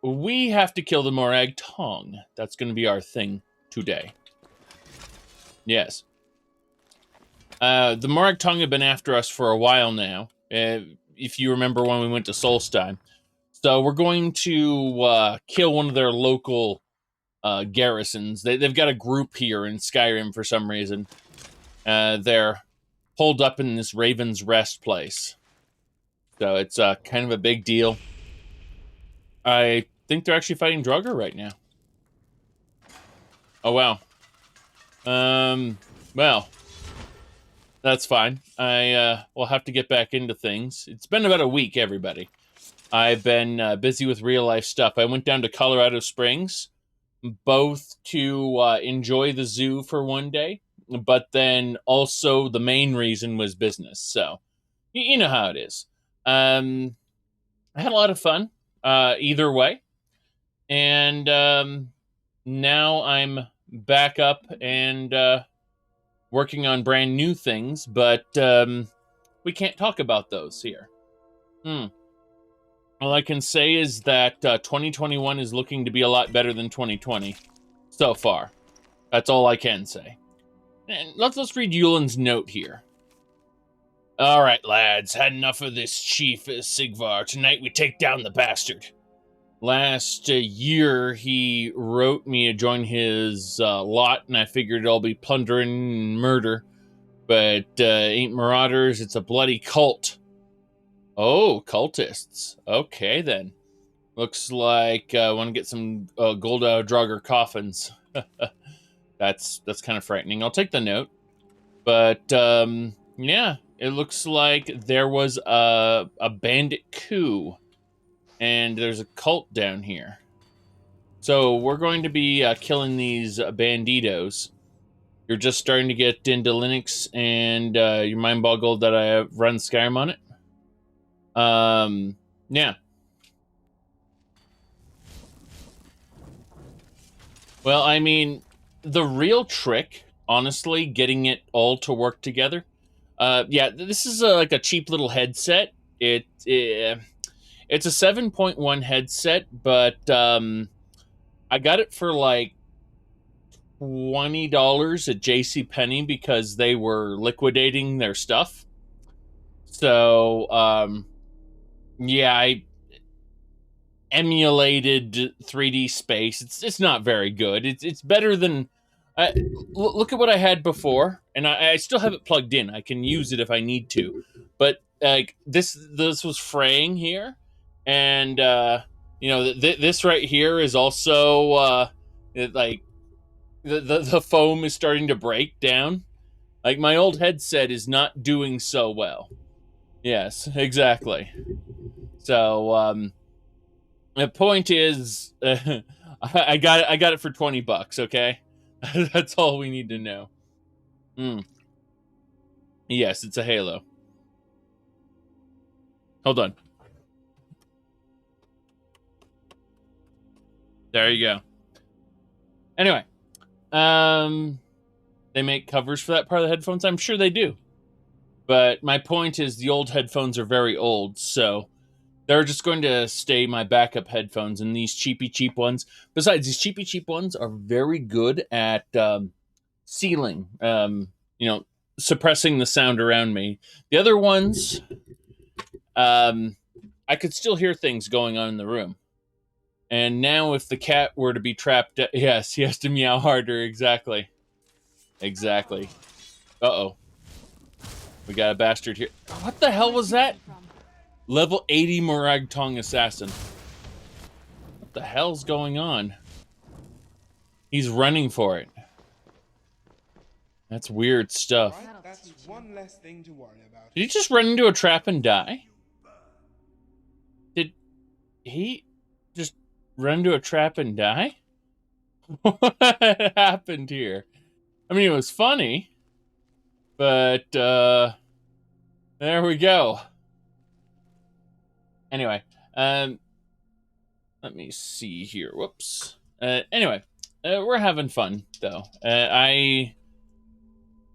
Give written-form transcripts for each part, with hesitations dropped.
we have to kill the Morag Tong. That's going to be our thing today. Yes. The Morag Tong have been after us for a while now, if you remember when we went to Solstheim. So we're going to kill one of their local garrisons. They've got a group here in Skyrim for some reason. They're holed up in this Raven's Rest place. So it's kind of a big deal. I think they're actually fighting Draugr right now. Oh, wow. Well, that's fine. I will have to get back into things. It's been about a week, everybody. I've been busy with real-life stuff. I went down to Colorado Springs, both to enjoy the zoo for one day, but then also the main reason was business. So, you know how it is. I had a lot of fun, either way. And now I'm back up and working on brand new things, but we can't talk about those here. All I can say is that 2021 is looking to be a lot better than 2020 so far. That's all I can say. And let's read Yulin's note here. All right, lads, had enough of this Chief Sigvar. Tonight we take down the bastard. Last year, he wrote me to join his lot, and I figured it'll be plundering and murder. But ain't marauders, it's a bloody cult. Oh, cultists. Okay, then. Looks like I want to get some gold out of Draugr coffins. That's kind of frightening. I'll take the note. But, yeah, it looks like there was a bandit coup. And there's a cult down here. So we're going to be killing these banditos. You're just starting to get into Linux, and you're mind-boggled that I run Skyrim on it. Yeah. Well, I mean, the real trick, honestly, getting it all to work together. Yeah, this is like a cheap little headset. It's a 7.1 headset, but I got it for like $20 at JCPenney because they were liquidating their stuff. So, yeah, I emulated 3D Space. It's not very good. It's better than... look at what I had before, and I still have it plugged in. I can use it if I need to. But like this was fraying here. And, you know, this right here is also, like, the foam is starting to break down. Like, my old headset is not doing so well. Yes, exactly. So, the point is, I got it for $20, okay? That's all we need to know. Yes, it's a Halo. Hold on. There you go. Anyway, they make covers for that part of the headphones. I'm sure they do. But my point is the old headphones are very old, so they're just going to stay my backup headphones, and these cheap ones. Besides, these cheap ones are very good at sealing, you know, suppressing the sound around me. The other ones, I could still hear things going on in the room. And now if the cat were to be trapped... Yes, he has to meow harder, exactly. Exactly. Uh-oh. We got a bastard here. What the hell was that? Level 80 Morag Tong Assassin. What the hell's going on? He's running for it. That's weird stuff. Right, that's one less thing to worry about. Did he just run into a trap and die? Did he just run into a trap and die? What happened here? I mean, it was funny, but there we go. Anyway, let me see here. Whoops. Anyway, we're having fun though. I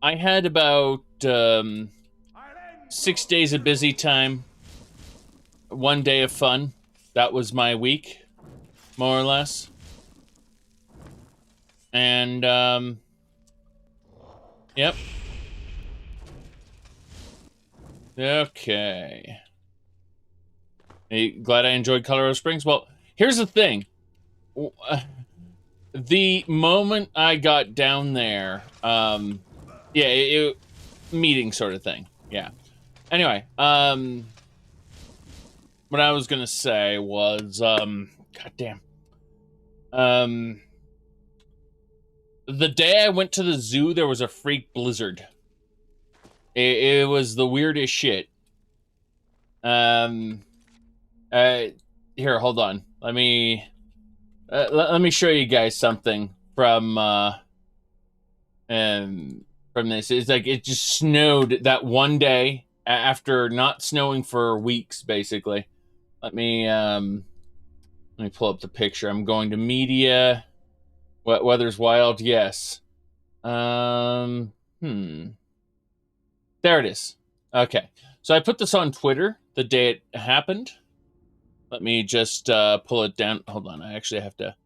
had about 6 days of busy time, 1 day of fun. That was my week. more or less. And, yep. Okay. Glad I enjoyed Colorado Springs. Well, here's the thing. The moment I got down there, yeah, meeting sort of thing. Yeah. Anyway, what I was gonna say was, goddamn. The day I went to the zoo, there was a freak blizzard. It was the weirdest shit. Here, hold on. Let me show you guys something from this. It's like it just snowed that one day after not snowing for weeks, basically. Let me pull up the picture. I'm going to media. Weather's wild, yes. There it is. Okay. So I put this on Twitter the day it happened. Let me just pull it down. Hold on. I actually have to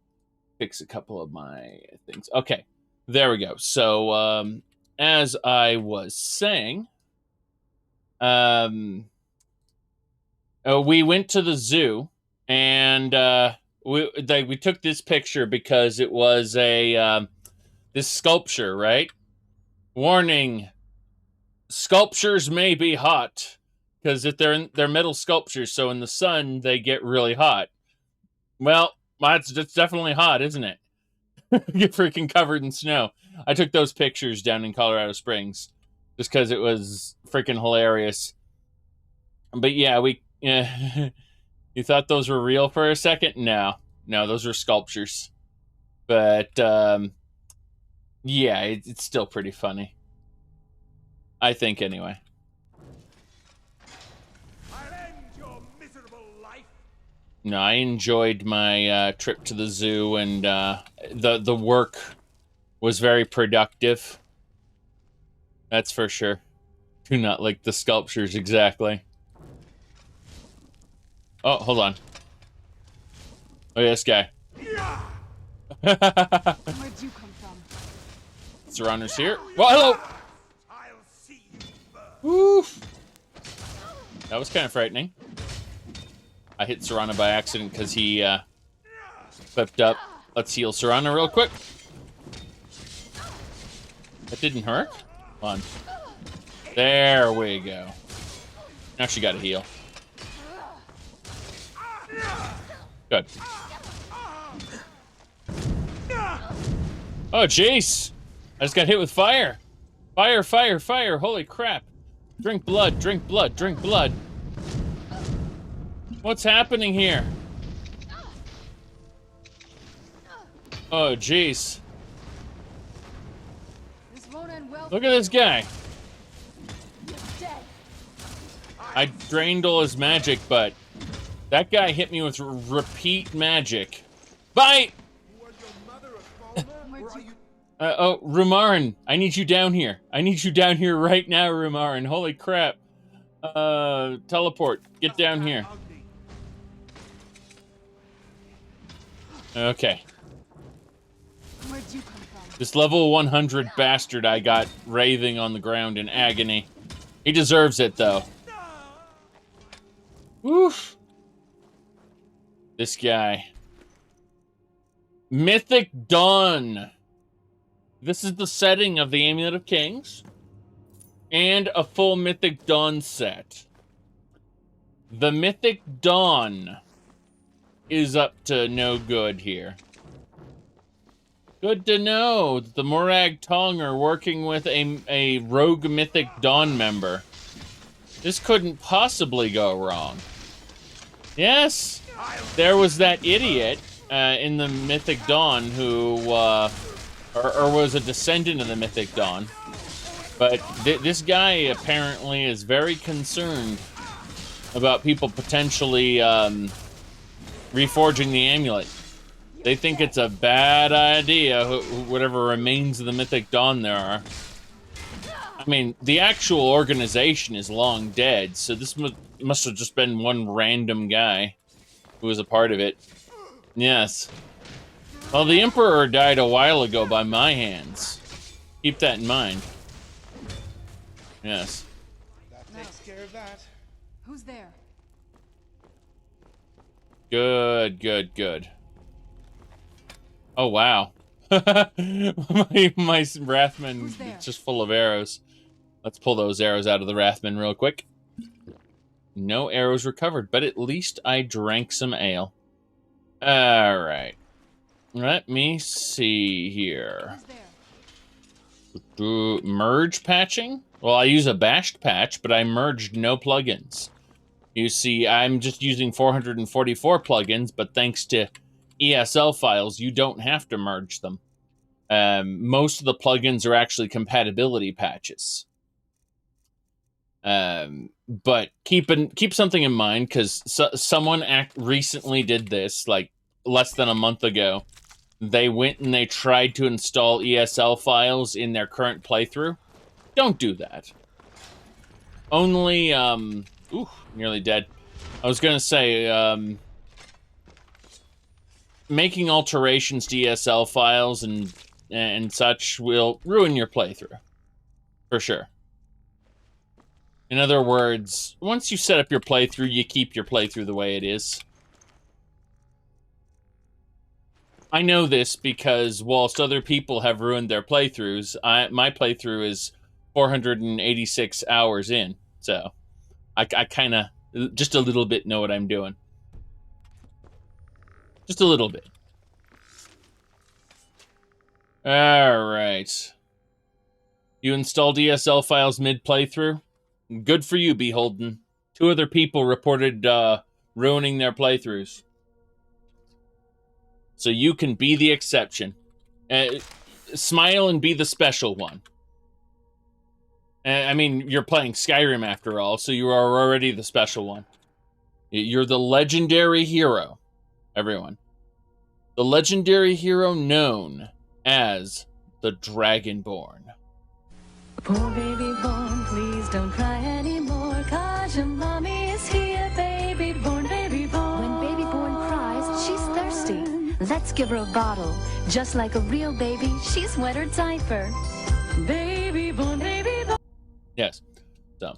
fix a couple of my things. Okay. There we go. So, as I was saying, we went to the zoo, and we took this picture because it was a this sculpture, right? Warning: sculptures may be hot, because if they're metal sculptures, so in the sun they get really hot. Well, it's definitely hot, isn't it? Get freaking covered in snow. I took those pictures down in Colorado Springs just because it was freaking hilarious. But yeah, you thought those were real for a second? No, those were sculptures. But yeah, it's still pretty funny. I think, anyway. I'll end your miserable life. No, I enjoyed my trip to the zoo, and the work was very productive. That's for sure. Do not like the sculptures exactly. Oh, hold on. Oh, yeah, this guy. Where'd you come from? Surrounders here. Well, hello! I'll see you burn. Woof! That was kind of frightening. I hit Serrano by accident because he flipped up. Let's heal Serrano real quick. That didn't hurt? Come on. There we go. Now she got a heal. Good. Oh, jeez. I just got hit with fire. Fire, fire, fire. Holy crap. Drink blood, drink blood, drink blood. What's happening here? Oh, jeez. This won't end well. Look at this guy. You're dead. I drained all his magic, but that guy hit me with repeat magic. Bye! Was your mother a cloner, or are you... Oh, Rumarin, I need you down here. I need you down here right now, Rumarin. Holy crap. Teleport. Get down here. Okay. Where'd you come from? This level 100 bastard I got writhing on the ground in agony. He deserves it, though. Woof. This guy. Mythic Dawn. This is the setting of the Amulet of Kings. And a full Mythic Dawn set. The Mythic Dawn is up to no good here. Good to know that the Morag Tong are working with a rogue Mythic Dawn member. This couldn't possibly go wrong. Yes, there was that idiot in the Mythic Dawn who, or was a descendant of the Mythic Dawn. But this guy apparently is very concerned about people potentially reforging the amulet. They think it's a bad idea, whatever remains of the Mythic Dawn there are. I mean, the actual organization is long dead, so this must have just been one random guy who was a part of it. Yes. Well, the Emperor died a while ago by my hands. Keep that in mind. Yes. That takes care of that. Who's there? Good, good, good. Oh, wow. my Wrathman is just full of arrows. Let's pull those arrows out of the Wrathman real quick. No arrows recovered, but at least I drank some ale. Alright. Let me see here. Merge patching? Well, I use a bashed patch, but I merged no plugins. You see, I'm just using 444 plugins, but thanks to ESL files, you don't have to merge them. Most of the plugins are actually compatibility patches. But keep something in mind, because someone recently did this, like less than a month ago. They went and they tried to install ESL files in their current playthrough. Don't do that. Only, ooh, nearly dead. I was gonna say, making alterations to ESL files and such will ruin your playthrough. For sure. In other words, once you set up your playthrough, you keep your playthrough the way it is. I know this because whilst other people have ruined their playthroughs, my playthrough is 486 hours in, so I kind of, just a little bit, know what I'm doing. Just a little bit. Alright. You installed ESL files mid-playthrough? Good for you, Beholden. 2 other people reported ruining their playthroughs. So you can be the exception. Smile and be the special one. I mean, you're playing Skyrim after all, so you are already the special one. You're the legendary hero, everyone. The legendary hero known as the Dragonborn. Poor baby born, please don't cry anymore, 'cause your mommy is here, baby born, baby born. When baby born cries, she's thirsty. Let's give her a bottle, just like a real baby, she's wet her diaper. Baby born, baby born. Yes. So,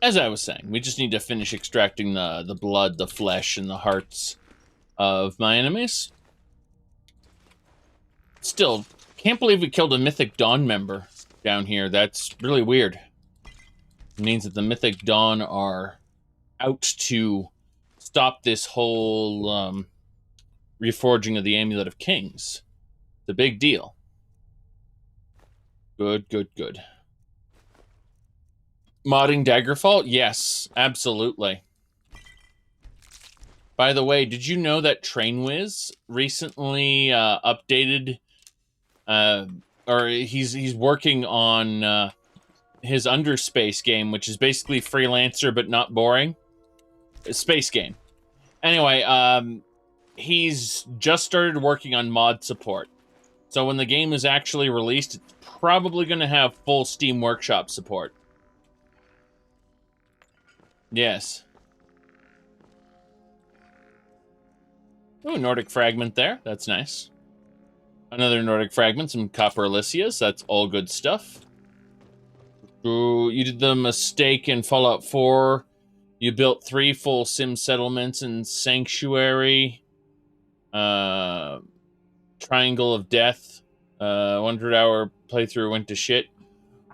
as I was saying, we just need to finish extracting the blood, the flesh, and the hearts of my enemies. Still, can't believe we killed a Mythic Dawn member down here. That's really weird. It means that the Mythic Dawn are out to stop this whole reforging of the Amulet of Kings. It's a big deal. Good, good, good. Modding Daggerfall? Yes, absolutely. By the way, did you know that TrainWiz recently updated, or he's working on his Underspace game, which is basically Freelancer but not boring. A space game. Anyway, he's just started working on mod support. So when the game is actually released, it's probably going to have full Steam Workshop support. Yes. Ooh, Nordic Fragment there. That's nice. Another Nordic Fragment, some Copper Elysias. That's all good stuff. Ooh, you did the mistake in Fallout 4. You built 3 full sim settlements in Sanctuary. Triangle of Death. 100-hour playthrough went to shit.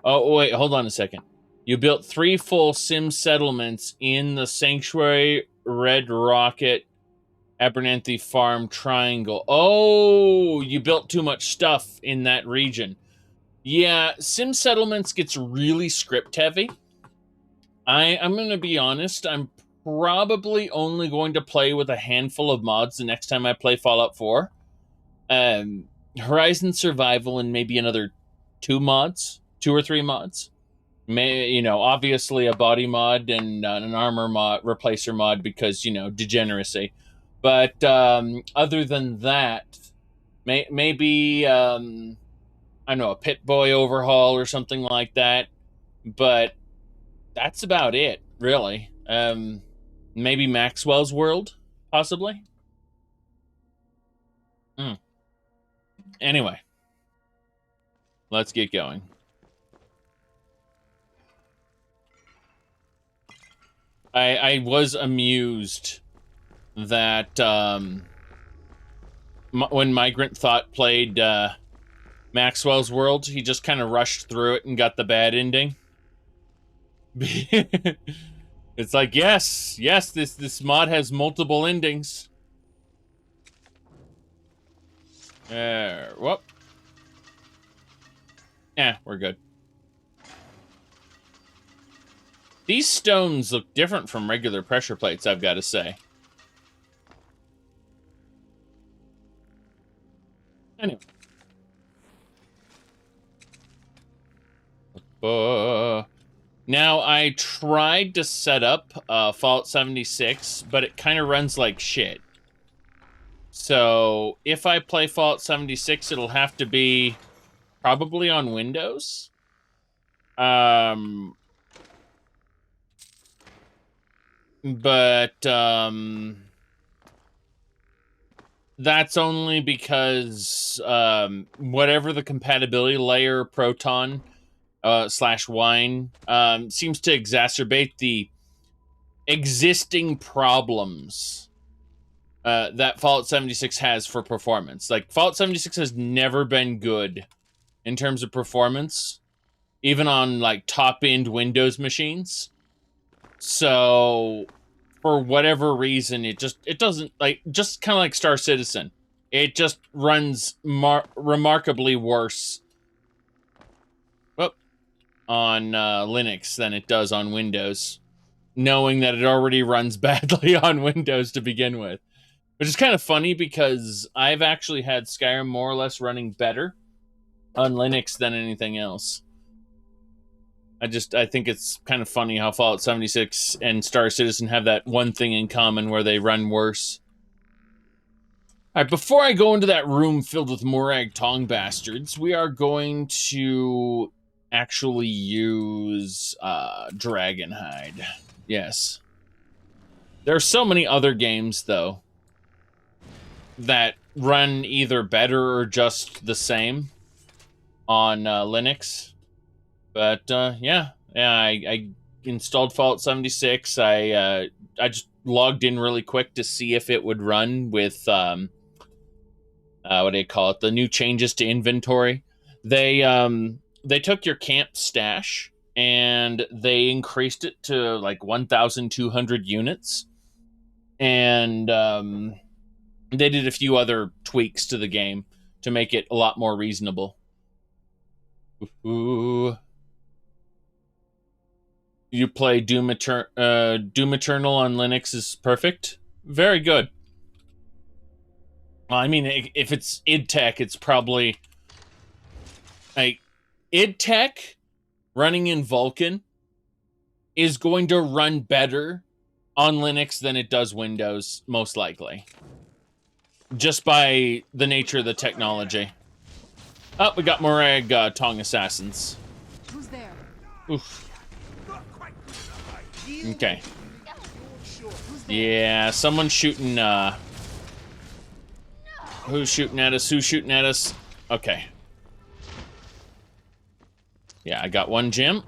Oh, wait, hold on a second. You built 3 full sim settlements in the Sanctuary, Red Rocket, Abernathy Farm Triangle. Oh, you built too much stuff in that region. Yeah, sim settlements gets really script heavy. I'm going to be honest, I'm probably only going to play with a handful of mods the next time I play Fallout 4. Horizon Survival and maybe another 2 or 3 mods. Obviously a body mod and an armor mod, replacer mod, because, degeneracy. But other than that, maybe, I don't know, a Pit Boy overhaul or something like that. But that's about it, really. Maybe Maxwell's World, possibly. Anyway, let's get going. I was amused that when Migrant Thought played Maxwell's World, he just kind of rushed through it and got the bad ending. It's like, yes, this mod has multiple endings. Whoop. Yeah, we're good. These stones look different from regular pressure plates, I've got to say. Anyway. Now, I tried to set up Fallout 76, but it kind of runs like shit. So, if I play Fallout 76, it'll have to be probably on Windows. But that's only because whatever the compatibility layer Proton / Wine seems to exacerbate the existing problems that Fallout 76 has for performance. Like, Fallout 76 has never been good in terms of performance, even on, like, top-end Windows machines. So, for whatever reason, it doesn't, like, just kind of like Star Citizen. It just runs remarkably worse on Linux than it does on Windows, knowing that it already runs badly on Windows to begin with. Which is kind of funny because I've actually had Skyrim more or less running better on Linux than anything else. I think it's kind of funny how Fallout 76 and Star Citizen have that one thing in common where they run worse. Alright, before I go into that room filled with Morag Tong bastards, we are going to actually use Dragonhide. Yes. There are so many other games, though, that run either better or just the same on Linux. But yeah, I installed Fallout 76. I just logged in really quick to see if it would run with what do you call it? The new changes to inventory. They took your camp stash and they increased it to like 1,200 units, and they did a few other tweaks to the game to make it a lot more reasonable. Ooh. You play Doom Eternal on Linux is perfect. Very good. Well, I mean, if it's id Tech, it's probably like id Tech running in Vulkan is going to run better on Linux than it does Windows, most likely. Just by the nature of the technology. Oh, we got Morag Tong assassins. Who's there? Oof. Okay. Yeah, someone's shooting, who's shooting at us? Who's shooting at us? Okay. Yeah, I got one gem.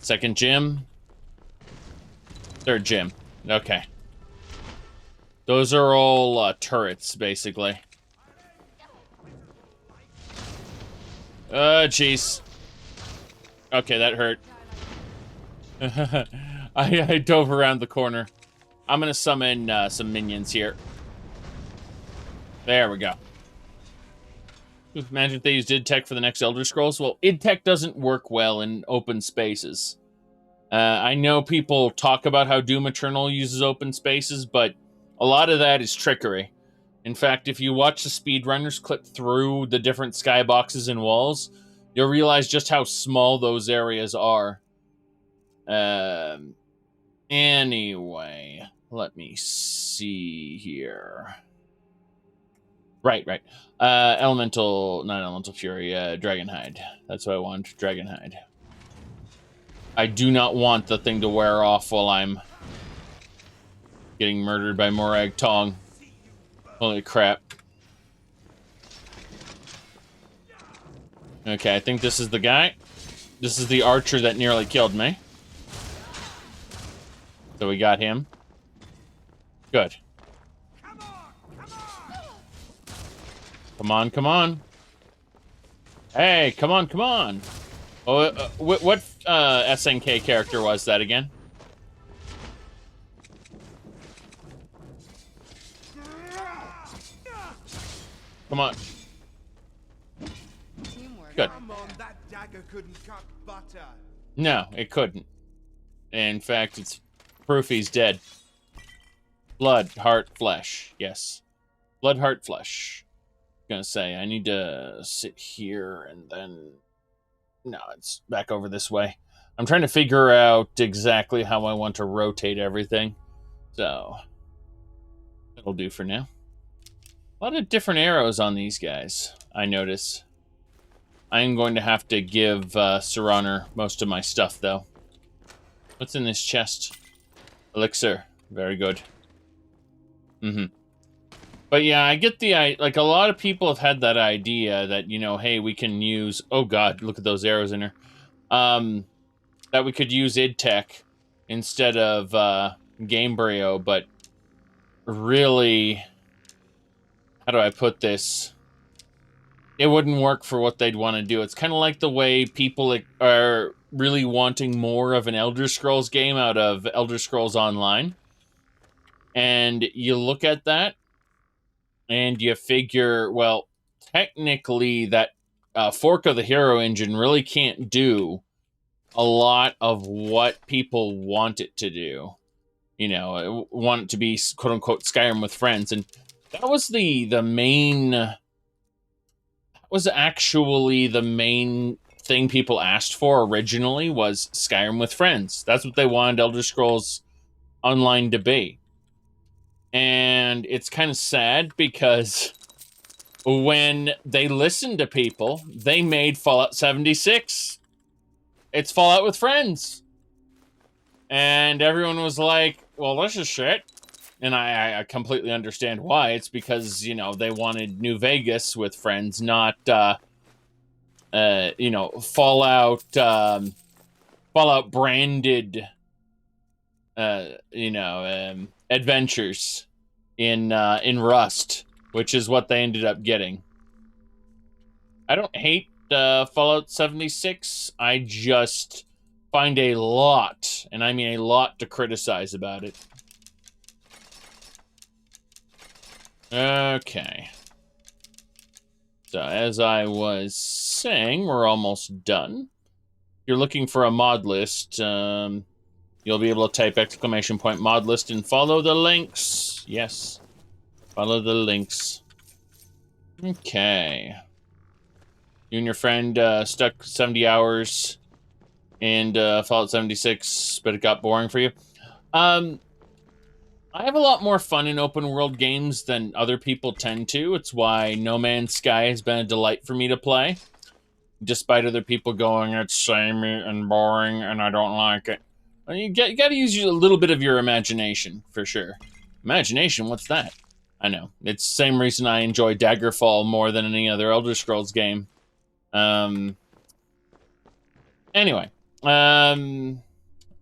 Second gem. Third gem. Okay. Those are all turrets, basically. Jeez. Okay, that hurt. I dove around the corner. I'm gonna summon some minions here. There we go. Imagine if they used id Tech for the next Elder Scrolls. Well, id Tech doesn't work well in open spaces. I know people talk about how Doom Eternal uses open spaces, but a lot of that is trickery. In fact, if you watch the speedrunners clip through the different skyboxes and walls, you'll realize just how small those areas are. Anyway, let me see here. Right. Not Elemental Fury, Dragonhide. That's what I want, Dragonhide. I do not want the thing to wear off while I'm getting murdered by Morag Tong. Holy crap. Okay, I think this is the guy. This is the archer that nearly killed me. So we got him. Good. Come on, come on. Hey, come on, come on. Oh, what SNK character was that again? Come on. Teamwork. Good. Come on, that dagger couldn't cut butter. No, it couldn't. In fact, it's proof he's dead. Blood, heart, flesh. Yes. Blood, heart, flesh. I'm gonna say, I need to sit here and then... No, it's back over this way. I'm trying to figure out exactly how I want to rotate everything. So, that'll do for now. A lot of different arrows on these guys, I notice. I'm going to have to give Sir Honor most of my stuff, though. What's in this chest? Elixir. Very good. But yeah, I get the... Like, a lot of people have had that idea that, you know, hey, we can use... Oh, God, look at those arrows in her. That we could use id Tech instead of Gamebryo, but really... How do I put this? It wouldn't work for what they'd want to do. It's kind of like the way people are really wanting more of an Elder Scrolls game out of Elder Scrolls Online. And you look at that, and you figure, well, technically that Fork of the Hero engine really can't do a lot of what people want it to do. You know, want it to be, quote-unquote, Skyrim with friends. And that was the main... That was actually the main thing people asked for originally, was Skyrim with friends. That's what they wanted Elder Scrolls Online to be. And it's kind of sad because when they listened to people, they made Fallout 76. It's Fallout with friends. And everyone was like, well, this is shit. And I completely understand why. It's because, you know, they wanted New Vegas with friends, not, you know, Fallout branded, you know, adventures in Rust, which is what they ended up getting. I don't hate Fallout 76. I just find a lot, and I mean a lot, to criticize about it. Okay. So, as I was saying, we're almost done. If you're looking for a mod list, you'll be able to type ! mod list and follow the links. Yes. Follow the links. Okay. You and your friend stuck 70 hours in Fallout 76, but it got boring for you. I have a lot more fun in open world games than other people tend to. It's why No Man's Sky has been a delight for me to play. Despite other people going, it's samey and boring and I don't like it. Well, you got to use a little bit of your imagination, for sure. Imagination, what's that? I know. It's the same reason I enjoy Daggerfall more than any other Elder Scrolls game. Anyway.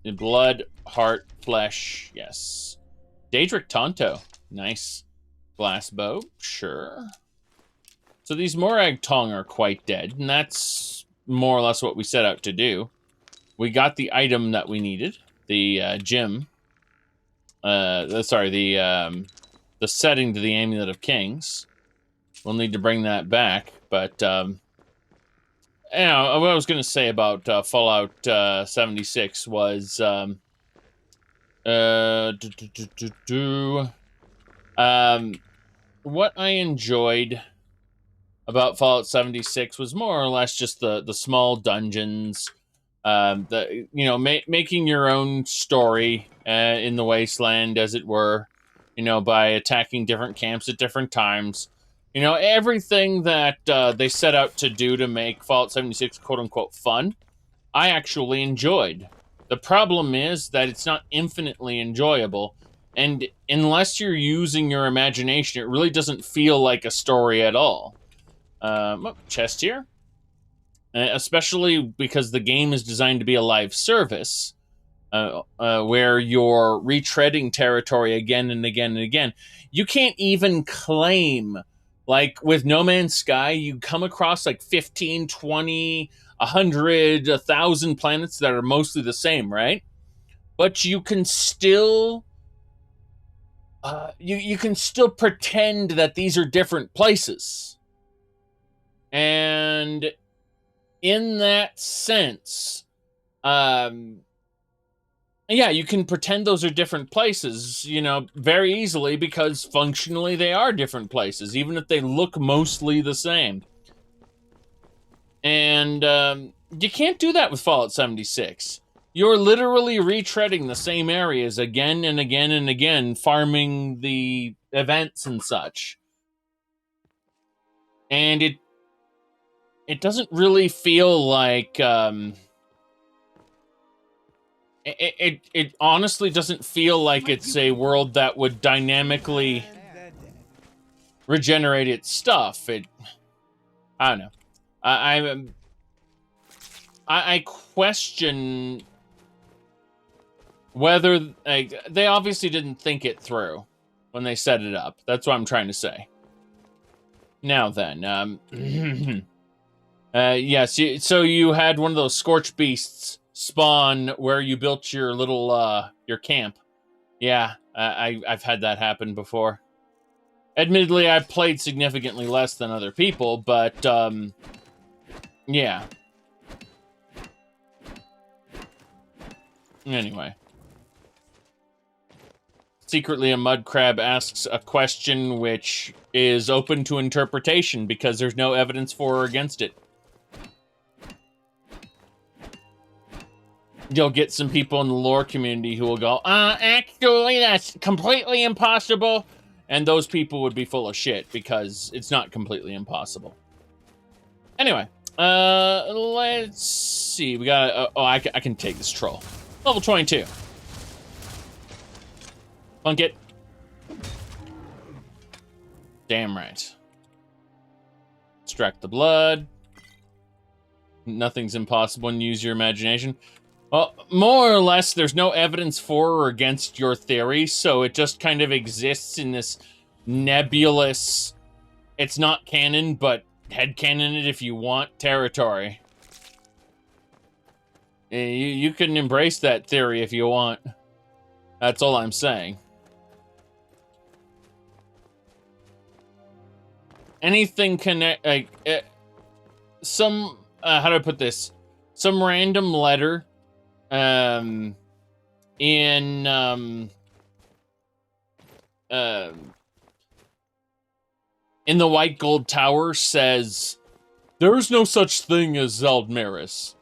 Blood, heart, flesh, yes. Daedric Tonto. Nice. Glass bow. Sure. So these Morag Tong are quite dead, and that's more or less what we set out to do. We got the item that we needed. The gem. Sorry, the setting to the Amulet of Kings. We'll need to bring that back, but... you know, what I was going to say about Fallout 76 was... what I enjoyed about Fallout 76 was more or less just the small dungeons, you know, making your own story in the wasteland, as it were, you know, by attacking different camps at different times. You know, everything that they set out to do to make Fallout 76 quote-unquote fun, I actually enjoyed. The problem is that it's not infinitely enjoyable, and unless you're using your imagination, it really doesn't feel like a story at all. Chest here. Especially because the game is designed to be a live service, where you're retreading territory again and again and again. You can't even claim, like with No Man's Sky, you come across like 15, 20, 100, 1,000 planets that are mostly the same, right? But you can still you can still pretend that these are different places. And in that sense, yeah, you can pretend those are different places, you know, very easily, because functionally they are different places, even if they look mostly the same. And you can't do that with Fallout 76. You're literally retreading the same areas again and again and again, farming the events and such. And it doesn't really feel like it honestly doesn't feel like it's a world that would dynamically regenerate its stuff. I don't know. I question whether, like, they obviously didn't think it through when they set it up. That's what I'm trying to say. Now then, yes, so you had one of those scorch beasts spawn where you built your little your camp. Yeah, I've had that happen before. Admittedly, I've played significantly less than other people, but yeah. Anyway. Secretly, a mud crab asks a question which is open to interpretation because there's no evidence for or against it. You'll get some people in the lore community who will go, actually, that's completely impossible. And those people would be full of shit because it's not completely impossible. Anyway, let's see. We got, I can take this troll. Level 22. Plunk it. Damn right. Extract the blood. Nothing's impossible when you use your imagination. Well, more or less, there's no evidence for or against your theory, so it just kind of exists in this nebulous, it's not canon, but headcanon it if you want, territory. You can embrace that theory if you want. That's all I'm saying. Anything connect, like, some, how do I put this? Some random letter, in the White Gold Tower says, there's no such thing as Zeldmaris.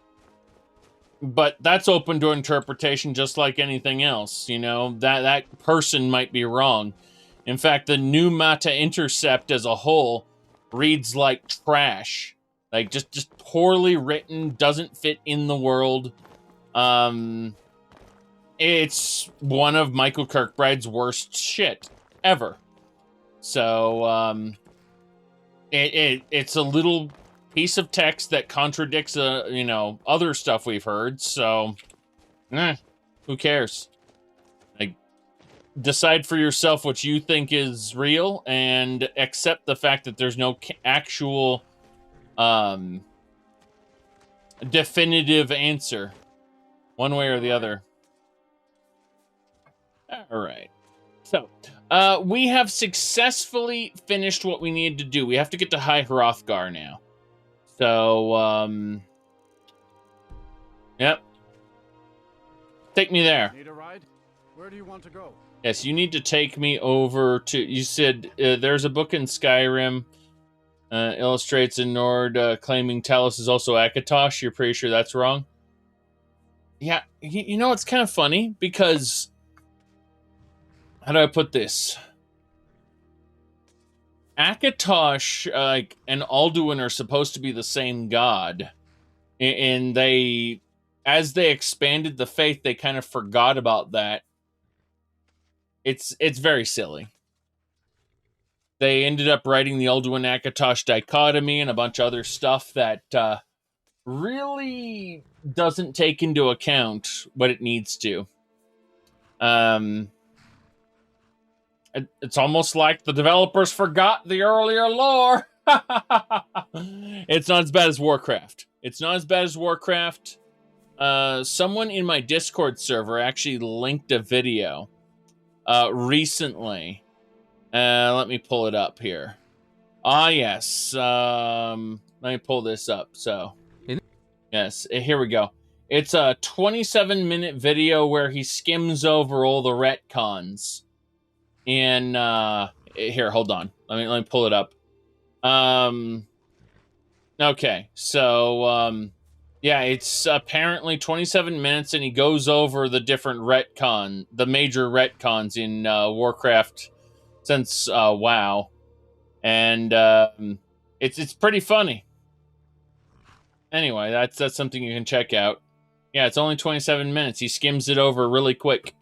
But that's open to interpretation just like anything else, you know? That person might be wrong. In fact, the New Mata Intercept as a whole reads like trash. Like, just poorly written, doesn't fit in the world. It's one of Michael Kirkbride's worst shit ever. So, it's a little piece of text that contradicts, you know, other stuff we've heard, so, who cares? Like, decide for yourself what you think is real, and accept the fact that there's no actual, definitive answer, one way or the other. Alright. So, we have successfully finished what we needed to do. We have to get to High Hrothgar now. So, yep. Take me there. Need a ride? Where do you want to go? Yes, you need to take me over to, you said, there's a book in Skyrim, illustrates a Nord, claiming Talos is also Akatosh. You're pretty sure that's wrong? Yeah, you know, it's kind of funny, because, how do I put this? Akatosh, like, and Alduin are supposed to be the same god, and they as they expanded the faith, they kind of forgot about that. It's very silly. They ended up writing the Alduin-Akatosh dichotomy and a bunch of other stuff that really doesn't take into account what it needs to. It's almost like the developers forgot the earlier lore. It's not as bad as Warcraft. It's not as bad as Warcraft. Someone in my Discord server actually linked a video recently. Let me pull it up here. Yes. Let me pull this up. So, yes, here we go. It's a 27-minute video where he skims over all the retcons. In here, hold on. Let me pull it up. Okay, so yeah, it's apparently 27 minutes, and he goes over the different the major retcons in Warcraft since WoW, and it's pretty funny. Anyway, that's something you can check out. Yeah, it's only 27 minutes. He skims it over really quick.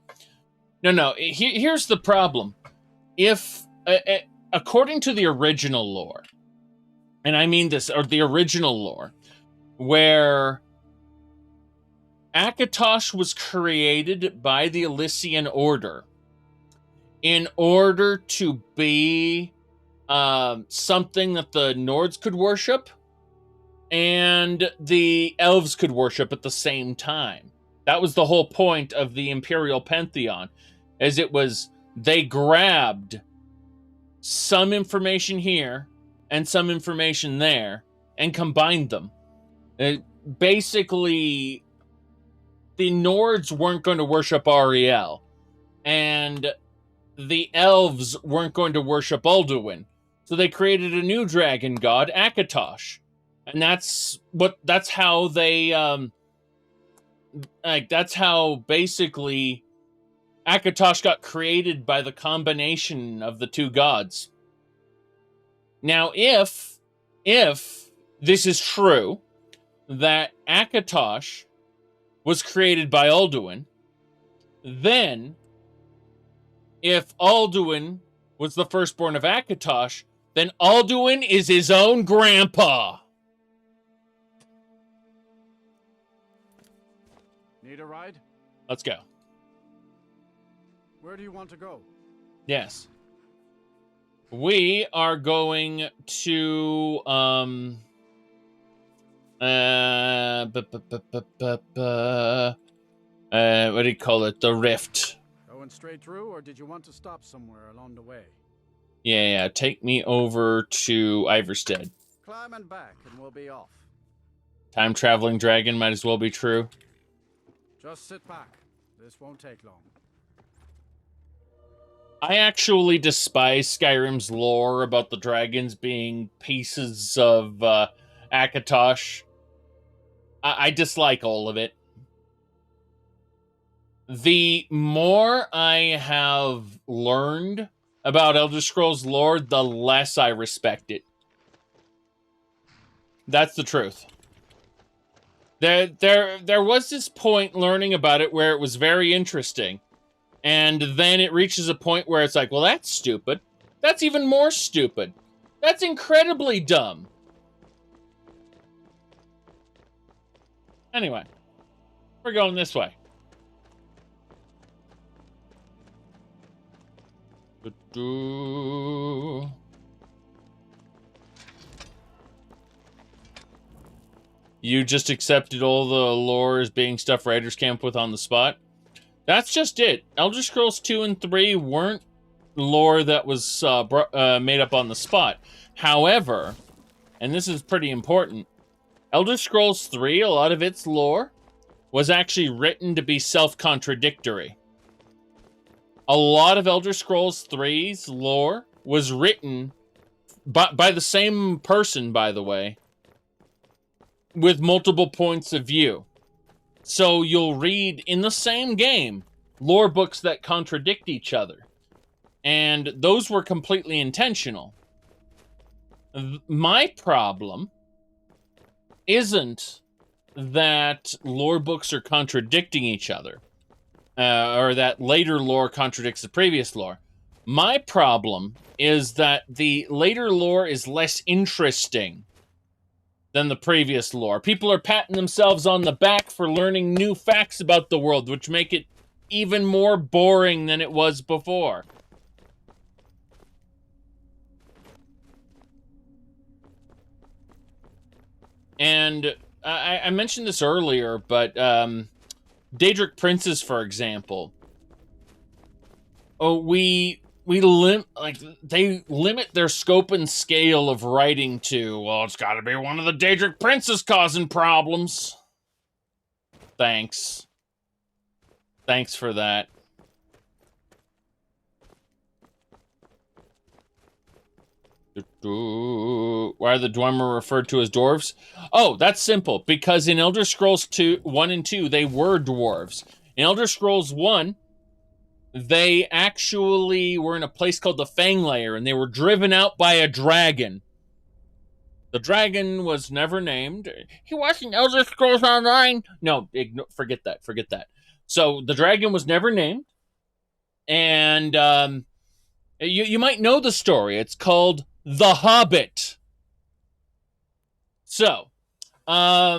No. Here's the problem. If, according to the original lore, and I mean this, or the original lore, where Akatosh was created by the Elysian Order in order to be something that the Nords could worship and the elves could worship at the same time. That was the whole point of the Imperial Pantheon, as it was, they grabbed some information here and some information there and combined them. Basically, the Nords weren't going to worship Ariel, and the elves weren't going to worship Alduin. So they created a new dragon god, Akatosh. And that's how they that's how basically Akatosh got created, by the combination of the two gods. Now, if this is true, that Akatosh was created by Alduin, then if Alduin was the firstborn of Akatosh, then Alduin is his own grandpa. Need a ride? Let's go. Where do you want to go? Yes. We are going to what do you call it? The Rift. Going straight through, or did you want to stop somewhere along the way? Yeah, take me over to Iverstead. Climb and back, and we'll be off. Time traveling dragon might as well be true. Just sit back. This won't take long. I actually despise Skyrim's lore about the dragons being pieces of Akatosh. I dislike all of it. The more I have learned about Elder Scrolls lore, the less I respect it. That's the truth. There was this point learning about it where it was very interesting. And then it reaches a point where it's like, well, that's stupid. That's even more stupid. That's incredibly dumb. Anyway, we're going this way. You just accepted all the lore as being stuff writers came up with on the spot? That's just it. Elder Scrolls 2 and 3 weren't lore that was made up on the spot. However, and this is pretty important, Elder Scrolls 3, a lot of its lore was actually written to be self-contradictory. A lot of Elder Scrolls 3's lore was written by the same person, by the way, with multiple points of view. So you'll read in the same game lore books that contradict each other. And those were completely intentional. My problem isn't that lore books are contradicting each other, or that later lore contradicts the previous lore. My problem is that the later lore is less interesting than the previous lore. People are patting themselves on the back for learning new facts about the world, which make it even more boring than it was before. And I mentioned this earlier, but Daedric Princes, for example, they limit their scope and scale of writing to, well, it's got to be one of the Daedric Princes causing problems. Thanks for that. Why are the Dwemer referred to as dwarves? Oh, that's simple. Because in Elder Scrolls 1 and 2, they were dwarves. In Elder Scrolls 1, they actually were in a place called the Fang Layer, and they were driven out by a dragon. The dragon was never named. He wasn't Elder Scrolls Online. No, forget that. So the dragon was never named, and you might know the story. It's called The Hobbit. So, how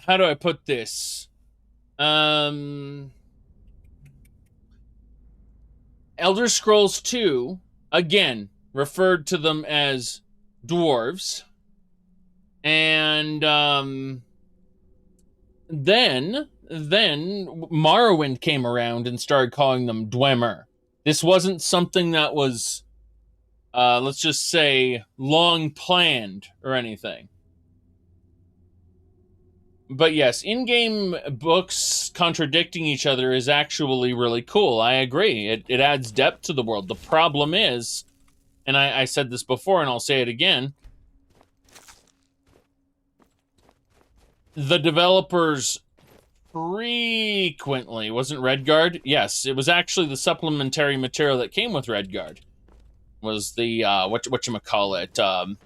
do I put this? Elder Scrolls 2, again, referred to them as dwarves. And then Morrowind came around and started calling them Dwemer. This wasn't something that was, let's just say, long planned or anything. But yes, in-game books contradicting each other is actually really cool. I agree. It adds depth to the world. The problem is, and I said this before and I'll say it again, the developers frequently, wasn't Redguard? Yes, it was actually the supplementary material that came with Redguard. Was the, whatchamacallit,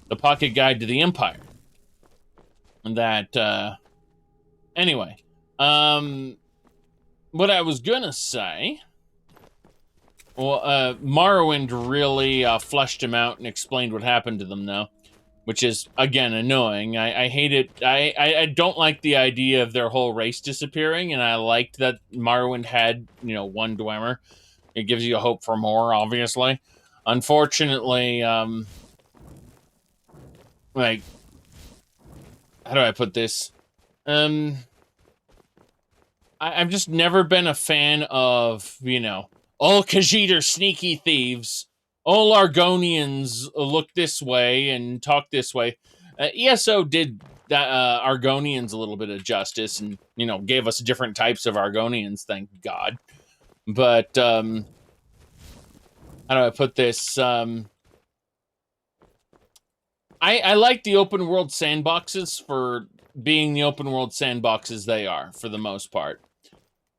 the Pocket Guide to the Empire. That, anyway, what I was gonna say, well, Morrowind really fleshed him out and explained what happened to them, though, which is, again, annoying. I hate it. I don't like the idea of their whole race disappearing, and I liked that Morrowind had, one Dwemer. It gives you hope for more, obviously. Unfortunately, like, how do I put this? I've just never been a fan of, all Khajiit are sneaky thieves. All Argonians look this way and talk this way. ESO did that, Argonians a little bit of justice and, gave us different types of Argonians, thank God. But, how do I put this? I like the open world sandboxes for being the open world sandboxes they are, for the most part.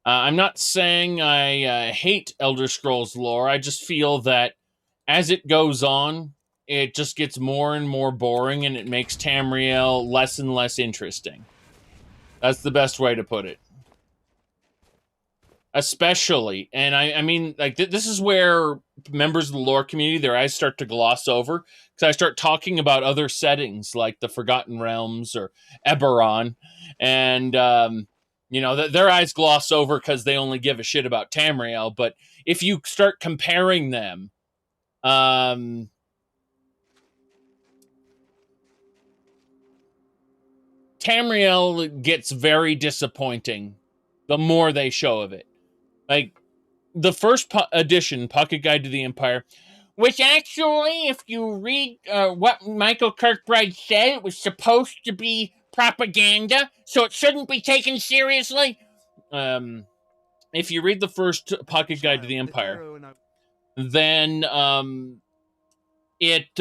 I'm not saying I hate Elder Scrolls lore. I just feel that as it goes on, it just gets more and more boring, and it makes Tamriel less and less interesting. That's the best way to put it. Especially, and I mean, like, this is where members of the lore community, their eyes start to gloss over, because I start talking about other settings, like the Forgotten Realms or Eberron, and, their eyes gloss over because they only give a shit about Tamriel, but if you start comparing them, Tamriel gets very disappointing the more they show of it. Like, the first edition, Pocket Guide to the Empire, which actually, if you read what Michael Kirkbride said, it was supposed to be propaganda, so it shouldn't be taken seriously. If you read the first Pocket Guide to the Empire, then it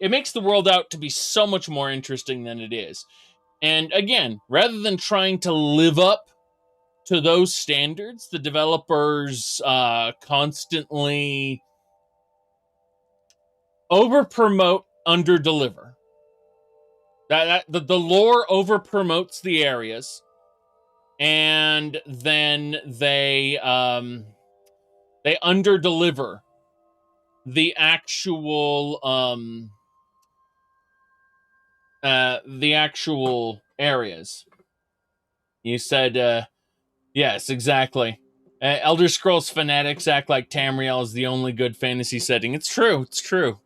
makes the world out to be so much more interesting than it is. And again, rather than trying to live up to those standards, the developers constantly over-promote, under-deliver. The lore over promotes the areas, and then they under deliver the actual areas. You said yes, exactly. Elder Scrolls fanatics act like Tamriel is the only good fantasy setting. It's true. It's true.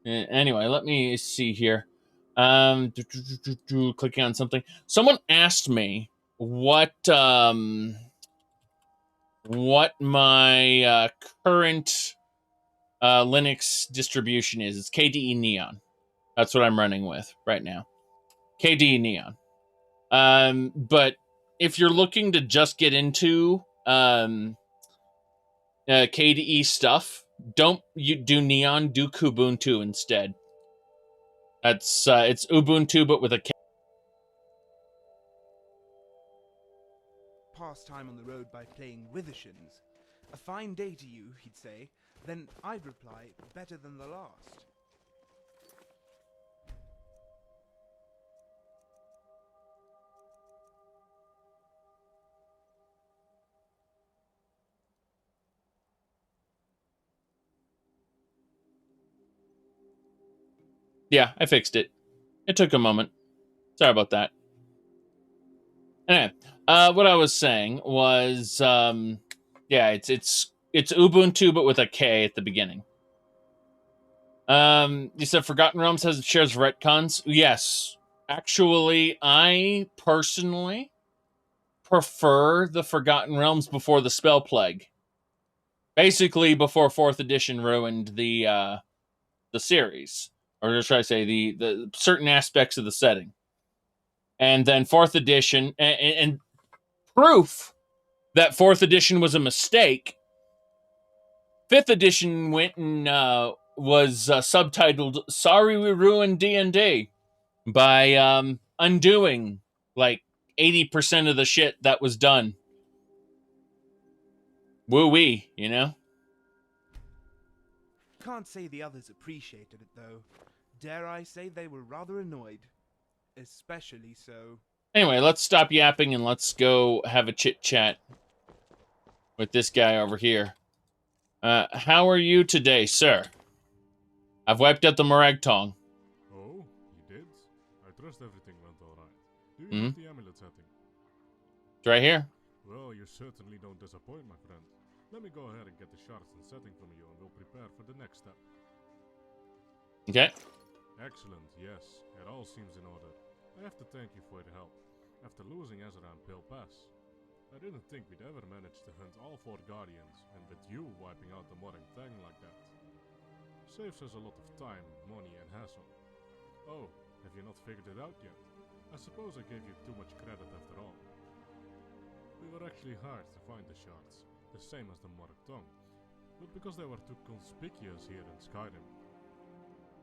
Anyway, let me see here. Clicking on something. Someone asked me what my current Linux distribution is. It's KDE Neon. That's what I'm running with right now. KDE Neon. But if you're looking to just get into KDE stuff, don't you do Neon, do Kubuntu instead. That's it's Ubuntu but with a K. Pass time on the road by playing Withershins. A fine day to you, he'd say. Then I'd reply, better than the last. Yeah, I fixed it. It took a moment. Sorry about that. Anyway, what I was saying was, yeah, it's Ubuntu but with a K at the beginning. You said Forgotten Realms shares retcons. Yes, actually, I personally prefer the Forgotten Realms before the Spell Plague. Basically, before 4th edition ruined the series, or should I say the certain aspects of the setting. And then 4th edition, and proof that 4th edition was a mistake. 5th edition went and was subtitled "Sorry We Ruined D&D" by undoing like 80% of the shit that was done. Woo-wee, you know? Can't say the others appreciated it, though. Dare I say they were rather annoyed. Especially so. Anyway, let's stop yapping and let's go have a chit-chat with this guy over here. How are you today, sir? I've wiped out the Morag Tong. Oh, you did? I trust everything went alright. Do you have the amulet setting? It's right here. Well, you certainly don't disappoint, my friend. Let me go ahead and get the shards and setting from you and we'll prepare for the next step. Okay. Excellent, yes. It all seems in order. I have to thank you for your help. After losing Ezra and Pale Pass, I didn't think we'd ever manage to hunt all 4 Guardians, and with you wiping out the Morag Tang like that. Saves us a lot of time, money and hassle. Oh, have you not figured it out yet? I suppose I gave you too much credit after all. We were actually hired to find the shards, the same as the Morag Tang, but because they were too conspicuous here in Skyrim,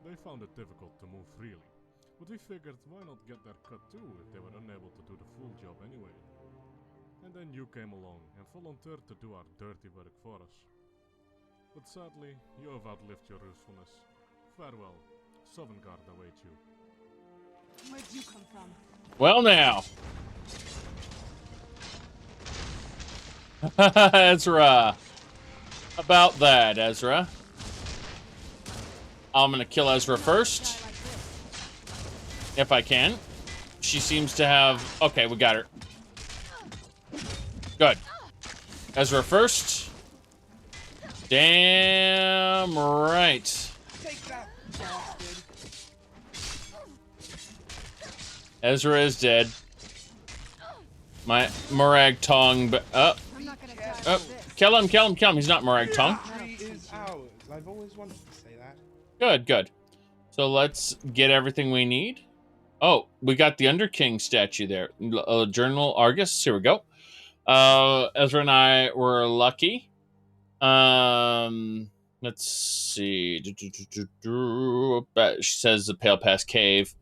they found it difficult to move freely. But we figured, why not get their cut too if they were unable to do the full job anyway. And then you came along and volunteered to do our dirty work for us. But sadly, you have outlived your usefulness. Farewell. Sovngarde awaits you. Where'd you come from? Well now. Ezra. About that, Ezra. I'm gonna kill Ezra first. If I can. She seems to have... Okay, we got her. Good. Ezra first. Damn right. Take that, bastard. Ezra is dead. My Morag Tong... I'm not gonna die Oh, for this. kill him, kill him, kill him. He's not Morag Tong. Victory is ours. I've always wanted to say that. Good, good. So let's get everything we need. Oh, we got the Underking statue there. Journal Argus. Here we go. Ezra and I were lucky. Let's see. She says the Pale Pass Cave.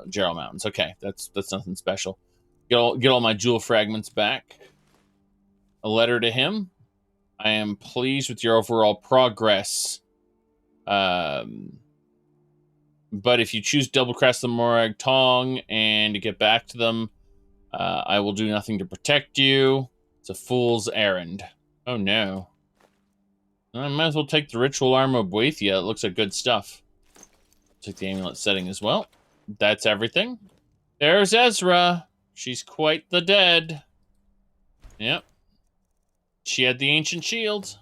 Gerald Mountains. Okay, that's nothing special. Get all my jewel fragments back. A letter to him. I am pleased with your overall progress. But if you choose double crest the Morag Tong and to get back to them, I will do nothing to protect you. It's a fool's errand. Oh no. I might as well take the Ritual Armor of Boethia. It looks like good stuff. Take the amulet setting as well. That's everything. There's Ezra. She's quite the dead. Yep. She had the ancient shield.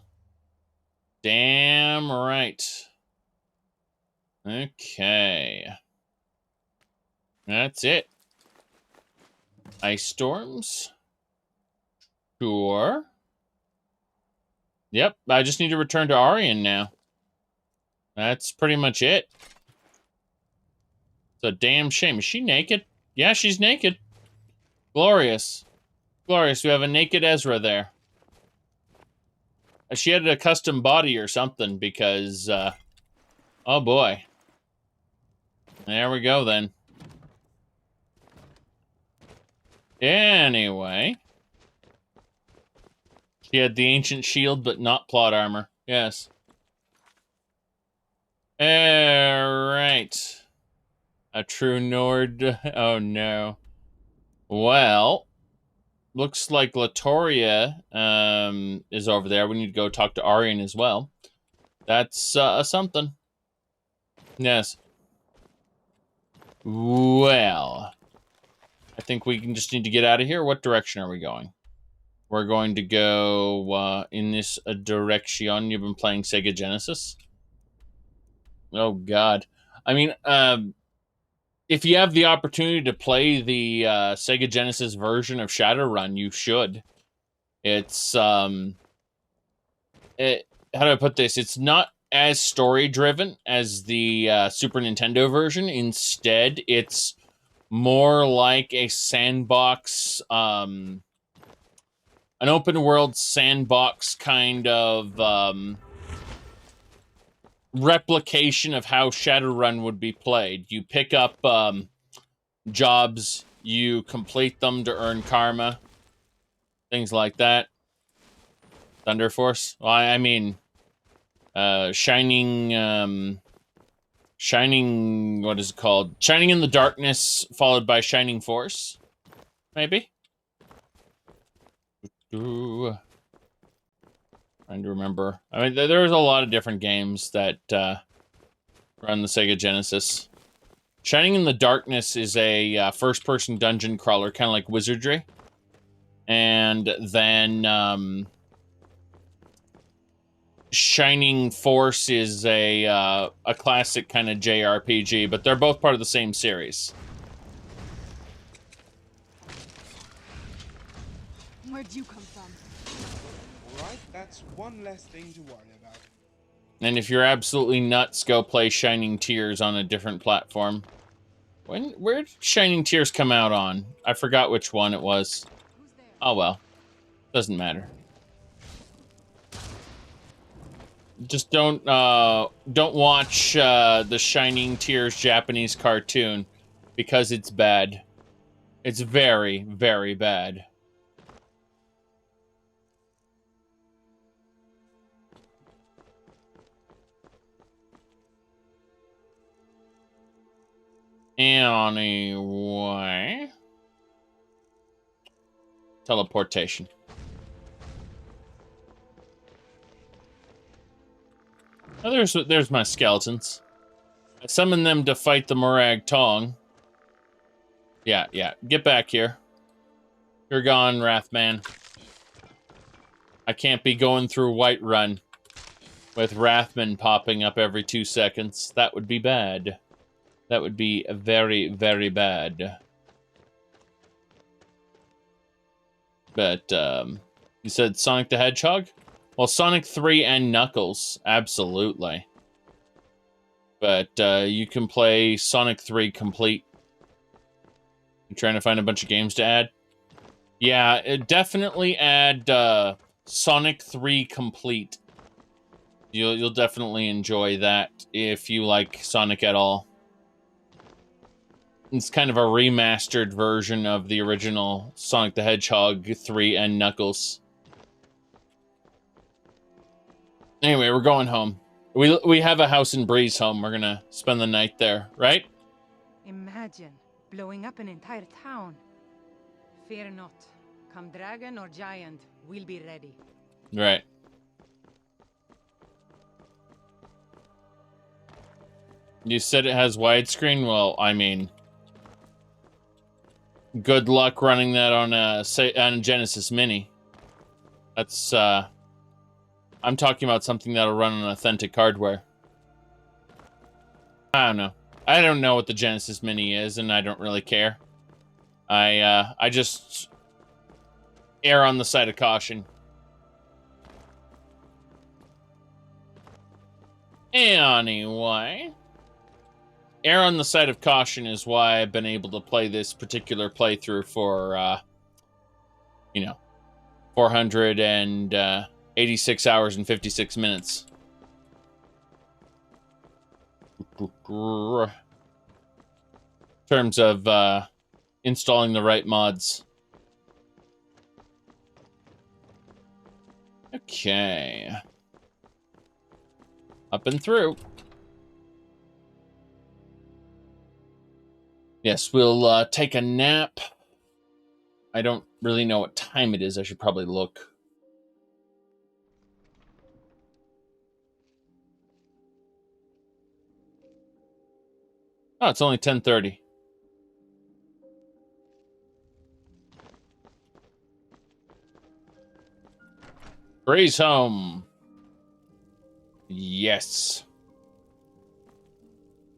Damn right. Okay. That's it. Ice storms. Sure. Yep, I just need to return to Arian now. That's pretty much it. It's a damn shame. Is she naked? Yeah, she's naked. Glorious. Glorious, we have a naked Ezra there. She had a custom body or something because, oh boy. There we go then. Anyway. She had the ancient shield, but not plot armor. Yes. Alright. A true Nord. Oh no. Well, looks like Latoria is over there. We need to go talk to Arian as well. That's something. Yes. Well, I think we can just need to get out of here. What direction are we going? We're going to go in this direction. You've been playing Sega Genesis? Oh, God. I mean, if you have the opportunity to play the Sega Genesis version of Shadowrun, you should. It's, how do I put this? It's not as story-driven as the Super Nintendo version. Instead, it's more like a sandbox, an open-world sandbox kind of replication of how Shadowrun would be played. You pick up jobs, you complete them to earn karma, things like that. Thunder Force? Well, I mean, Shining, what is it called? Shining in the Darkness, followed by Shining Force, maybe? Ooh. Trying to remember. I mean, there's a lot of different games that run the Sega Genesis. Shining in the Darkness is a first-person dungeon crawler, kind of like Wizardry. And then Shining Force is a classic kind of JRPG, but they're both part of the same series. Where'd you come from? Alright, that's one less thing to worry about. And if you're absolutely nuts, go play Shining Tears on a different platform. Where did Shining Tears come out on? I forgot which one it was. Who's there? Oh well. Doesn't matter. Just don't watch the Shining Tears Japanese cartoon, because it's bad. It's very, very bad. Anyway. Teleportation. Oh, there's my skeletons. I summoned them to fight the Morag Tong. Yeah. Get back here. You're gone, Wrathman. I can't be going through Whiterun with Wrathman popping up every 2 seconds. That would be bad. That would be very, very bad. But, you said Sonic the Hedgehog? Well, Sonic 3 and Knuckles, absolutely. But, you can play Sonic 3 Complete. You trying to find a bunch of games to add? Yeah, definitely add, Sonic 3 Complete. You'll definitely enjoy that if you like Sonic at all. It's kind of a remastered version of the original Sonic the Hedgehog 3 and Knuckles. Anyway, we're going home. We have a house in Breezeholm. We're gonna spend the night there, right? Imagine blowing up an entire town. Fear not. Come dragon or giant, we'll be ready. Right. You said it has widescreen? Well, I mean, good luck running that on a Genesis Mini. That's, I'm talking about something that'll run on authentic hardware. I don't know. I don't know what the Genesis Mini is, and I don't really care. I just err on the side of caution. Anyway, err on the side of caution is why I've been able to play this particular playthrough for, 486 hours and 56 minutes. In terms of installing the right mods. Okay. Up and through. Yes, we'll take a nap. I don't really know what time it is. I should probably look. Oh, it's only 10:30. Breezeholm. Yes.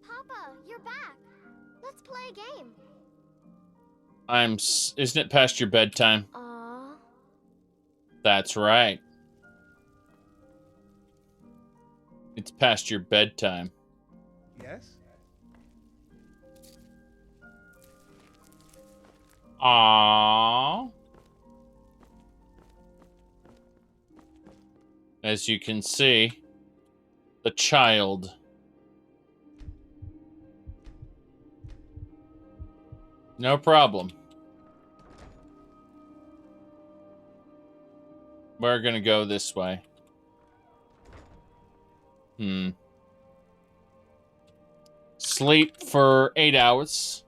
Papa, you're back. Let's play a game. Isn't it past your bedtime? That's right. It's past your bedtime. Yes? Aww. As you can see, the child. No problem. We're gonna go this way. Sleep for 8 hours.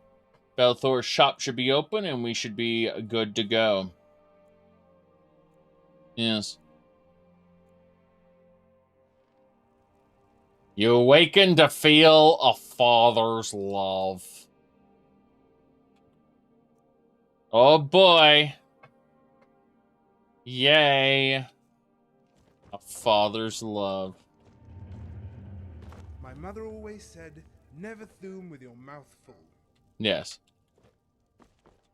Belthor's shop should be open and we should be good to go. Yes. You awaken to feel a father's love. Oh boy. Yay. A father's love. My mother always said, never thume with your mouth full. Yes.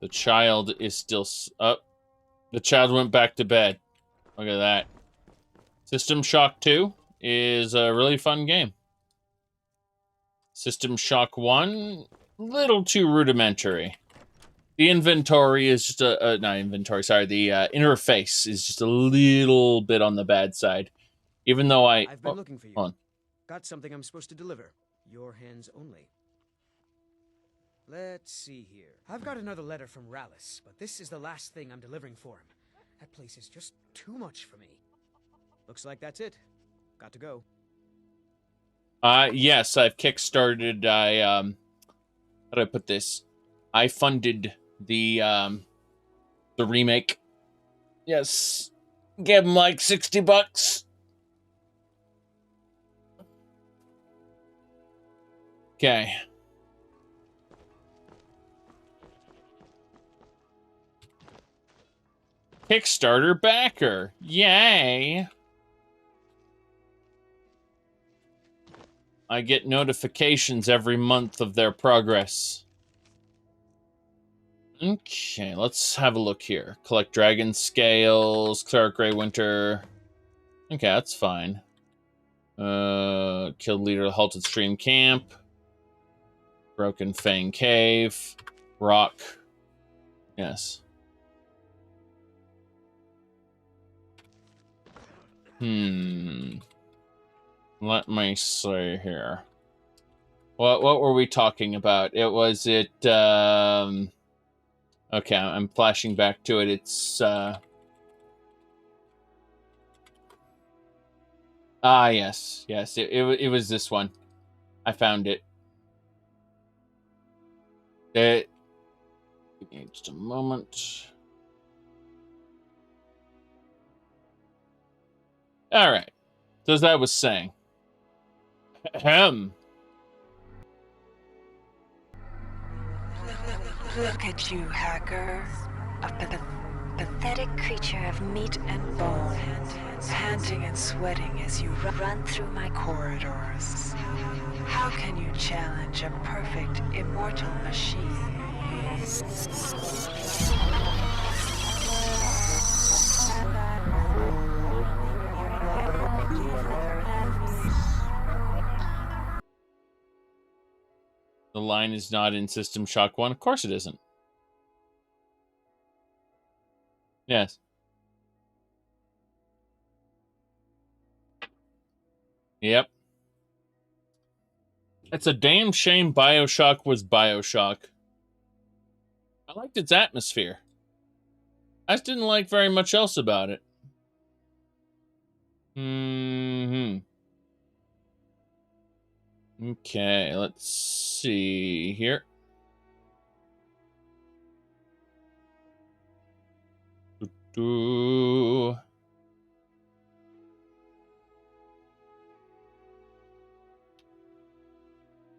The child is still up. The child went back to bed. Look at that. System Shock 2 is a really fun game. System Shock 1, little too rudimentary. The inventory is just not inventory, sorry. The interface is just a little bit on the bad side. Even though I've been looking for you. On. Got something I'm supposed to deliver. Your hands only. Let's see here. I've got another letter from Rallis, but this is the last thing I'm delivering for him. That place is just too much for me. Looks like that's it. Got to go. Yes, I've kickstarted. How do I put this? I funded the remake. Yes, give him like $60. Okay. Kickstarter backer. Yay. I get notifications every month of their progress. Okay, let's have a look here. Collect dragon scales, Cleric Grey Winter. Okay, that's fine. Kill leader of the Halted Stream Camp. Broken Fang Cave. Rock. Yes. Let me see here. What were we talking about? Okay, I'm flashing back to it. It's Ah, yes. Yes, it was this one. I found it. Just a moment. All right. So as I was saying. Ahem. Look at you, hacker. A pathetic creature of meat and bone, panting and sweating as you run through my corridors. How can you challenge a perfect, immortal machine? The line is not in System Shock 1. Of course it isn't. Yes. Yep. It's a damn shame BioShock was BioShock. I liked its atmosphere. I just didn't like very much else about it. Okay, let's see here.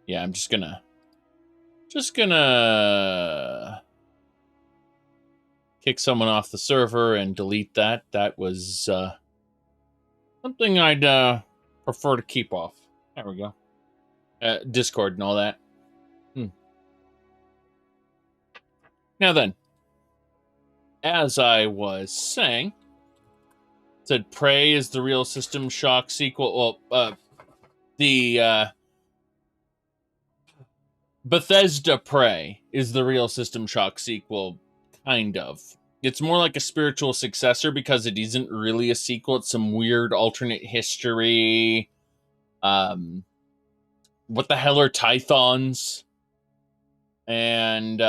Yeah, I'm just gonna kick someone off the server and delete that. That was something I'd prefer to keep off. There we go. Discord and all that. Now then, as I was saying, said Prey is the real System Shock sequel. Well, the Bethesda Prey is the real System Shock sequel, kind of. It's more like a spiritual successor because it isn't really a sequel. It's some weird alternate history. What the hell are Tythons? And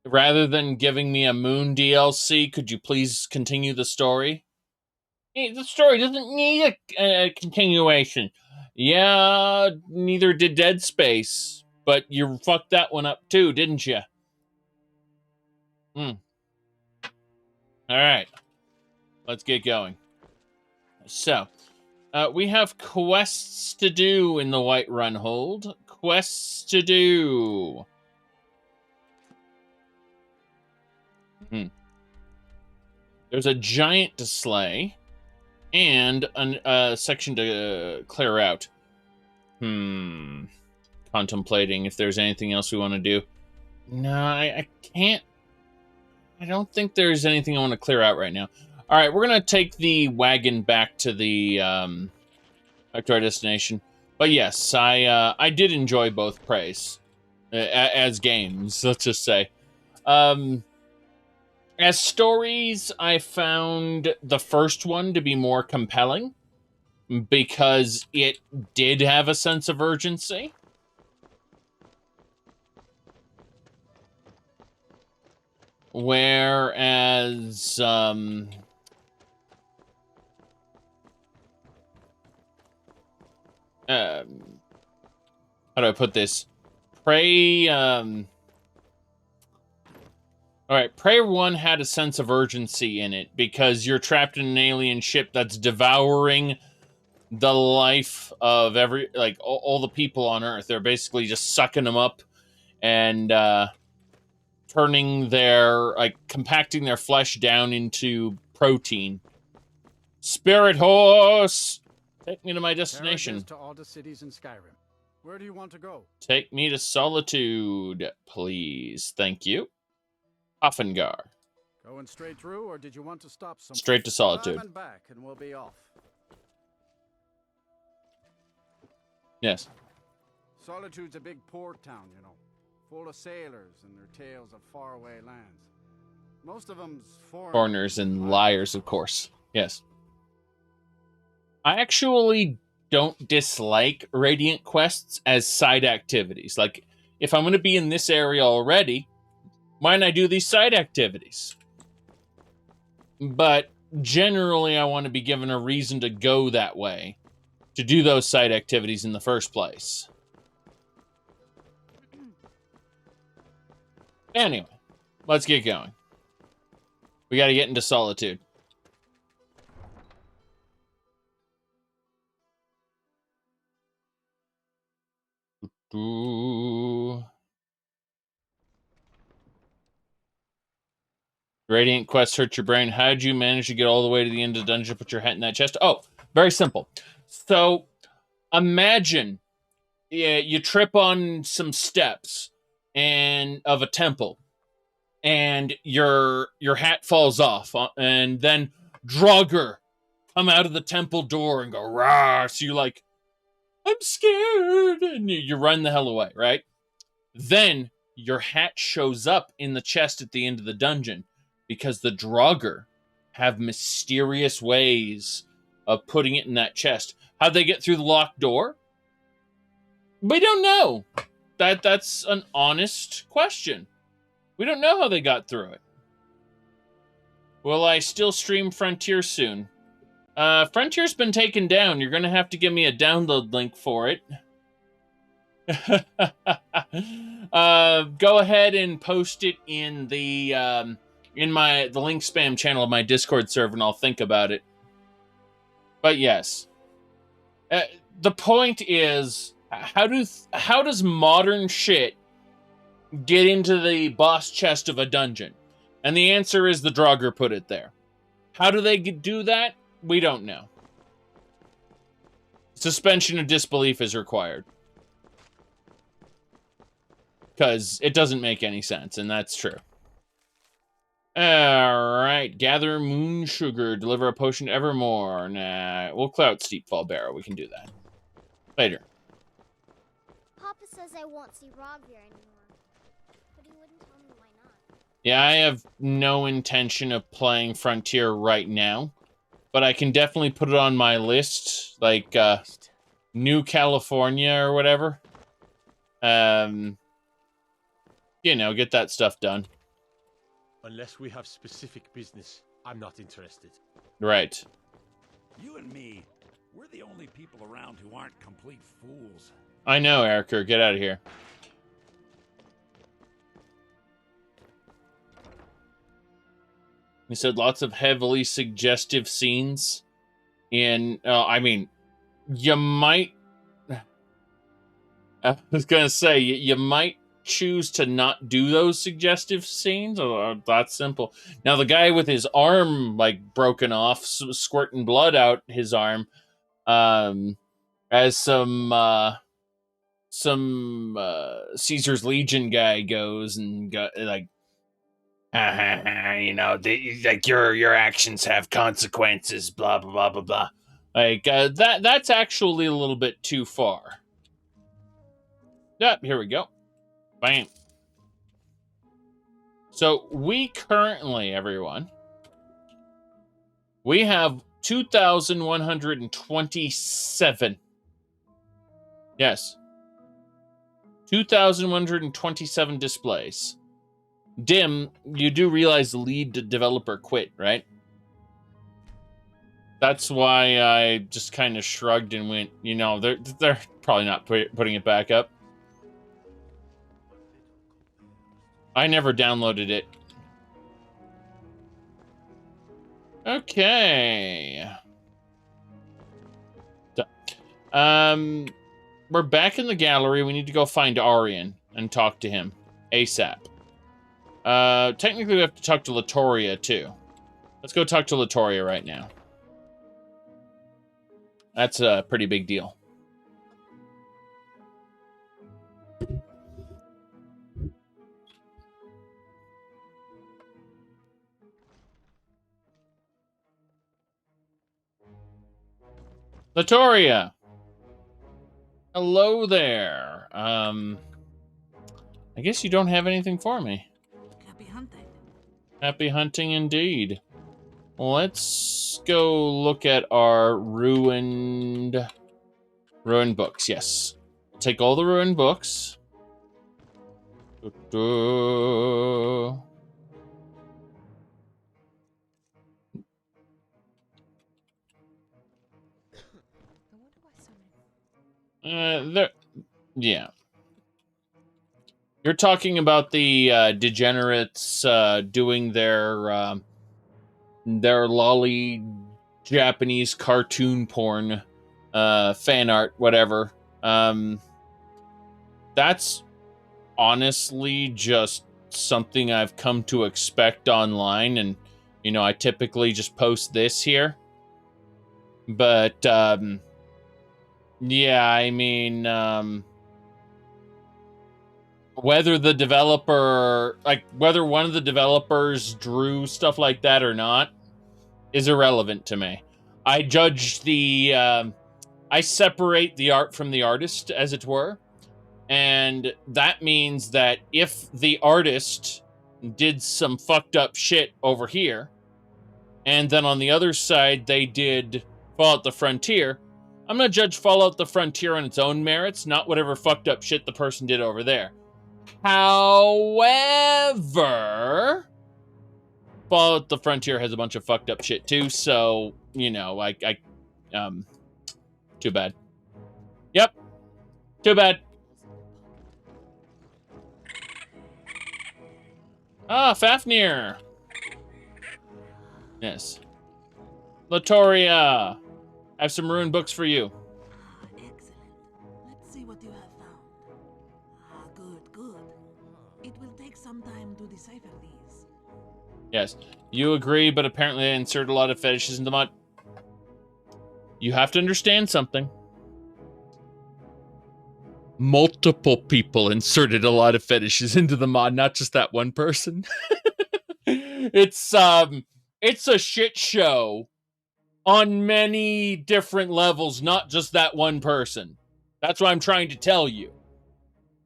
rather than giving me a Moon DLC, could you please continue the story? Hey, the story doesn't need a continuation. Yeah, neither did Dead Space. But you fucked that one up too, didn't you? Alright. Let's get going. So, we have quests to do in the Whiterun Hold. Quests to do. There's a giant to slay. And a section to clear out. Contemplating if there's anything else we want to do. No, I can't. I don't think there's anything I want to clear out right now. All right, we're going to take the wagon back to the back to our destination. But yes, I did enjoy both Preys as games, let's just say. As stories, I found the first one to be more compelling because it did have a sense of urgency. Whereas, how do I put this? Prey, Alright, Prey 1 had a sense of urgency in it because you're trapped in an alien ship that's devouring the life of all the people on Earth. They're basically just sucking them up and, turning compacting their flesh down into protein. Spirit horse! Take me to my destination. To all the cities in Skyrim. Where do you want to go? Take me to Solitude, please. Thank you. Offengar. Going straight through, or did you want to stop somewhere? Straight to Solitude. And back, and we'll be off. Yes. Solitude's a big port town, you know. Full of sailors and their tales of faraway lands. Most of them's foreigners and liars, of course. Yes. I actually don't dislike Radiant quests as side activities. Like, if I'm going to be in this area already, why don't I do these side activities? But generally I want to be given a reason to go that way, to do those side activities in the first place. Anyway, let's get going. We got to get into Solitude. Radiant quests hurt your brain. How did you manage to get all the way to the end of the dungeon to put your hat in that chest? Oh, very simple. So, imagine you trip on some steps and of a temple, and your hat falls off, and then Draugr come out of the temple door and go, rah! So you're like, I'm scared, and you run the hell away, right? Then your hat shows up in the chest at the end of the dungeon, because the Draugr have mysterious ways of putting it in that chest. How'd they get through the locked door? We don't know. That's an honest question. We don't know how they got through it. Will I still stream Frontier soon? Frontier's been taken down. You're going to have to give me a download link for it. Go ahead and post it in the the link spam channel of my Discord server, and I'll think about it. But yes, the point is, how does modern shit get into the boss chest of a dungeon? And the answer is the Draugr put it there. How do they do that? We don't know. Suspension of disbelief is required. Because it doesn't make any sense, and that's true. Alright, gather moon sugar, deliver a potion to Evermore. Nah, we'll clear out Steepfall Barrow, we can do that. Later. Papa says I won't see Rob here anymore, but he wouldn't tell me why not. Yeah, I have no intention of playing Frontier right now, but I can definitely put it on my list, like, New California or whatever. You know, get that stuff done. Unless we have specific business, I'm not interested. Right. You and me, we're the only people around who aren't complete fools. I know, Erica. Get out of here. He said lots of heavily suggestive scenes. In, I mean, you might... I was going to say, you might choose to not do those suggestive scenes. That's simple. Now, the guy with his arm, like, broken off, squirting blood out his arm, as some Caesar's Legion guy goes and like, you know, like your actions have consequences, blah blah blah blah blah. Like that's actually a little bit too far. Yep, here we go. Bam. So we currently, everyone, we have 2,127. Yes. 2,127 displays. Dim, you do realize the lead developer quit, right? That's why I just kind of shrugged and went, you know, they're probably not putting it back up. I never downloaded it. Okay. We're back in the gallery. We need to go find Arian and talk to him ASAP. Technically we have to talk to Latoria too. Let's go talk to Latoria right now. That's a pretty big deal. Latoria! Hello there. I guess you don't have anything for me. Happy hunting. Happy hunting indeed. Let's go look at our ruined books. Yes. Take all the ruined books. Yeah. You're talking about the degenerates doing their lolly Japanese cartoon porn, fan art, whatever. That's honestly just something I've come to expect online, and you know, I typically just post this here. But yeah, I mean, whether the developer, like whether one of the developers drew stuff like that or not is irrelevant to me. I judge I separate the art from the artist, as it were. And that means that if the artist did some fucked up shit over here, and then on the other side they did Fallout the Frontier, I'm going to judge Fallout the Frontier on its own merits, not whatever fucked up shit the person did over there. However, Fallout the Frontier has a bunch of fucked up shit too, so, you know, too bad. Yep. Too bad. Ah, Fafnir. Yes. Latoria. I have some rune books for you. Excellent. Let's see what you have found. Good. It will take some time to decipher these. Yes. You agree, but apparently they insert a lot of fetishes into mod. You have to understand something. Multiple people inserted a lot of fetishes into the mod, not just that one person. It's a shit show on many different levels, not just that one person. That's what I'm trying to tell you.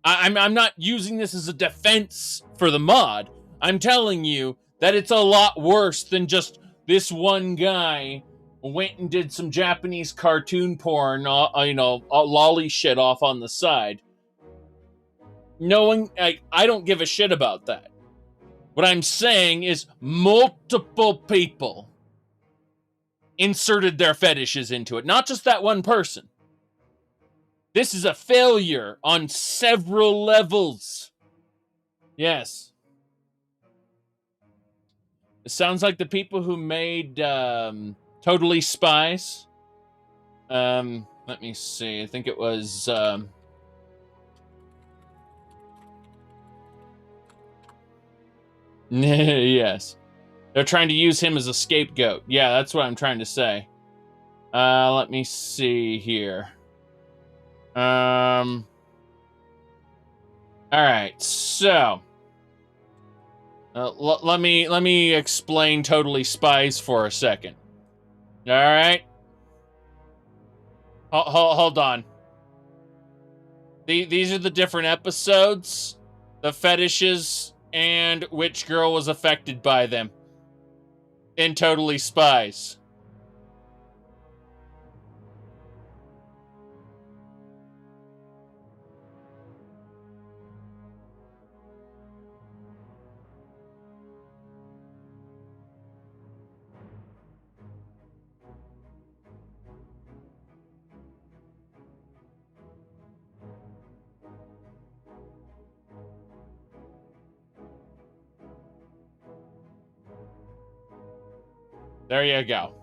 I'm not using this as a defense for the mod. I'm telling you that it's a lot worse than just this one guy went and did some Japanese cartoon porn, lolly shit off on the side. Knowing, I don't give a shit about that. What I'm saying is multiple people inserted their fetishes into it, not just that one person. This is a failure on several levels. Yes. It sounds like the people who made Totally Spies. Let me see. I think it was yes. They're trying to use him as a scapegoat. Yeah, that's what I'm trying to say. Let me see here. All right, so let me explain Totally Spies for a second. All right, hold on. These are the different episodes, the fetishes, and which girl was affected by them in Totally Spies. There you go.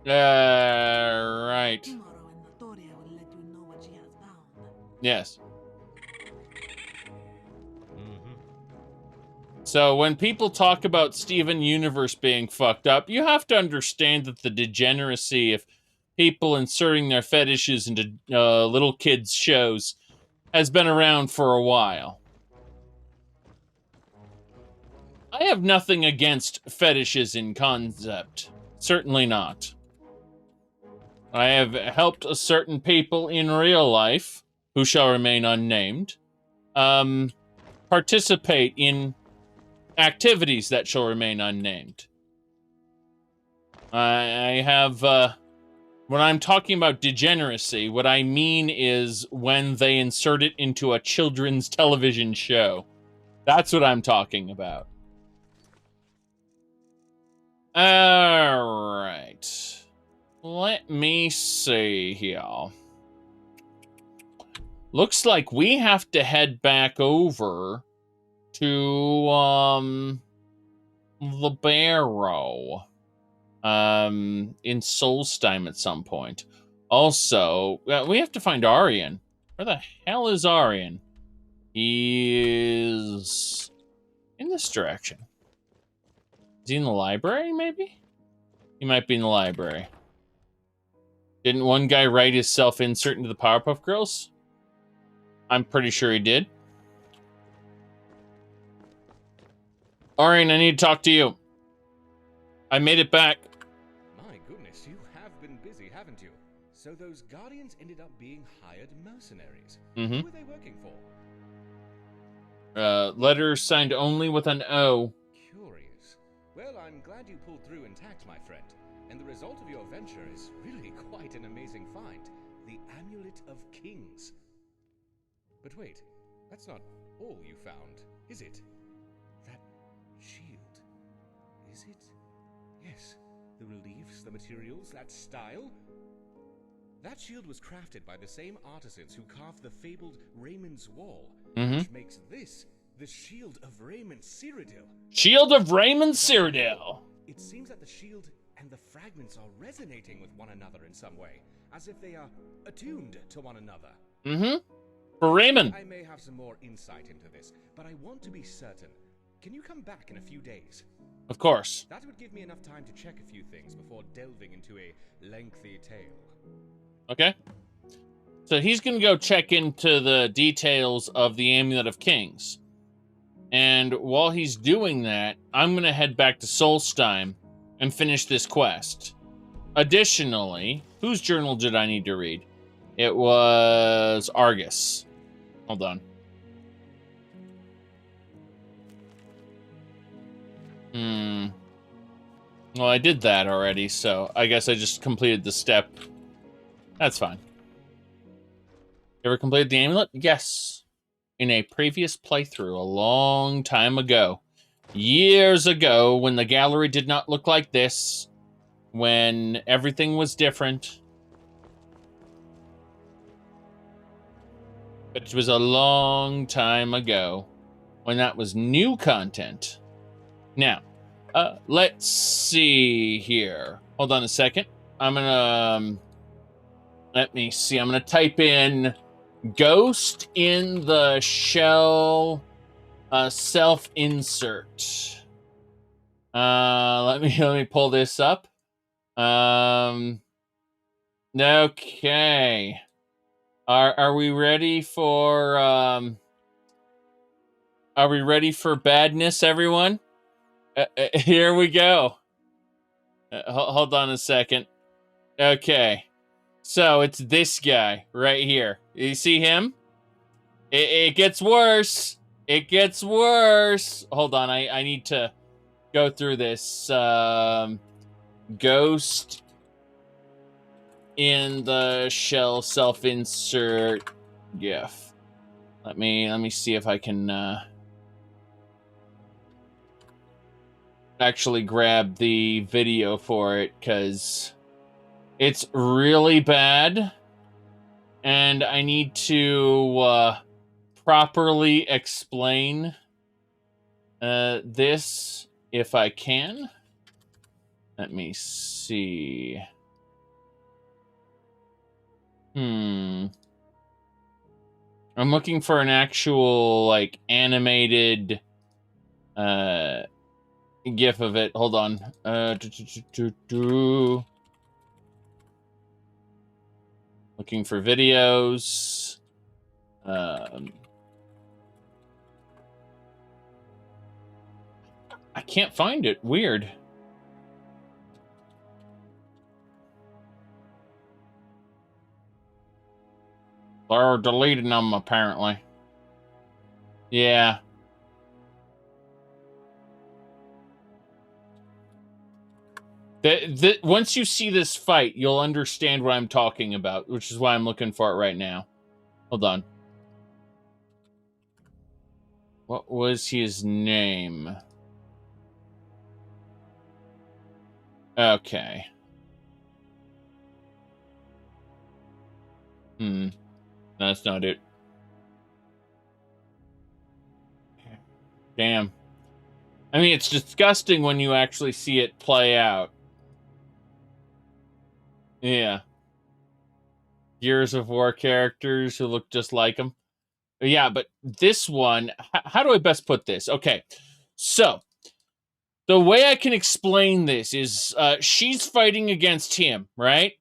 Right. Yes. So when people talk about Steven Universe being fucked up, you have to understand that the degeneracy of people inserting their fetishes into little kids' shows has been around for a while. I have nothing against fetishes in concept. Certainly not. I have helped certain people in real life, who shall remain unnamed, participate in activities that shall remain unnamed. I have When I'm talking about degeneracy, what I mean is when they insert it into a children's television show. That's what I'm talking about. All right. Let me see here. Looks like we have to head back over to the Barrow in Solstheim at some point. Also, we have to find Arian. Where the hell is Arian? He is in this direction. Is he in the library, maybe? He might be in the library. Didn't one guy write his self-insert into the Powerpuff Girls? I'm pretty sure he did. Arian, I need to talk to you. I made it back. My goodness, you have been busy, haven't you? So those Guardians ended up being hired mercenaries. Mm-hmm. Who are they working for? Letter signed only with an O. Curious. Well, I'm glad you pulled through intact, my friend. And the result of your venture is really quite an amazing find. The Amulet of Kings. But wait, that's not all you found, is it? That shield. Is it? Yes. The reliefs, the materials, that style. That shield was crafted by the same artisans who carved the fabled Raymond's Wall, which makes this the Shield of Raymond Cyrodiil. Shield of Raymond Cyrodiil. It seems that the shield and the fragments are resonating with one another in some way, as if they are attuned to one another. Mm-hmm. For Raymond. I may have some more insight into this, but I want to be certain. Can you come back in a few days? Of course. That would give me enough time to check a few things before delving into a lengthy tale. Okay. So he's going to go check into the details of the Amulet of Kings. And while he's doing that, I'm going to head back to Solstheim and finish this quest. Additionally, whose journal did I need to read? It was Argus. Hold on. Well, I did that already, so I guess I just completed the step. That's fine. You ever completed the amulet? Yes. In a previous playthrough a long time ago. Years ago, when the gallery did not look like this. When everything was different. But it was a long time ago. When that was new content. Now, let's see here. Hold on a second. I'm gonna... let me see. I'm gonna type in Ghost in the Shell self-insert. Let me pull this up. Okay. Are we ready for badness, everyone? Here we go. Hold on a second. Okay. So it's this guy right here. You see him? It gets worse. It gets worse. Hold on. I need to go through this. Ghost in the Shell self-insert GIF. Let me see if I can actually grab the video for it, because it's really bad, and I need to properly explain this if I can. Let me see. I'm looking for an actual, like, animated GIF of it. Hold on. Looking for videos. I can't find it. Weird. They're deleting them, apparently. Yeah. Once you see this fight, you'll understand what I'm talking about, which is why I'm looking for it right now. Hold on. What was his name? Okay. No, that's not it. Damn. I mean, it's disgusting when you actually see it play out. Yeah. Gears of War characters who look just like him. Yeah, but this one, how do I best put this? Okay, so the way I can explain this is she's fighting against him, right?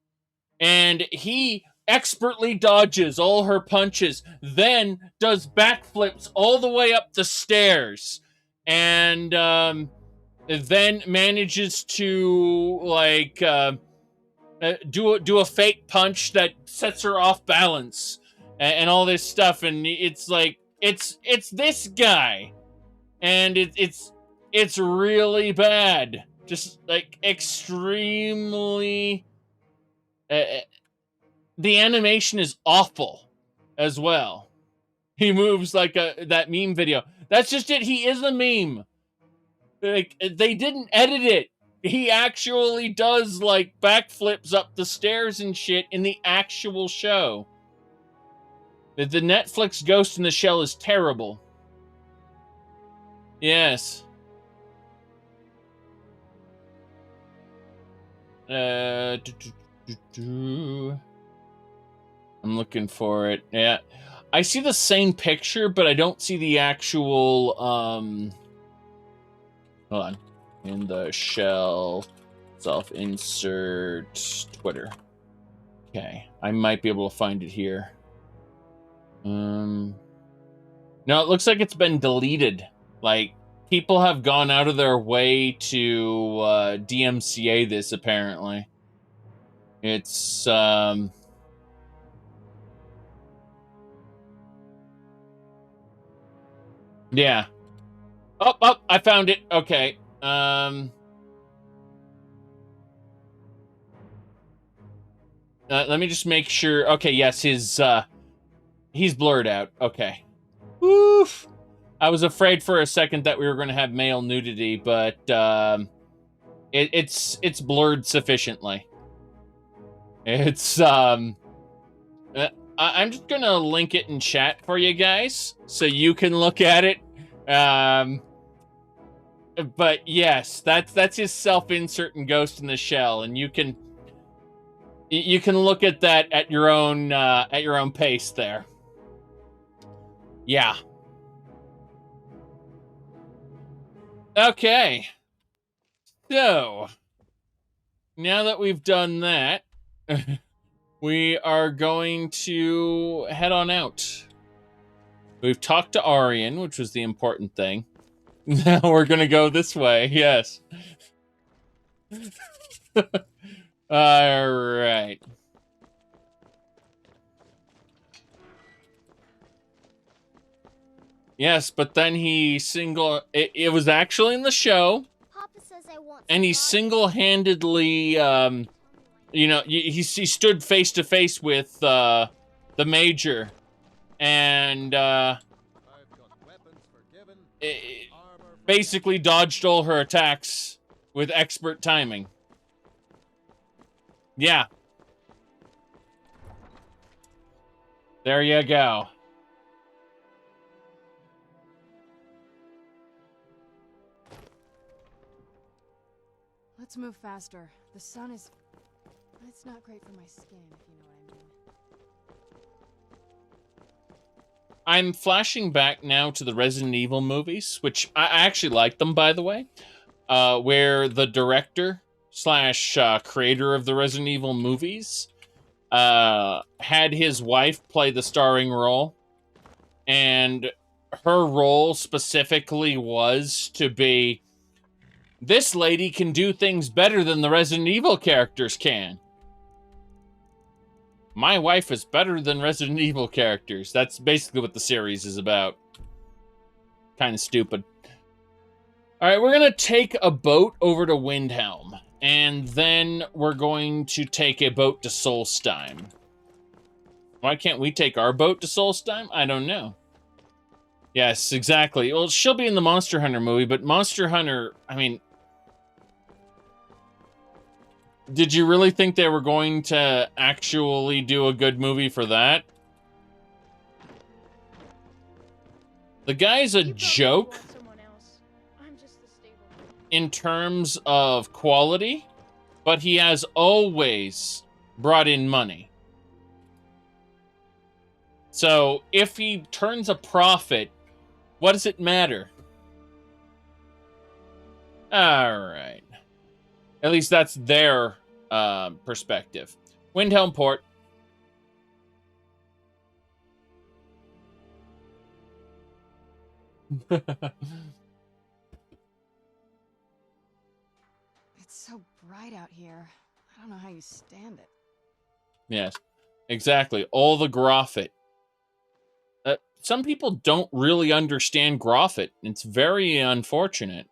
And he expertly dodges all her punches, then does backflips all the way up the stairs, and then manages to like do a fake punch that sets her off balance and all this stuff. And it's like it's this guy, and it's really bad, just like extremely. The animation is awful as well. He moves like that meme video. That's just it. He is a meme. Like, they didn't edit it. He actually does like backflips up the stairs and shit in the actual show. The Netflix Ghost in the Shell is terrible. Yes. I'm looking for it. Yeah. I see the same picture, but I don't see the actual, hold on. In the shell, self-insert, Twitter. Okay. I might be able to find it here. No, it looks like it's been deleted. Like, people have gone out of their way to, DMCA this, apparently. It's, yeah. Oh, I found it. Okay. Let me just make sure. Okay, yes, he's blurred out. Okay. Woof. I was afraid for a second that we were going to have male nudity, but it's blurred sufficiently. It's I'm just going to link it in chat for you guys so you can look at it. But yes, that's his self-insert in Ghost in the Shell, and you can look at that at your own pace there. Yeah. Okay. So, now that we've done that, we are going to head on out. We've talked to Aryan, which was the important thing. Now we're going to go this way, yes. All right. Yes, but then he it was actually in the show. Papa says I want and he single-handedly, you know, he stood face to face with the Major, and basically dodged all her attacks with expert timing. Yeah. There you go. Let's move faster. The sun is... It's not great for my skin, if you know what I mean. I'm flashing back now to the Resident Evil movies, which I actually like them, by the way, where the director / creator of the Resident Evil movies had his wife play the starring role, and her role specifically was to be, this lady can do things better than the Resident Evil characters can. My wife is better than Resident Evil characters. That's basically what the series is about. Kind of stupid. All right, we're going to take a boat over to Windhelm. And then we're going to take a boat to Solstheim. Why can't we take our boat to Solstheim? I don't know. Yes, exactly. Well, she'll be in the Monster Hunter movie, but Monster Hunter, I mean... Did you really think they were going to actually do a good movie for that? The guy's a joke in terms of quality, but he has always brought in money. So if he turns a profit, what does it matter? All right. At least that's their perspective. Windhelm Port. It's so bright out here. I don't know how you stand it. Yes, exactly. All the Groffit. Some people don't really understand Groffit. It's very unfortunate.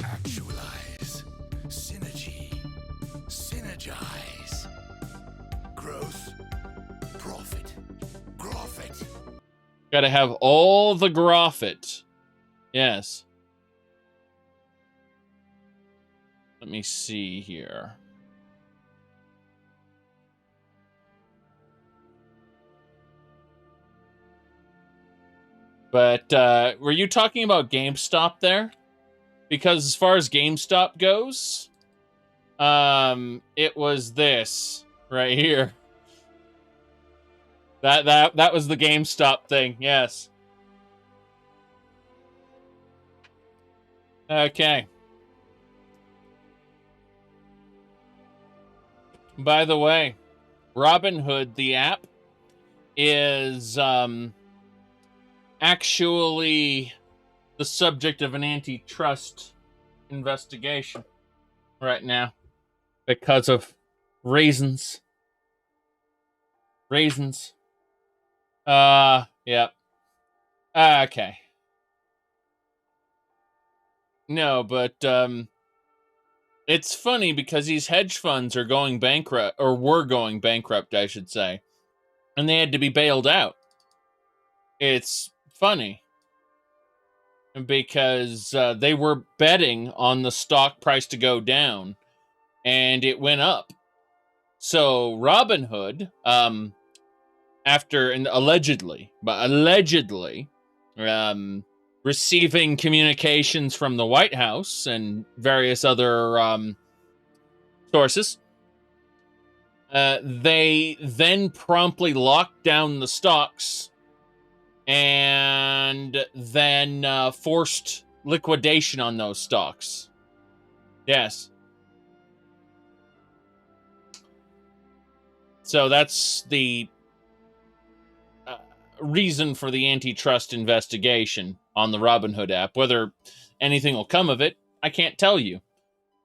Actualize. Synergy. Synergize. Growth. Profit. Groffit. Gotta have all the Groffit. Yes. Let me see here. But, were you talking about GameStop there? Because as far as GameStop goes, it was this right here. That was the GameStop thing, yes. Okay. By the way, Robinhood, the app, is, actually the subject of an antitrust investigation right now because of reasons. Yep. Okay. No, but, it's funny because these hedge funds are going bankrupt, or were going bankrupt, I should say, and they had to be bailed out. It's funny because they were betting on the stock price to go down, and it went up. So Robinhood, after and allegedly, receiving communications from the White House and various other sources, they then promptly locked down the stocks and then forced liquidation on those stocks. Yes. So that's the reason for the antitrust investigation on the Robinhood app. Whether anything will come of it, I can't tell you.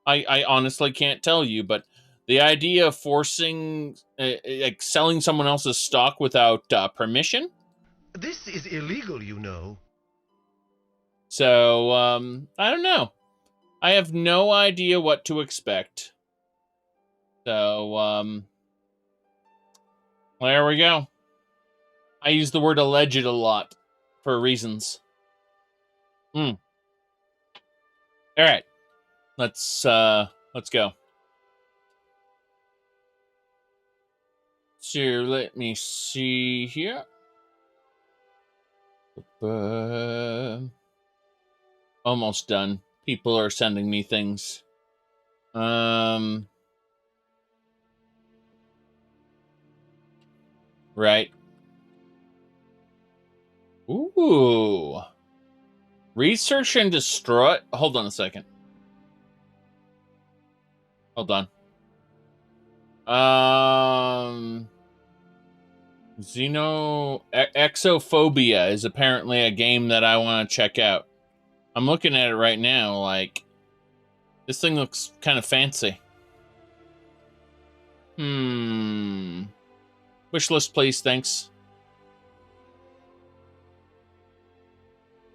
I honestly can't tell you, but the idea of forcing, like selling someone else's stock without permission? This is illegal, you know. So, I don't know. I have no idea what to expect. So, there we go. I use the word alleged a lot for reasons. All right. Let's go. So, let me see here. Almost done. People are sending me things. Right. Ooh. Research and destroy. Hold on a second. Hold on. Exophobia is apparently a game that I want to check out. I'm looking at it right now, like, this thing looks kind of fancy. Wish list, please, thanks.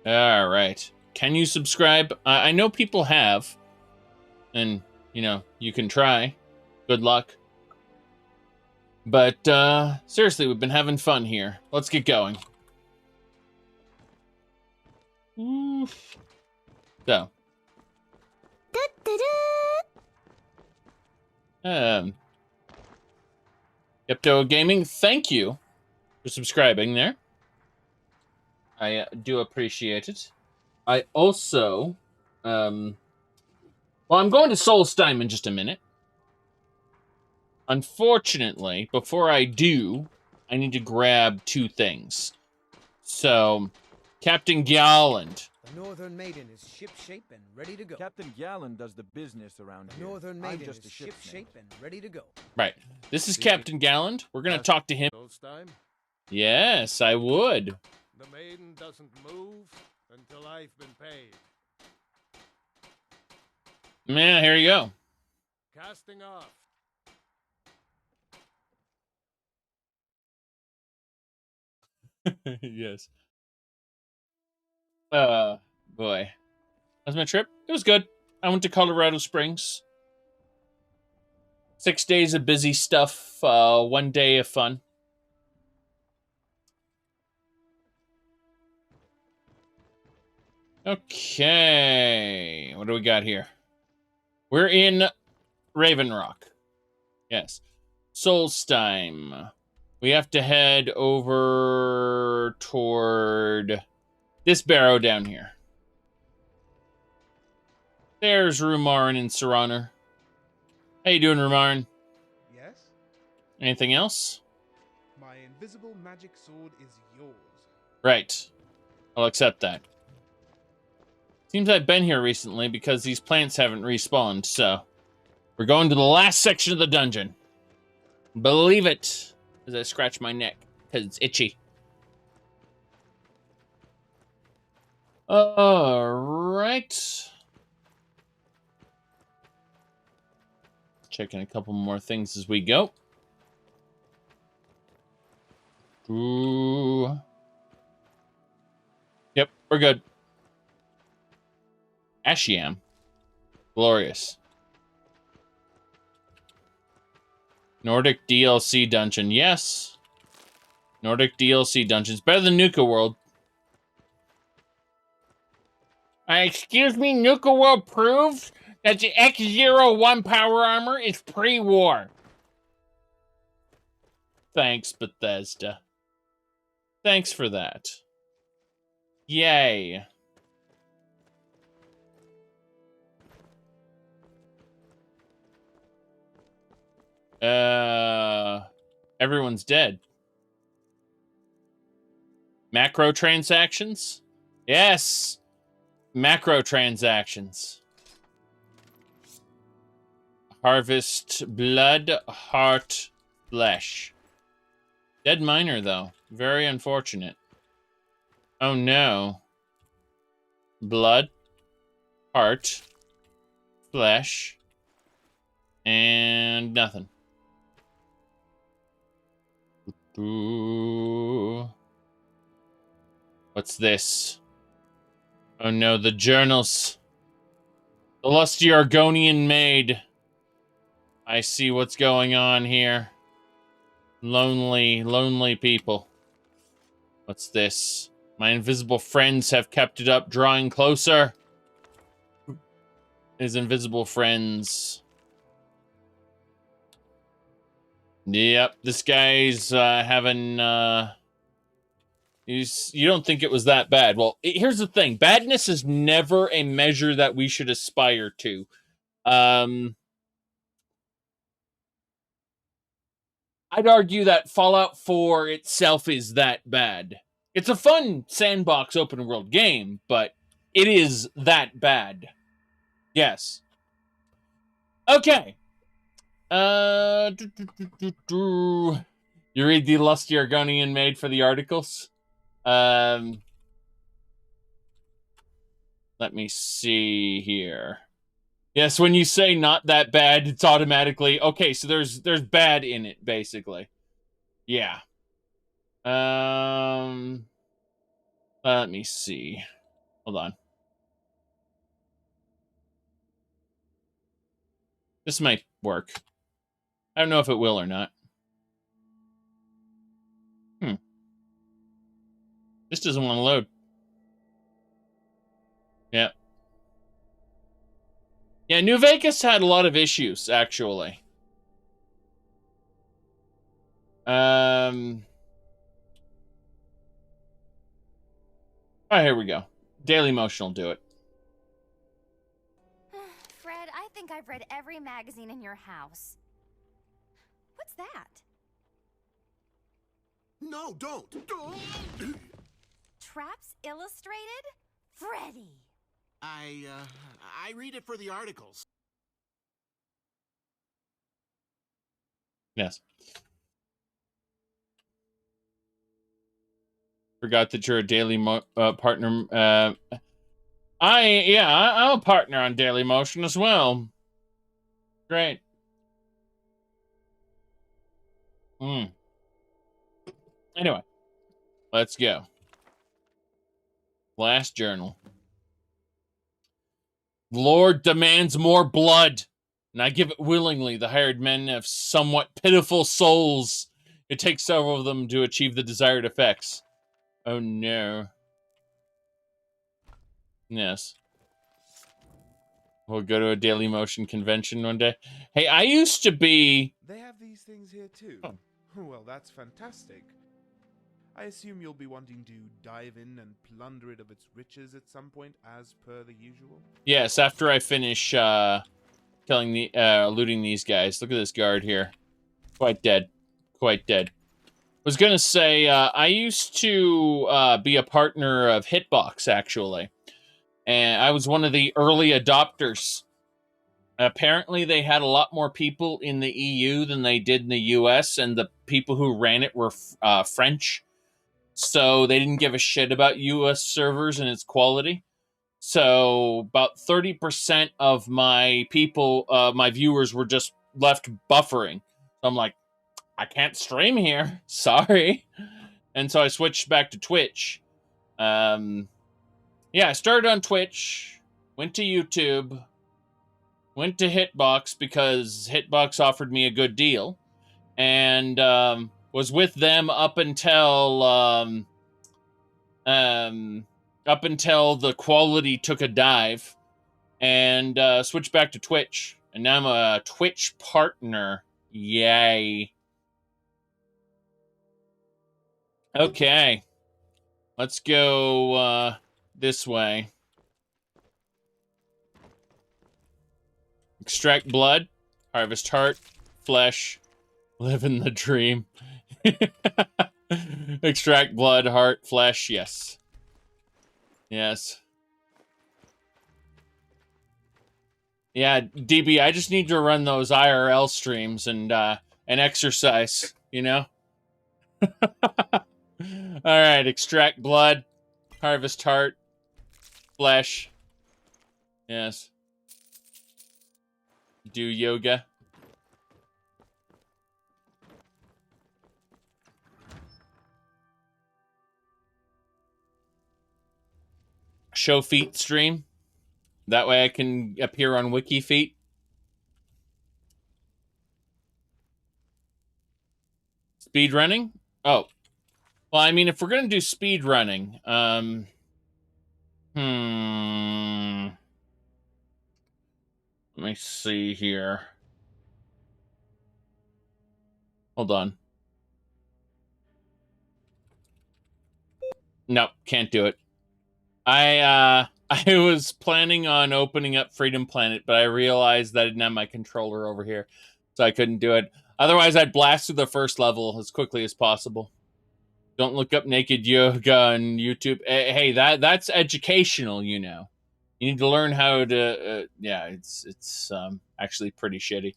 All right. Can you subscribe? I know people have. And, you know, you can try. Good luck. But, seriously, we've been having fun here. Let's get going. So. Yepto Gaming, thank you for subscribing there. I do appreciate it. I also, well, I'm going to Solstheim in just a minute. Unfortunately, before I do, I need to grab two things. So, Captain Galland. The Northern Maiden is shipshape and ready to go. Captain Galland does the business around here. Northern I'm Maiden just is a ship's mate. shipshape and ready to go. Right. This is Captain Galland. We're going to talk to him. Solstheim? Yes, I would. The maiden doesn't move until I've been paid. Yeah, here you go. Casting off. Yes. Boy. How's my trip? It was good. I went to Colorado Springs. 6 days of busy stuff, 1 day of fun. Okay. What do we got here? We're in Raven Rock. Yes. Solstheim. We have to head over toward this barrow down here. There's Rumarn and Serraner. How you doing, Rumarn? Yes? Anything else? My invisible magic sword is yours. Right. I'll accept that. Seems I've been here recently because these plants haven't respawned, so we're going to the last section of the dungeon. Believe it, as I scratch my neck, because it's itchy. Alright. Checking a couple more things as we go. Ooh. Yep, we're good. Ashiam. Glorious. Nordic DLC dungeon. Yes. Nordic DLC dungeons. Better than Nuka World. Excuse me, Nuka World proves that the X-01 power armor is pre-war. Thanks, Bethesda. Thanks for that. Yay. Everyone's dead. Macro transactions? Yes. Macro transactions. Harvest blood, heart, flesh. Dead miner, though. Very unfortunate. Oh, no. Blood, heart, flesh, and nothing. Ooh. What's this? Oh no, the journals. The lusty Argonian maid. I see what's going on here. Lonely, lonely people. What's this? My invisible friends have kept it up, drawing closer. His invisible friends. Yep, this guy's having, you don't think it was that bad. Well, here's the thing. Badness is never a measure that we should aspire to. I'd argue that Fallout 4 itself is that bad. It's a fun sandbox open world game, but it is that bad. Yes. Okay. You read the lusty Argonian maid for the articles? Let me see here. Yes, when you say not that bad, it's automatically okay. So there's bad in it, basically. Yeah. Let me see. Hold on. This might work. I don't know if it will or not. This doesn't want to load. Yeah. Yeah, New Vegas had a lot of issues, actually. Oh, here we go. Daily Motion will do it. Fred, I think I've read every magazine in your house. What's that? No, don't! Traps Illustrated? Freddy! I read it for the articles. Yes. Forgot that you're a Daily partner. I'm a partner on Daily Motion as well. Great. Anyway, let's go. Last journal. Lord demands more blood, and I give it willingly. The hired men have somewhat pitiful souls. It takes several of them to achieve the desired effects. Oh no. Yes. We'll go to a Daily Motion convention one day. Hey, I used to be... They have these things here too. Oh. Well, that's fantastic. I assume you'll be wanting to dive in and plunder it of its riches at some point, as per the usual? Yes, after I finish killing looting these guys. Look at this guard here. Quite dead. Quite dead. Was gonna say, I used to be a partner of Hitbox, actually. And I was one of the early adopters. Apparently, they had a lot more people in the EU than they did in the US, and the people who ran it were French. So they didn't give a shit about US servers and its quality. So about 30% of my people, my viewers, were just left buffering. So I'm like, I can't stream here. Sorry. And so I switched back to Twitch. Yeah, I started on Twitch, went to YouTube, went to Hitbox because Hitbox offered me a good deal, and was with them up until the quality took a dive, and switched back to Twitch. And now I'm a Twitch partner. Yay. Okay. Let's go this way. Extract blood, harvest heart, flesh, live in the dream. Extract blood, heart, flesh, yes. Yes. Yeah, DB, I just need to run those IRL streams and exercise, you know? Alright, extract blood, harvest heart, flesh. Yes. Do yoga. Show feet stream. That way I can appear on Wiki Feet. Speed running? Oh. Well, I mean, if we're going to do speed running, let me see here. Hold on. Nope, can't do it. I was planning on opening up Freedom Planet, but I realized that I didn't have my controller over here, so I couldn't do it. Otherwise, I'd blast through the first level as quickly as possible. Don't look up naked yoga on YouTube. Hey, that's educational, you know. You need to learn how to. Yeah, it's actually pretty shitty.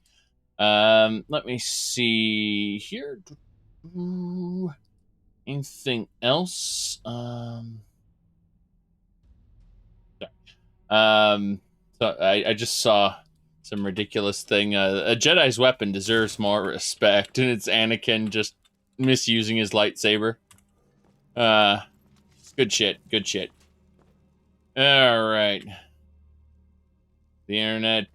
Let me see here. Anything else? So I just saw some ridiculous thing. A Jedi's weapon deserves more respect, and it's Anakin just misusing his lightsaber. Good shit. Good shit. All right. The internet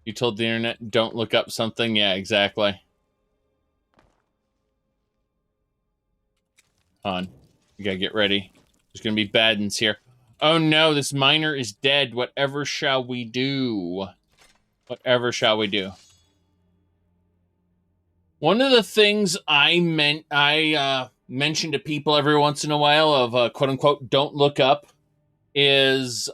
You told the internet, don't look up something? Yeah, exactly. On. You gotta get ready. There's gonna be bad ones here. Oh no, this miner is dead. Whatever shall we do? Whatever shall we do? One of the things I mention to people every once in a while of quote unquote don't look up is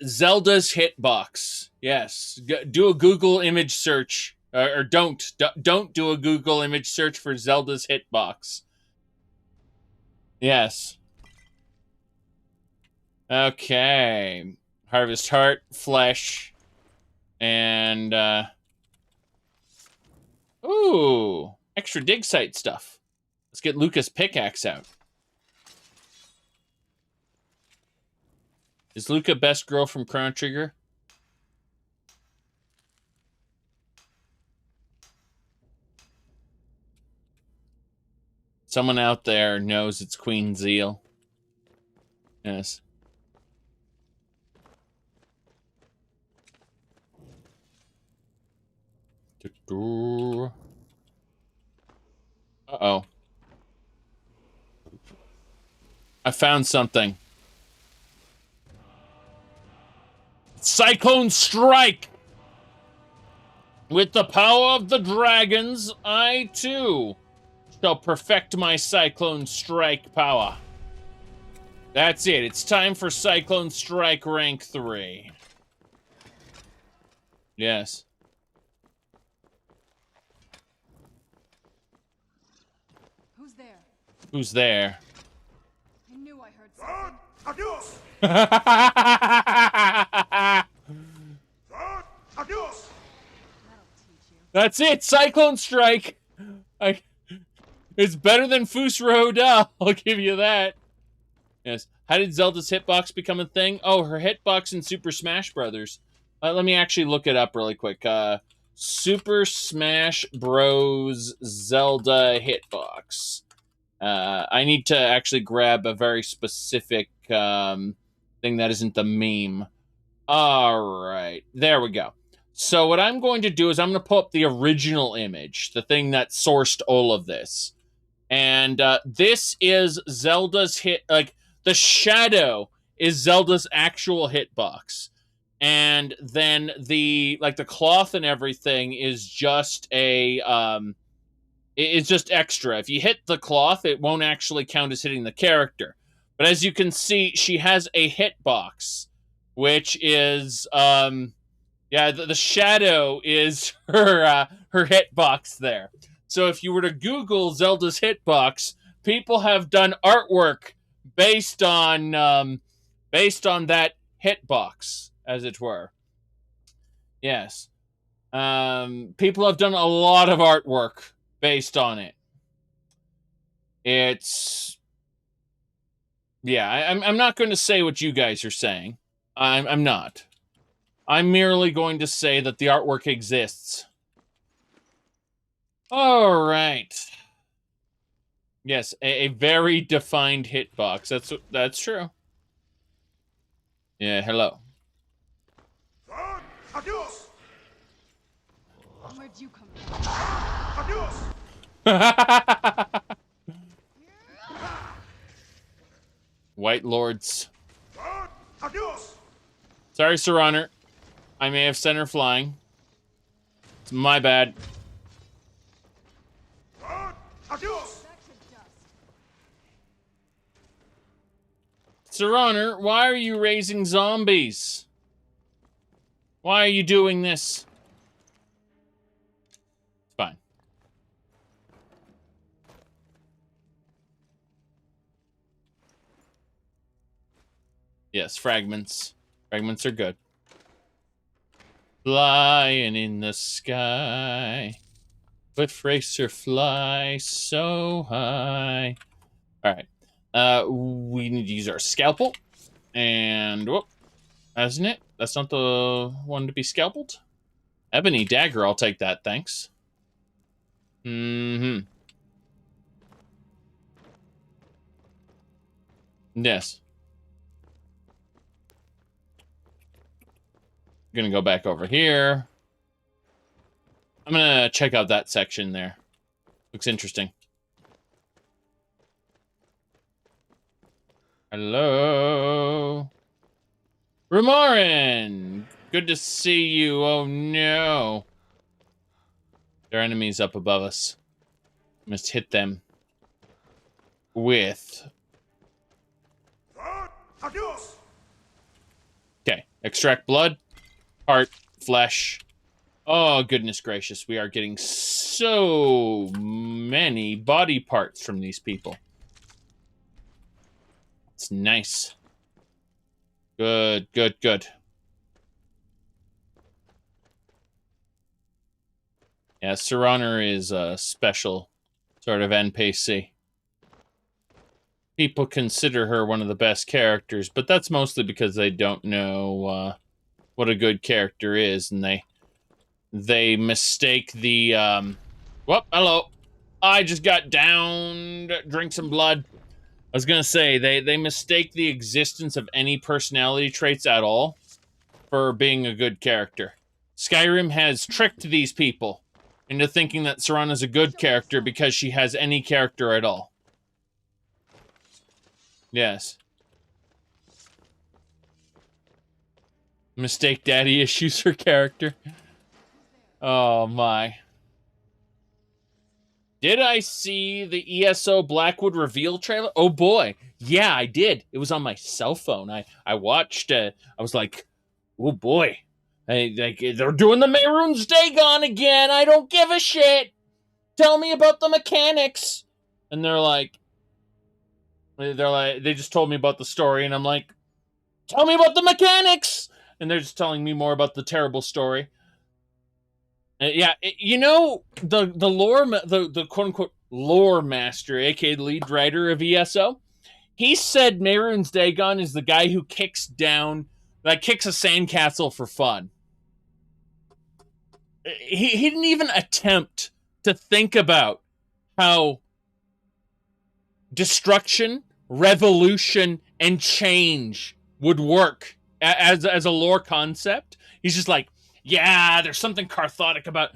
Zelda's hitbox. Yes, do a Google image search, or don't do a Google image search for Zelda's hitbox. Yes. Okay. Harvest heart, flesh, and ooh, extra dig site stuff. Let's get Lucas' pickaxe out. Is Luca best girl from Chrono Trigger? Someone out there knows it's Queen Zeal. Yes. Uh-oh. I found something. Cyclone Strike! With the power of the dragons, I too shall perfect my Cyclone Strike power. That's it. It's time for Cyclone Strike rank 3. Yes. Who's there? Who's there? I knew I heard something. That's it. Cyclone Strike. It's better than Fusroda. I'll give you that. Yes. How did Zelda's hitbox become a thing? Oh, her hitbox in Super Smash Brothers. Let me actually look it up really quick. Super Smash Bros. Zelda hitbox. I need to actually grab a very specific thing that isn't the meme. All right. There we go. So what I'm going to do is I'm going to pull up the original image, the thing that sourced all of this. And this is Zelda's the shadow is Zelda's actual hitbox. And then the cloth and everything is just it's just extra. If you hit the cloth, it won't actually count as hitting the character. But as you can see, she has a hitbox, which is the shadow is her hitbox there. So if you were to Google Zelda's hitbox, people have done artwork based on that hitbox, as it were. Yes. People have done a lot of artwork based on it. It's... Yeah, I'm not going to say what you guys are saying. I'm not. I'm merely going to say that the artwork exists. All right. Yes, a very defined hitbox. That's true. Yeah, hello. Adios. Where'd you come from? White Lords. Sorry, Sir Honor. I may have sent her flying. It's my bad. Sir Honor, why are you raising zombies? Why are you doing this? It's fine. Yes, fragments. Fragments are good. Flying in the sky. But Fraser fly so high. Alright. We need to use our scalpel. And, whoop. Hasn't it? That's not the one to be scalpeled? Ebony dagger, I'll take that, thanks. Mm-hmm. Yes. Gonna go back over here. I'm gonna check out that section there. Looks interesting. Hello? Rumorin! Good to see you. Oh no. There are enemies up above us. Must hit them with... Okay, extract blood, heart, flesh. Oh, goodness gracious. We are getting so many body parts from these people. It's nice. Good, good, good. Yeah, Sir Honor is a special sort of NPC. People consider her one of the best characters, but that's mostly because they don't know what a good character is, and they mistake the, Whoop, hello. I just got downed. Drink some blood. I was gonna say, they mistake the existence of any personality traits at all for being a good character. Skyrim has tricked these people into thinking that Serana's a good character because she has any character at all. Yes. Mistake daddy issues for character. Oh my. Did I see the ESO Blackwood reveal trailer? Oh boy. Yeah, I did. It was on my cell phone. I watched, I was like, oh boy. They're doing the Mehrunes Dagon again. I don't give a shit. Tell me about the mechanics. And they just told me about the story, and I'm like, tell me about the mechanics. And they're just telling me more about the terrible story. Yeah, you know, the lore, the quote-unquote lore master, aka the lead writer of ESO, he said Mehrunes Dagon is the guy who kicks a sandcastle for fun. He didn't even attempt to think about how destruction, revolution, and change would work as a lore concept. He's just like, yeah, there's something cathartic about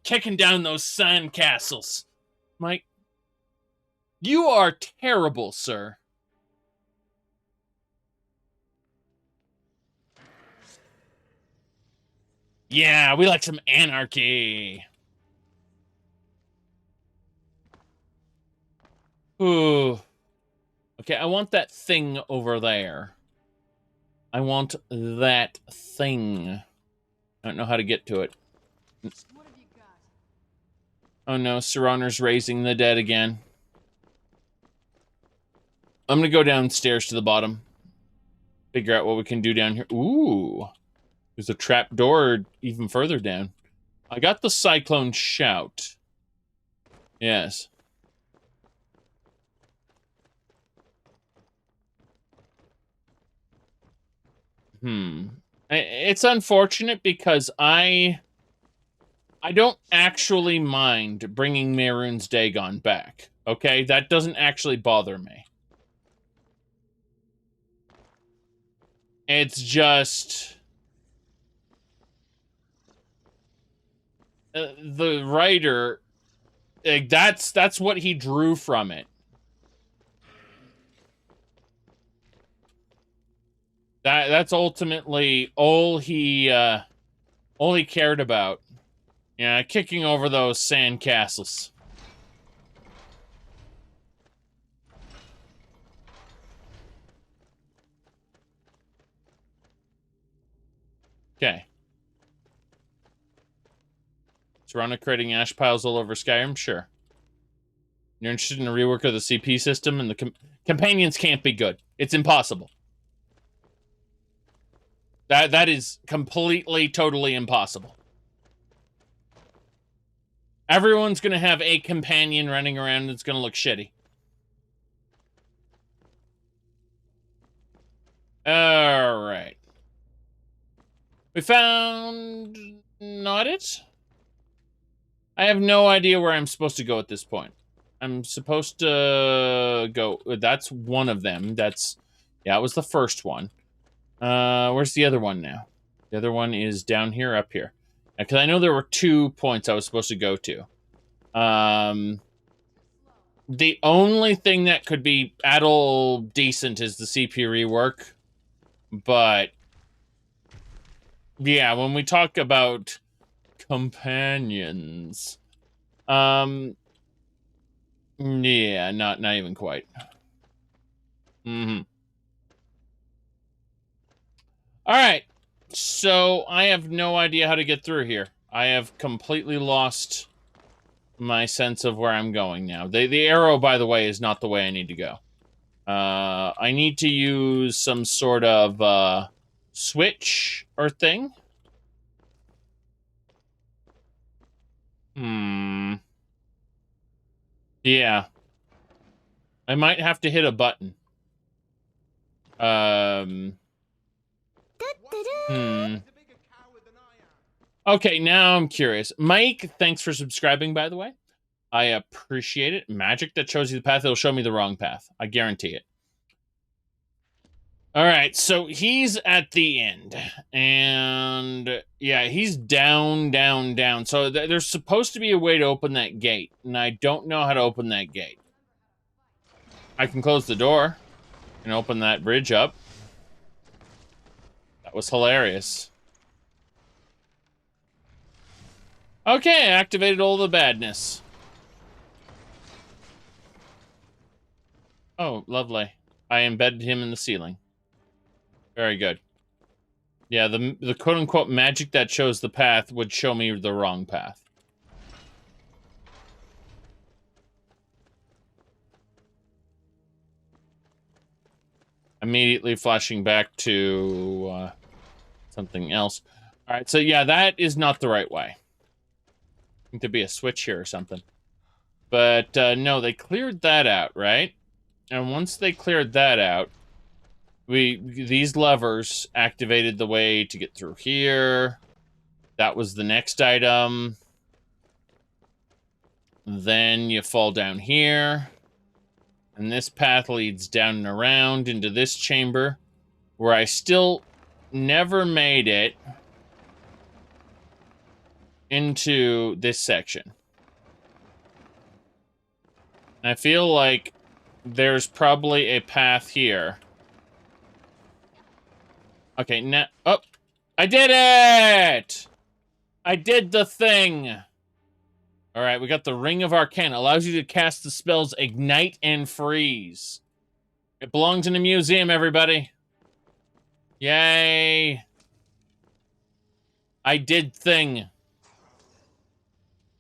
kicking down those sandcastles. Mike, you are terrible, sir. Yeah, we like some anarchy. Ooh. Okay, I want that thing over there. I want that thing. I don't know how to get to it. Oh no, Sir Honor's raising the dead again. I'm gonna go downstairs to the bottom. Figure out what we can do down here. Ooh. There's a trap door even further down. I got the Cyclone Shout. Yes. It's unfortunate because I don't actually mind bringing Mehrunes Dagon back. Okay? That doesn't actually bother me. It's just... the writer... that's what he drew from it. That's ultimately all he cared about. Yeah, kicking over those sand castles. Okay. Serana creating ash piles all over Skyrim? Sure. You're interested in a rework of the CP system, and the companions can't be good. It's impossible. That is completely, totally impossible. Everyone's gonna have a companion running around that's gonna look shitty. Alright. We found... not it? I have no idea where I'm supposed to go at this point. I'm supposed to go... that's one of them. That's... yeah, it was the first one. Where's the other one now? The other one is down here, up here. Because I know there were 2 points I was supposed to go to. The only thing that could be at all decent is the CP rework. But, yeah, when we talk about companions, yeah, not even quite. All right, so I have no idea how to get through here. I have completely lost my sense of where I'm going now. The arrow, by the way, is not the way I need to go. I need to use some sort of switch or thing. Yeah. I might have to hit a button. Okay, now I'm curious. Mike, thanks for subscribing, by the way. I appreciate it. Magic that shows you the path, it'll show me the wrong path. I guarantee it. All right, so he's at the end. And, yeah, he's down, down, down. So there's supposed to be a way to open that gate. And I don't know how to open that gate. I can close the door and open that bridge up. That was hilarious. Okay, I activated all the badness. Oh, lovely. I embedded him in the ceiling. Very good. Yeah, the quote-unquote magic that shows the path would show me the wrong path. Immediately flashing back to something else. All right, so yeah, that is not the right way. I think there'd be a switch here or something. But no, they cleared that out, right? And once they cleared that out, these levers activated the way to get through here. That was the next item. Then you fall down here. And this path leads down and around into this chamber, where I still never made it into this section. I feel like there's probably a path here. Okay, now... Oh! I did it! I did the thing! Alright, we got the Ring of Arcana. Allows you to cast the spells Ignite and Freeze. It belongs in a museum, everybody. Yay! I did thing.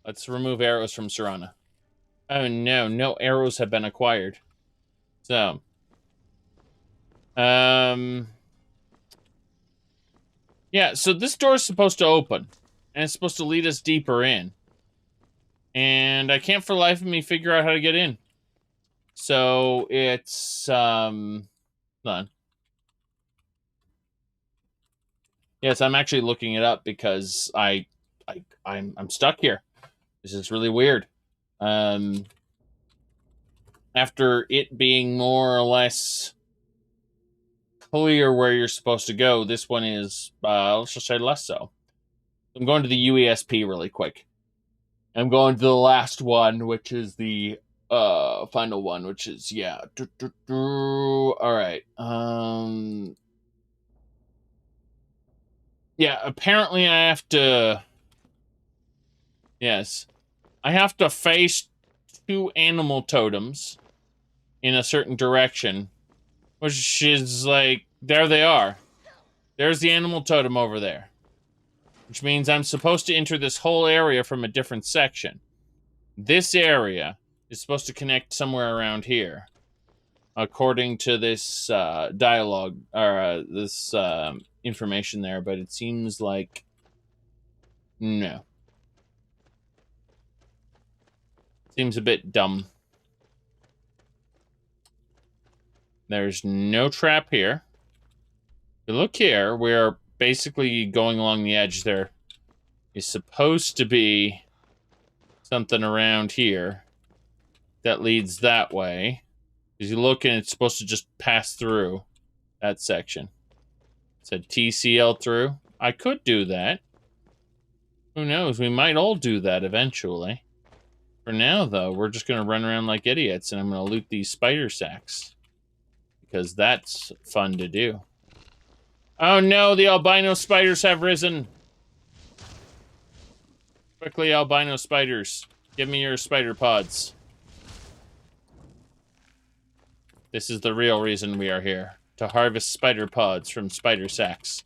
Let's remove arrows from Serana. Oh no, no arrows have been acquired. So. Yeah, so this door is supposed to open. And it's supposed to lead us deeper in. And I can't for the life of me figure out how to get in. So it's hold on. Yes, I'm actually looking it up because I'm stuck here. This is really weird. After it being more or less clear where you're supposed to go, this one is let's just say less so. I'm going to the UESP really quick. I'm going to the last one, which is the final one, which is, yeah. Alright. Yeah, apparently I have to... Yes. I have to face 2 animal totems in a certain direction, which is like, there they are. There's the animal totem over there. Which means I'm supposed to enter this whole area from a different section. This area is supposed to connect somewhere around here. According to this dialogue, or this information there, but it seems like... No. Seems a bit dumb. There's no trap here. If you look here, we're basically going along the edge. There is supposed to be something around here that leads that way. As you look, and it's supposed to just pass through that section. It said TCL through. I could do that. Who knows? We might all do that eventually. For now, though, we're just going to run around like idiots, and I'm going to loot these spider sacks. Because that's fun to do. Oh no, the albino spiders have risen. Quickly, albino spiders. Give me your spider pods. This is the real reason we are here. To harvest spider pods from spider sacks.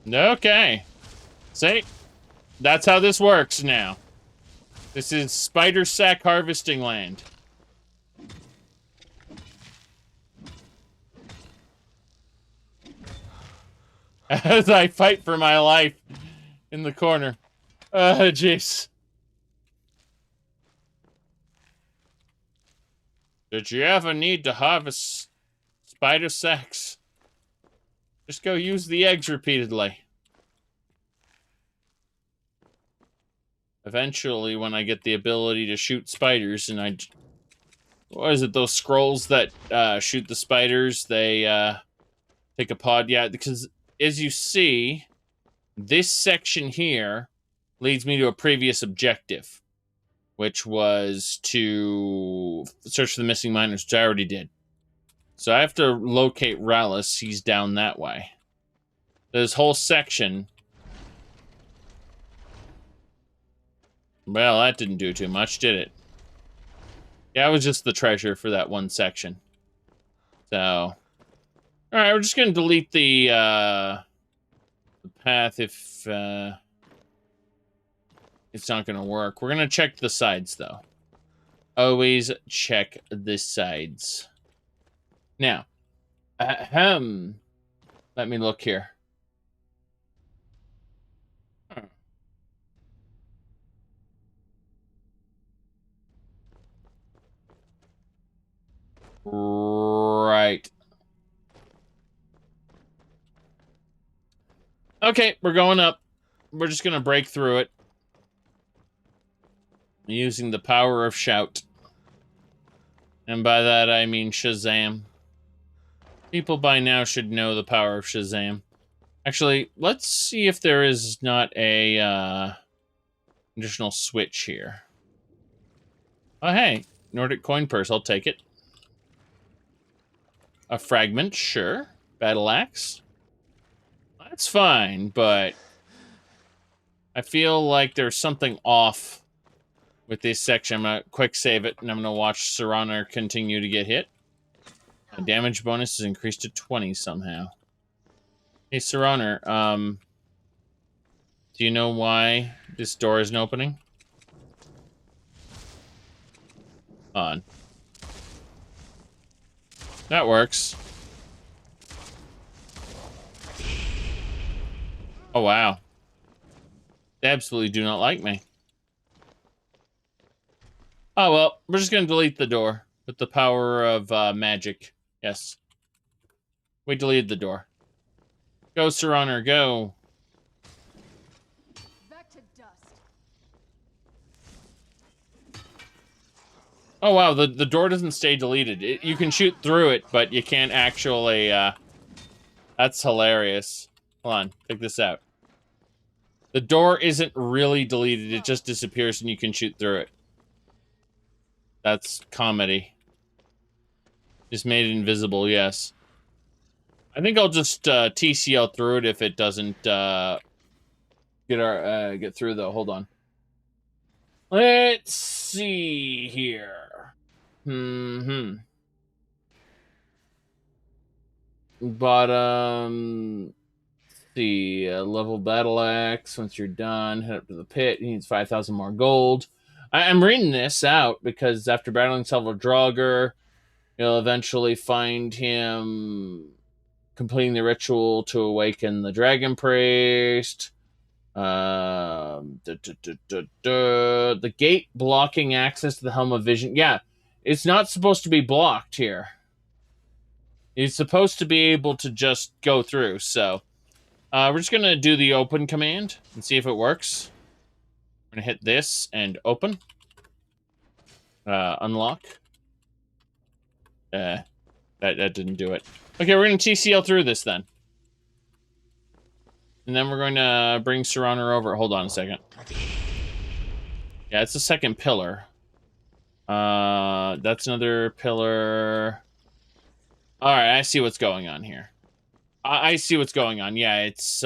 Okay. See? That's how this works now. This is spider sack harvesting land. As I fight for my life in the corner. Jeez. Did you ever need to harvest spider sacks? Just go use the eggs repeatedly. Eventually, when I get the ability to shoot spiders, and what is it, those scrolls that shoot the spiders, they take a pod, yeah, because as you see, this section here leads me to a previous objective, which was to search for the missing miners, which I already did. So I have to locate Relic. He's down that way. This whole section... Well, that didn't do too much, did it? Yeah, it was just the treasure for that one section. So... Alright, we're just going to delete the path if it's not going to work. We're going to check the sides, though. Always check the sides. Now, let me look here. Right. Okay, we're going up. We're just going to break through it. Using the power of shout. And by that, I mean Shazam. People by now should know the power of Shazam. Actually, let's see if there is not a additional switch here. Oh, hey. Nordic coin purse. I'll take it. A fragment, sure. Battle axe. That's fine, but I feel like there's something off with this section. I'm going to quick save it, and I'm going to watch Sir Honor continue to get hit. My damage bonus is increased to 20 somehow. Hey, Sir Honor, do you know why this door isn't opening? On. That works. Oh, wow. They absolutely do not like me. Oh, well, we're just going to delete the door with the power of magic. Yes. We deleted the door. Go, Sir Honor, go. Back to dust. Oh, wow, the door doesn't stay deleted. You can shoot through it, but you can't actually, That's hilarious. Hold on, check this out. The door isn't really deleted, it just disappears and you can shoot through it. That's comedy. Just made it invisible, yes. I think I'll just TCL through it if it doesn't get through though. Hold on. Let's see here. Bottom. See, level battle axe. Once you're done, head up to the pit. He needs 5,000 more gold. I'm reading this out because after battling Celril Draugr, you'll eventually find him completing the ritual to awaken the Dragon Priest. The gate blocking access to the Helm of Vision. Yeah, it's not supposed to be blocked here. It's supposed to be able to just go through, so... we're just going to do the open command and see if it works. We're going to hit this and open. Unlock. That didn't do it. Okay, we're going to TCL through this then. And then we're going to bring Serrano over. Hold on a second. Yeah, it's the second pillar. That's another pillar. All right, I see what's going on here. I see what's going on. Yeah, it's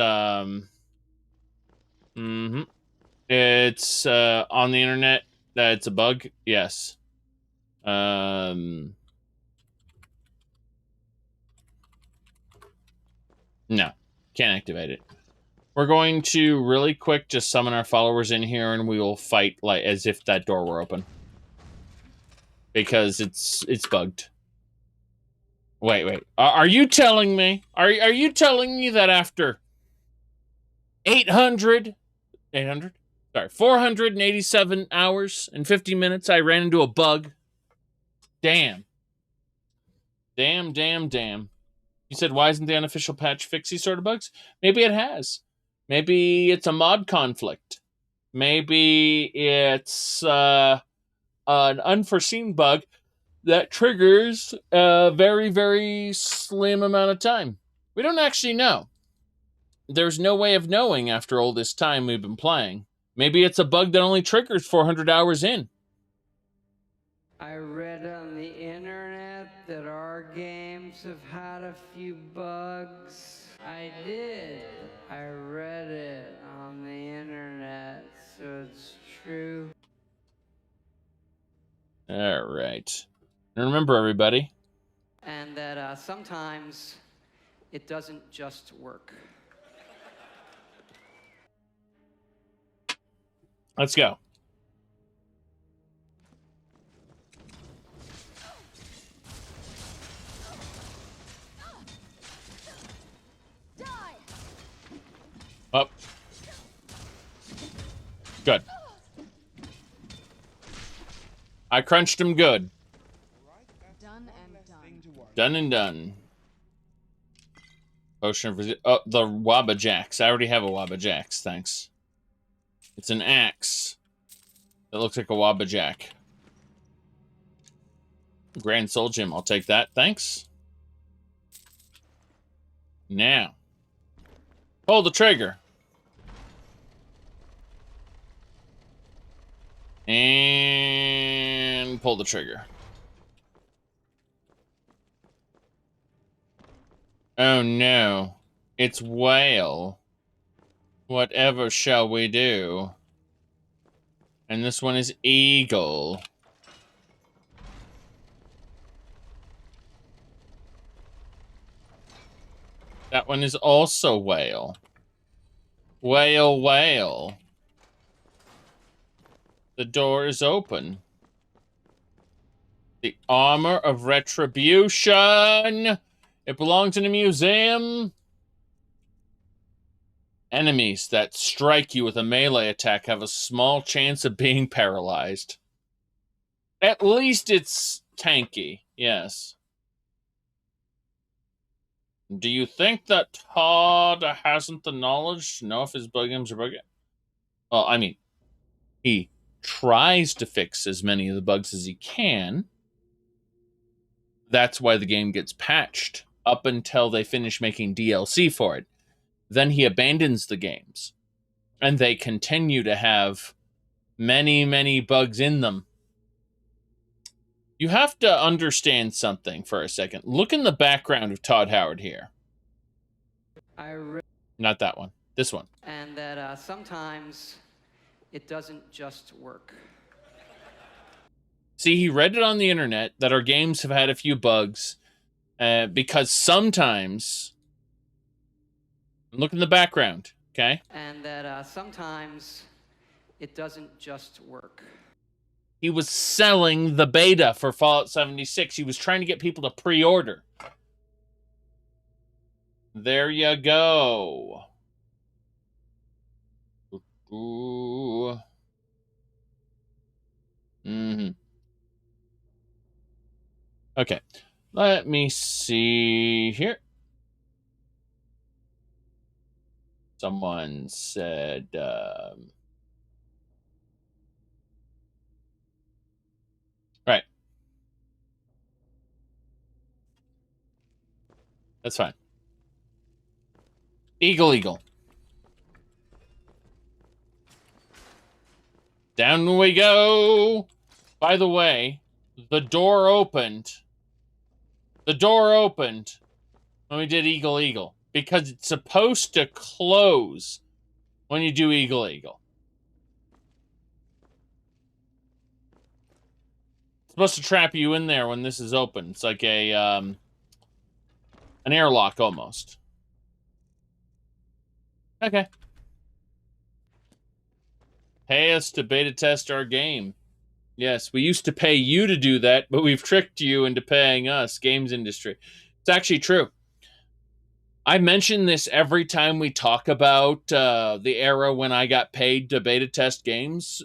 It's on the internet that it's a bug. Yes. No, can't activate it. We're going to really quick just summon our followers in here, and we will fight like as if that door were open. Because it's bugged. Wait. Are you telling me? Are you telling me that after 487 hours and 50 minutes, I ran into a bug? Damn. Damn. You said, why isn't the unofficial patch fix these sort of bugs? Maybe it has. Maybe it's a mod conflict. Maybe it's an unforeseen bug that triggers a very, very slim amount of time. We don't actually know. There's no way of knowing after all this time we've been playing. Maybe it's a bug that only triggers 400 hours in. I read on the internet that our games have had a few bugs. I did. I read it on the internet, so it's true. All right. And remember, everybody. And that sometimes it doesn't just work. Let's go. Up. Good. I crunched him good. Done and done. Potion of the Wabbajax. I already have a Wabbajax, thanks. It's an axe that looks like a Wabbajack. Grand Soul Gem, I'll take that, thanks. Now. Pull the trigger. And pull the trigger. Oh no. It's whale. Whatever shall we do? And this one is eagle. That one is also whale. Whale. The door is open. The armor of retribution. It belongs in a museum. Enemies that strike you with a melee attack have a small chance of being paralyzed. At least it's tanky, yes. Do you think that Todd hasn't the knowledge to know if his bug games are bugging? Well, I mean, he tries to fix as many of the bugs as he can. That's why the game gets patched up until they finish making DLC for it. Then he abandons the games. And they continue to have many, many bugs in them. You have to understand something for a second. Look in the background of Todd Howard here. Not that one. This one. And that sometimes it doesn't just work. See, he read it on the internet that our games have had a few bugs because sometimes... Look in the background, okay? And that sometimes it doesn't just work. He was selling the beta for Fallout 76. He was trying to get people to pre-order. There you go. Ooh. Okay. Let me see here. Someone said... Right. That's fine. Eagle. Down we go. By the way, the door opened. The door opened when we did Eagle. Because it's supposed to close when you do Eagle. It's supposed to trap you in there when this is open. It's like a an airlock almost. Okay. Pay us to beta test our game. Yes, we used to pay you to do that, but we've tricked you into paying us, games industry. It's actually true. I mention this every time we talk about the era when I got paid to beta test games.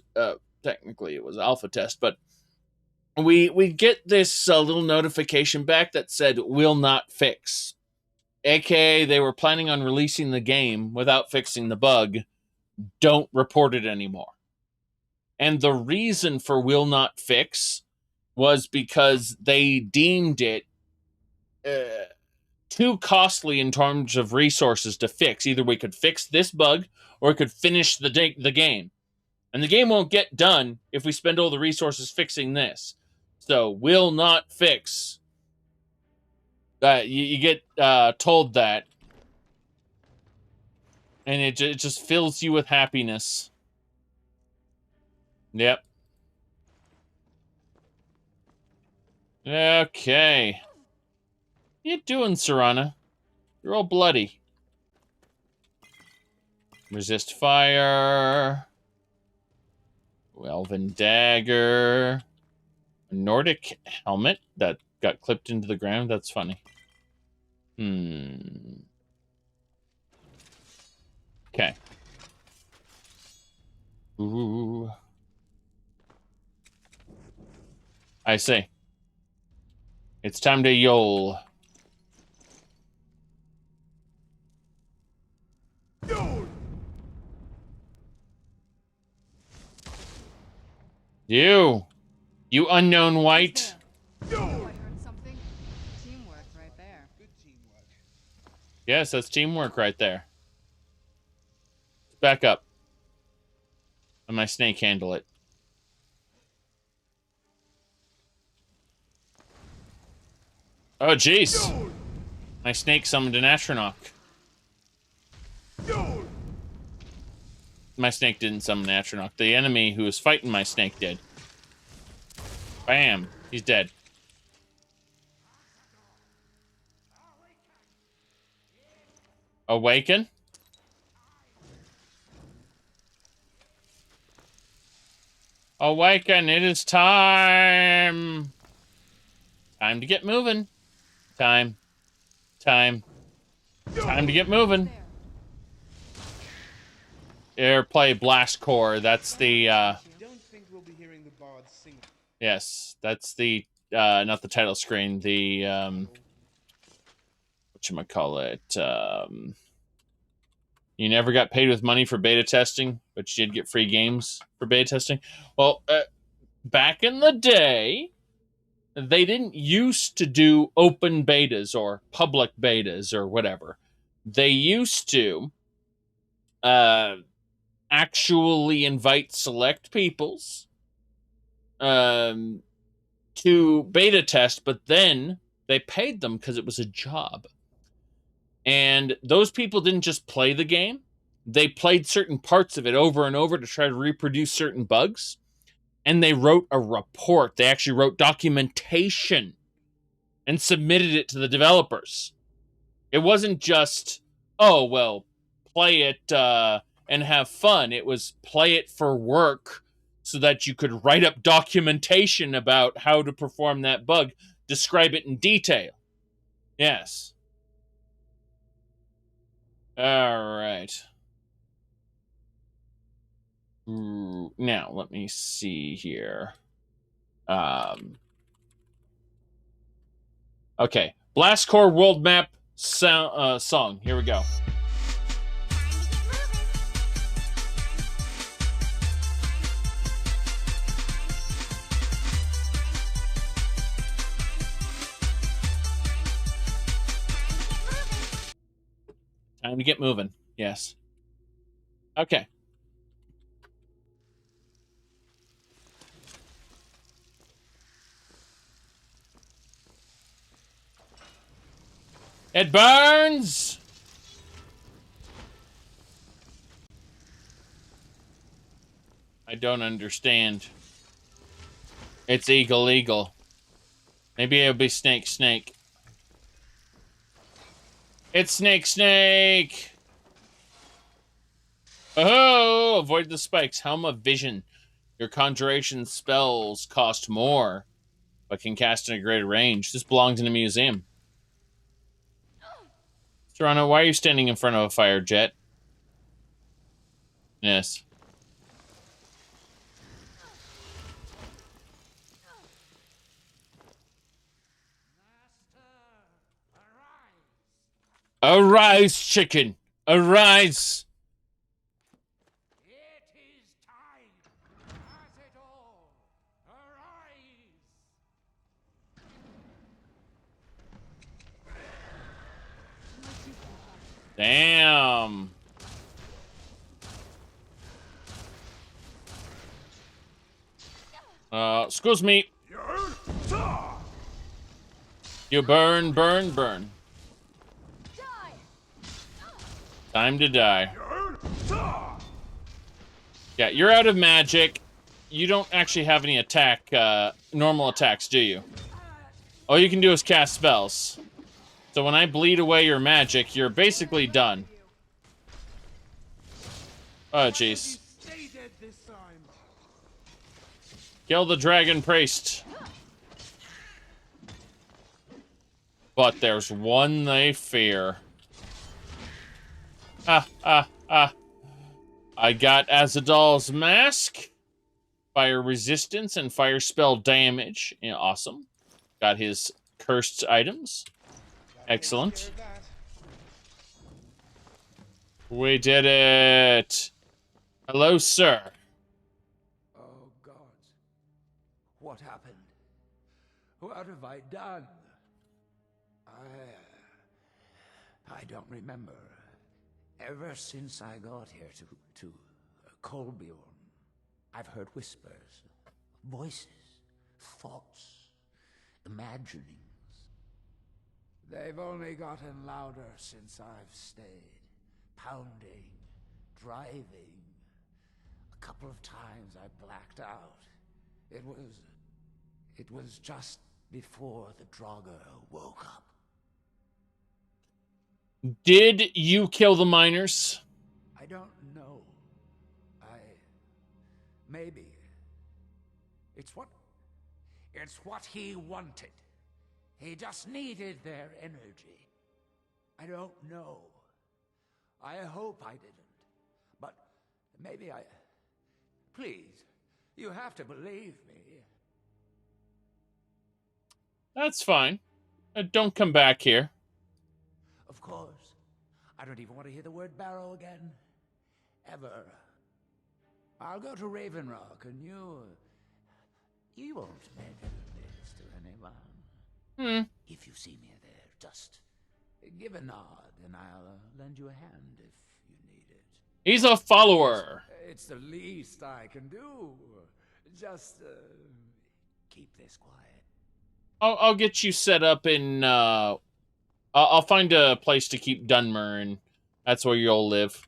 Technically, it was alpha test, but we get this little notification back that said, will not fix. AKA, they were planning on releasing the game without fixing the bug. Don't report it anymore. And the reason for will not fix was because they deemed it too costly in terms of resources to fix. Either we could fix this bug or we could finish the game. And the game won't get done if we spend all the resources fixing this. So, will not fix. You get told that. And it just fills you with happiness. Yep. Okay. What you doing, Serana? You're all bloody. Resist fire. Elven dagger. A Nordic helmet that got clipped into the ground. That's funny. Okay. Ooh. I see. It's time to yol. You unknown white. I heard something. Teamwork right there. Good teamwork. Yes, that's teamwork right there. Back up. Let my snake handle it. Oh, jeez. My snake summoned an Atronach. My snake didn't summon an Atronach. The enemy who was fighting my snake did. Bam. He's dead. Awaken? Awaken, it is time! Time to get moving. Time to get moving. Airplay Blast Core, that's the, Don't think we'll be hearing the bard sing. Yes, that's the, not the title screen, the, whatchamacallit, you never got paid with money for beta testing, but you did get free games for beta testing. Well, back in the day, they didn't used to do open betas or public betas or whatever. They used to actually invite select peoples to beta test, but then they paid them because it was a job. And those people didn't just play the game. They played certain parts of it over and over to try to reproduce certain bugs. And they wrote a report. They actually wrote documentation and submitted it to the developers. It wasn't just, oh, well, play it and have fun. It was play it for work so that you could write up documentation about how to perform that bug, describe it in detail. Yes. All right. Now, let me see here. Okay. Blast Core World Map song. Here we go. Time to get moving. Yes. Okay. It burns! I don't understand. It's eagle. Maybe it'll be snake. It's snake! Oh! Avoid the spikes. Helm of Vision. Your conjuration spells cost more, but can cast in a greater range. This belongs in a museum. Serrano, why are you standing in front of a fire jet? Yes. Arise, chicken! Arise! Damn. Excuse me. You burn. Time to die. Yeah, you're out of magic. You don't actually have any attack, normal attacks, do you? All you can do is cast spells. So when I bleed away your magic, you're basically done. Oh, jeez. Kill the dragon priest. But there's one they fear. I got Azadal's mask. Fire resistance and fire spell damage. Yeah, awesome. Got his cursed items. Excellent. We did it. Hello, sir. Oh, God. What happened? What have I done? I don't remember. Ever since I got here to Colbjorn, I've heard whispers, voices, thoughts, imaginings. They've only gotten louder since I've stayed. Pounding, driving. A couple of times I blacked out. It was just before the Draugr woke up. Did you kill the miners? I don't know. Maybe. It's what he wanted. He just needed their energy. I don't know. I hope I didn't. But maybe I... Please, you have to believe me. That's fine. Don't come back here. Of course. I don't even want to hear the word barrow again. Ever. I'll go to Raven Rock and you won't mention this to anyone. If you see me there, just give a nod and I'll lend you a hand if you need it. He's a follower. It's the least I can do. Just keep this quiet. I'll get you set up in, I'll find a place to keep Dunmer, and that's where you'll live.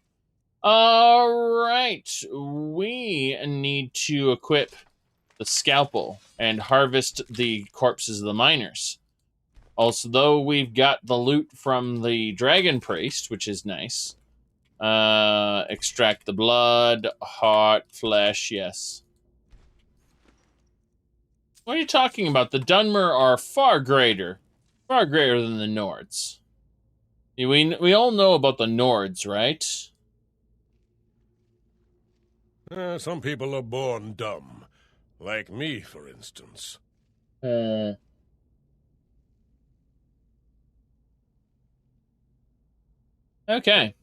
Alright, we need to equip the scalpel and harvest the corpses of the miners. Also, though, we've got the loot from the dragon priest, which is nice. Extract the blood, heart, flesh, yes. What are you talking about? The Dunmer are far greater than the Nords. We all know about the Nords, right? Some people are born dumb. Like me, for instance. Okay.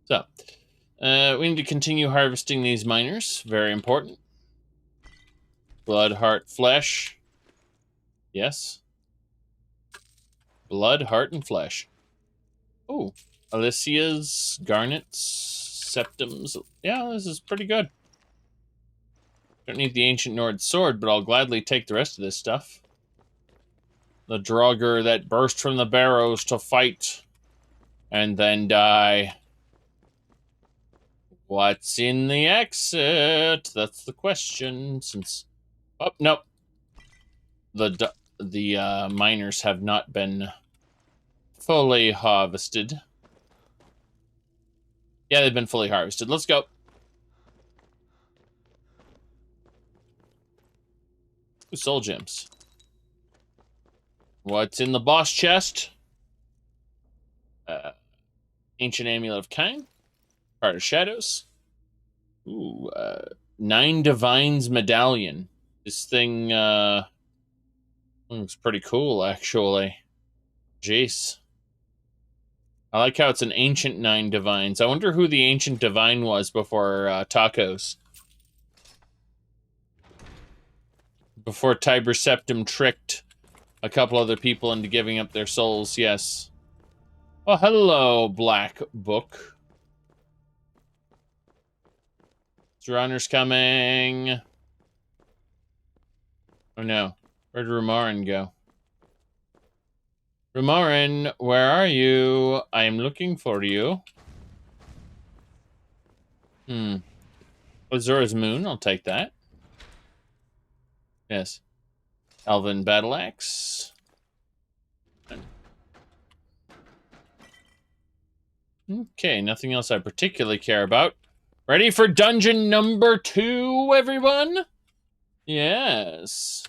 So, we need to continue harvesting these miners. Very important. Blood, heart, flesh. Yes. Blood, heart, and flesh. Oh, Alicia's, garnets, septums. Yeah, this is pretty good. Don't need the ancient Nord sword, but I'll gladly take the rest of this stuff. The Draugr that burst from the barrows to fight and then die. What's in the exit? That's the question. Since, oh nope, the miners have not been fully harvested. Yeah, they've been fully harvested. Let's go. Ooh, soul gems. What's in the boss chest? Ancient Amulet of Cain. Heart of Shadows. Ooh, 9 Divines Medallion. This thing, looks pretty cool, actually. Jeez. I like how it's an Ancient 9 Divines. I wonder who the Ancient Divine was before, Tacos. Before Tiber Septim tricked a couple other people into giving up their souls, yes. Oh, hello, Black Book. Runner's coming. Oh no. Where'd Rumarin go? Rumarin, where are you? I am looking for you. Azura's Moon, I'll take that. Yes. Elven Battle Axe. Okay, nothing else I particularly care about. Ready for dungeon number 2, everyone? Yes.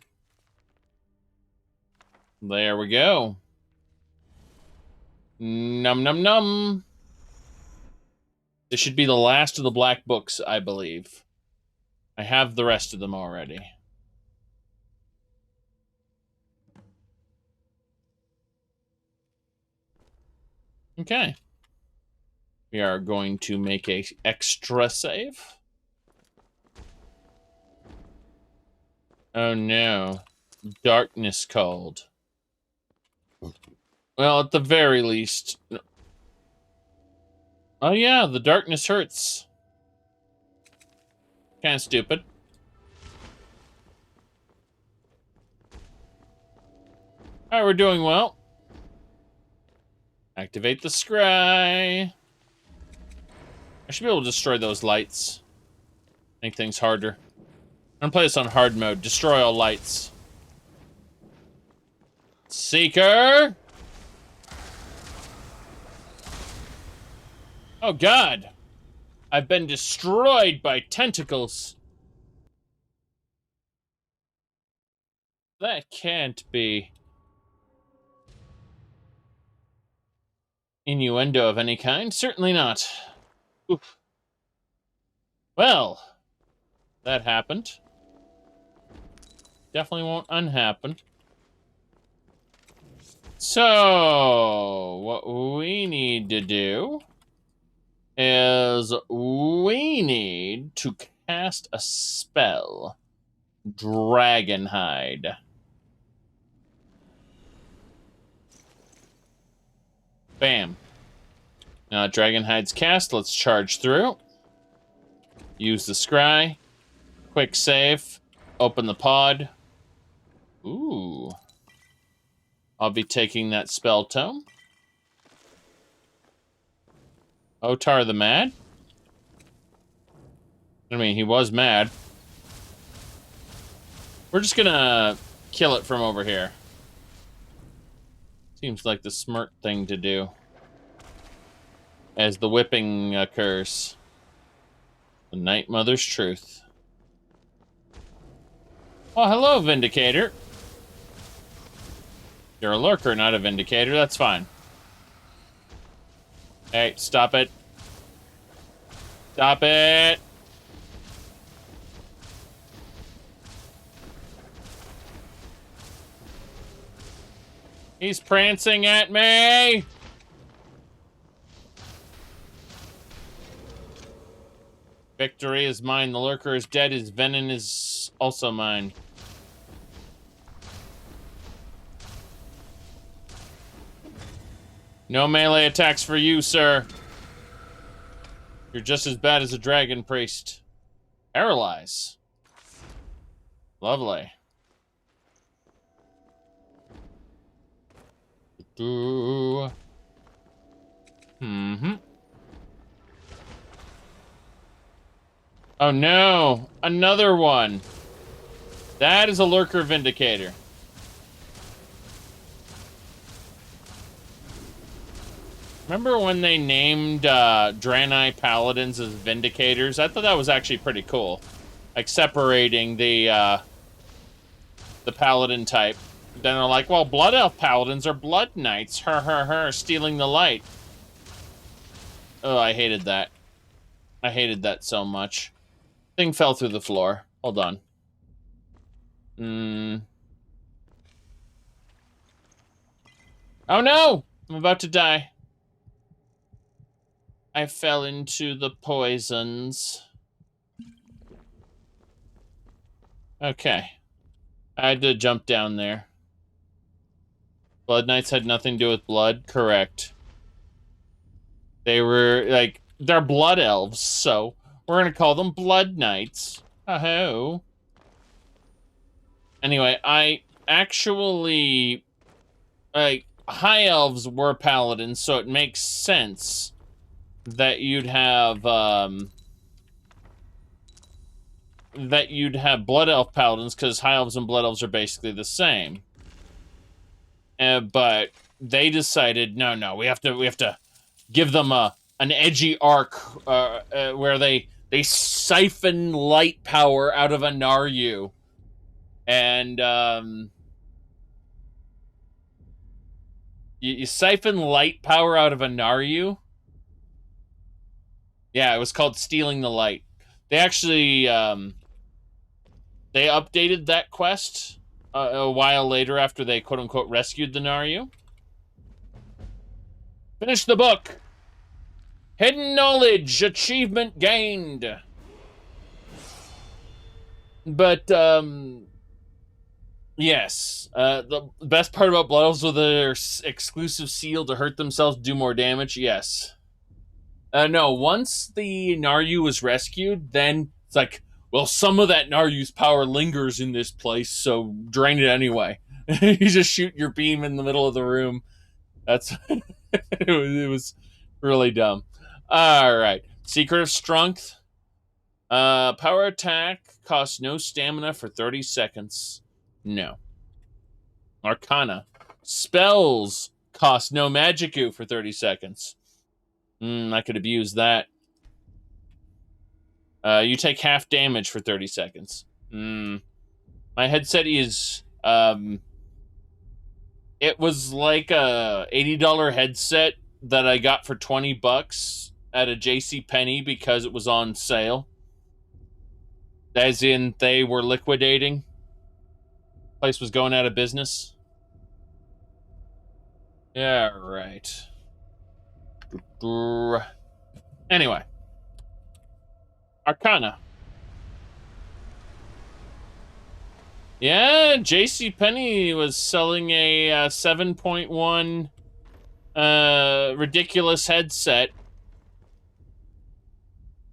There we go. Num num num. This should be the last of the black books, I believe. I have the rest of them already. Okay. We are going to make a extra save. Oh no. Darkness called. Well, at the very least. Oh yeah, the darkness hurts. Kinda stupid. Alright, we're doing well. Activate the scry. I should be able to destroy those lights. Make things harder. I'm gonna play this on hard mode. Destroy all lights. Seeker! Oh god! I've been destroyed by tentacles. That can't be innuendo of any kind. Certainly not. Oof. Well, that happened. Definitely won't unhappen. So, what we need to do is we need to cast a spell. Dragonhide. Bam. Now Dragonhide's cast. Let's charge through. Use the scry. Quick save. Open the pod. Ooh. I'll be taking that spell tome. Otar the Mad? I mean, he was mad. We're just gonna kill it from over here. Seems like the smart thing to do. As the whipping occurs. The Night Mother's Truth. Oh, hello, Vindicator. You're a lurker, not a Vindicator. That's fine. Hey, stop it. Stop it. He's prancing at me. Victory is mine. The lurker is dead. His venom is also mine. No melee attacks for you, sir. You're just as bad as a dragon priest. Paralyze. Lovely. Mm-hmm. Oh no, another one. That is a lurker vindicator. Remember when they named Draenei paladins as vindicators? I thought that was actually pretty cool. Like separating the paladin type. Then they're like, well, blood elf paladins are blood knights. Stealing the light. Oh, I hated that. I hated that so much. Thing fell through the floor. Hold on. Oh no! I'm about to die. I fell into the poisons. Okay. I had to jump down there. Blood Knights had nothing to do with blood? Correct. They were, like, they're blood elves, so we're gonna call them Blood Knights. Oh. Anyway, I actually, like, High Elves were paladins, so it makes sense that you'd have, Blood Elf paladins, because High Elves and Blood Elves are basically the same. But they decided, no, we have to give them an edgy arc where they siphon light power out of a Naryu. And you siphon light power out of a Naryu? Yeah, it was called Stealing the Light. They actually they updated that quest a while later after they quote-unquote rescued the Naryu. Finish the book. Hidden knowledge, achievement gained. But, yes. The best part about Blood Elves was their exclusive seal to hurt themselves, do more damage. Yes. No, once the Naryu was rescued, then it's like, well, some of that Naryu's power lingers in this place, so drain it anyway. You just shoot your beam in the middle of the room. That's it was really dumb. All right, Secret of Strength. Power attack costs no stamina for 30 seconds. No. Arcana. Spells cost no magic goo for 30 seconds. I could abuse that. You take half damage for 30 seconds. My headset is it was like a $80 headset that I got for $20 at a JCPenney because it was on sale. As in, they were liquidating. Place was going out of business. Yeah, right. Anyway. Arcana. Yeah, JCPenney was selling a 7.1 ridiculous headset.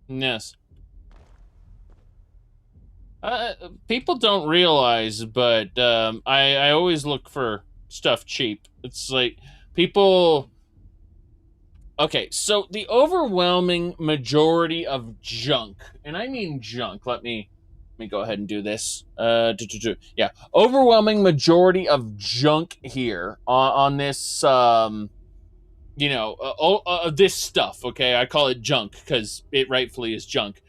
Yes. People don't realize, but I always look for stuff cheap. It's like people... Okay, so the overwhelming majority of junk, and I mean junk, let me go ahead and do this. Yeah, overwhelming majority of junk here on this, this stuff, okay? I call it junk because it rightfully is junk.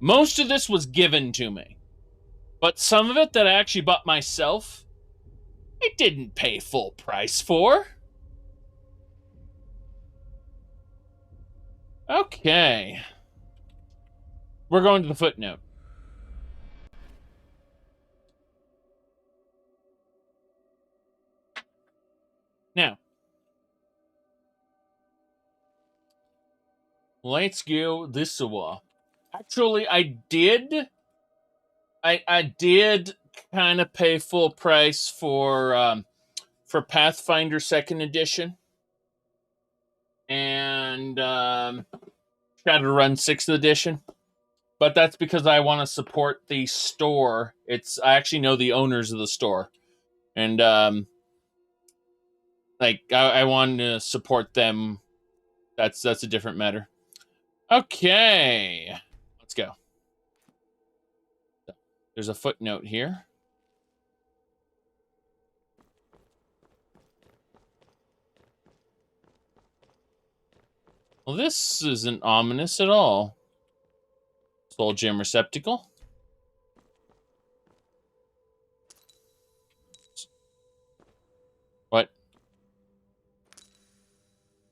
Most of this was given to me, but some of it that I actually bought myself, I didn't pay full price for. Okay. We're going to the footnote. Now, let's go this way. Actually, I did kind of pay full price for Pathfinder 2nd edition. and Shadowrun 6th edition. But that's because I want to support the store. I actually know the owners of the store. And I want to support them. That's a different matter. Okay. Let's go. There's a footnote here. Well, this isn't ominous at all. Soul gem receptacle. What?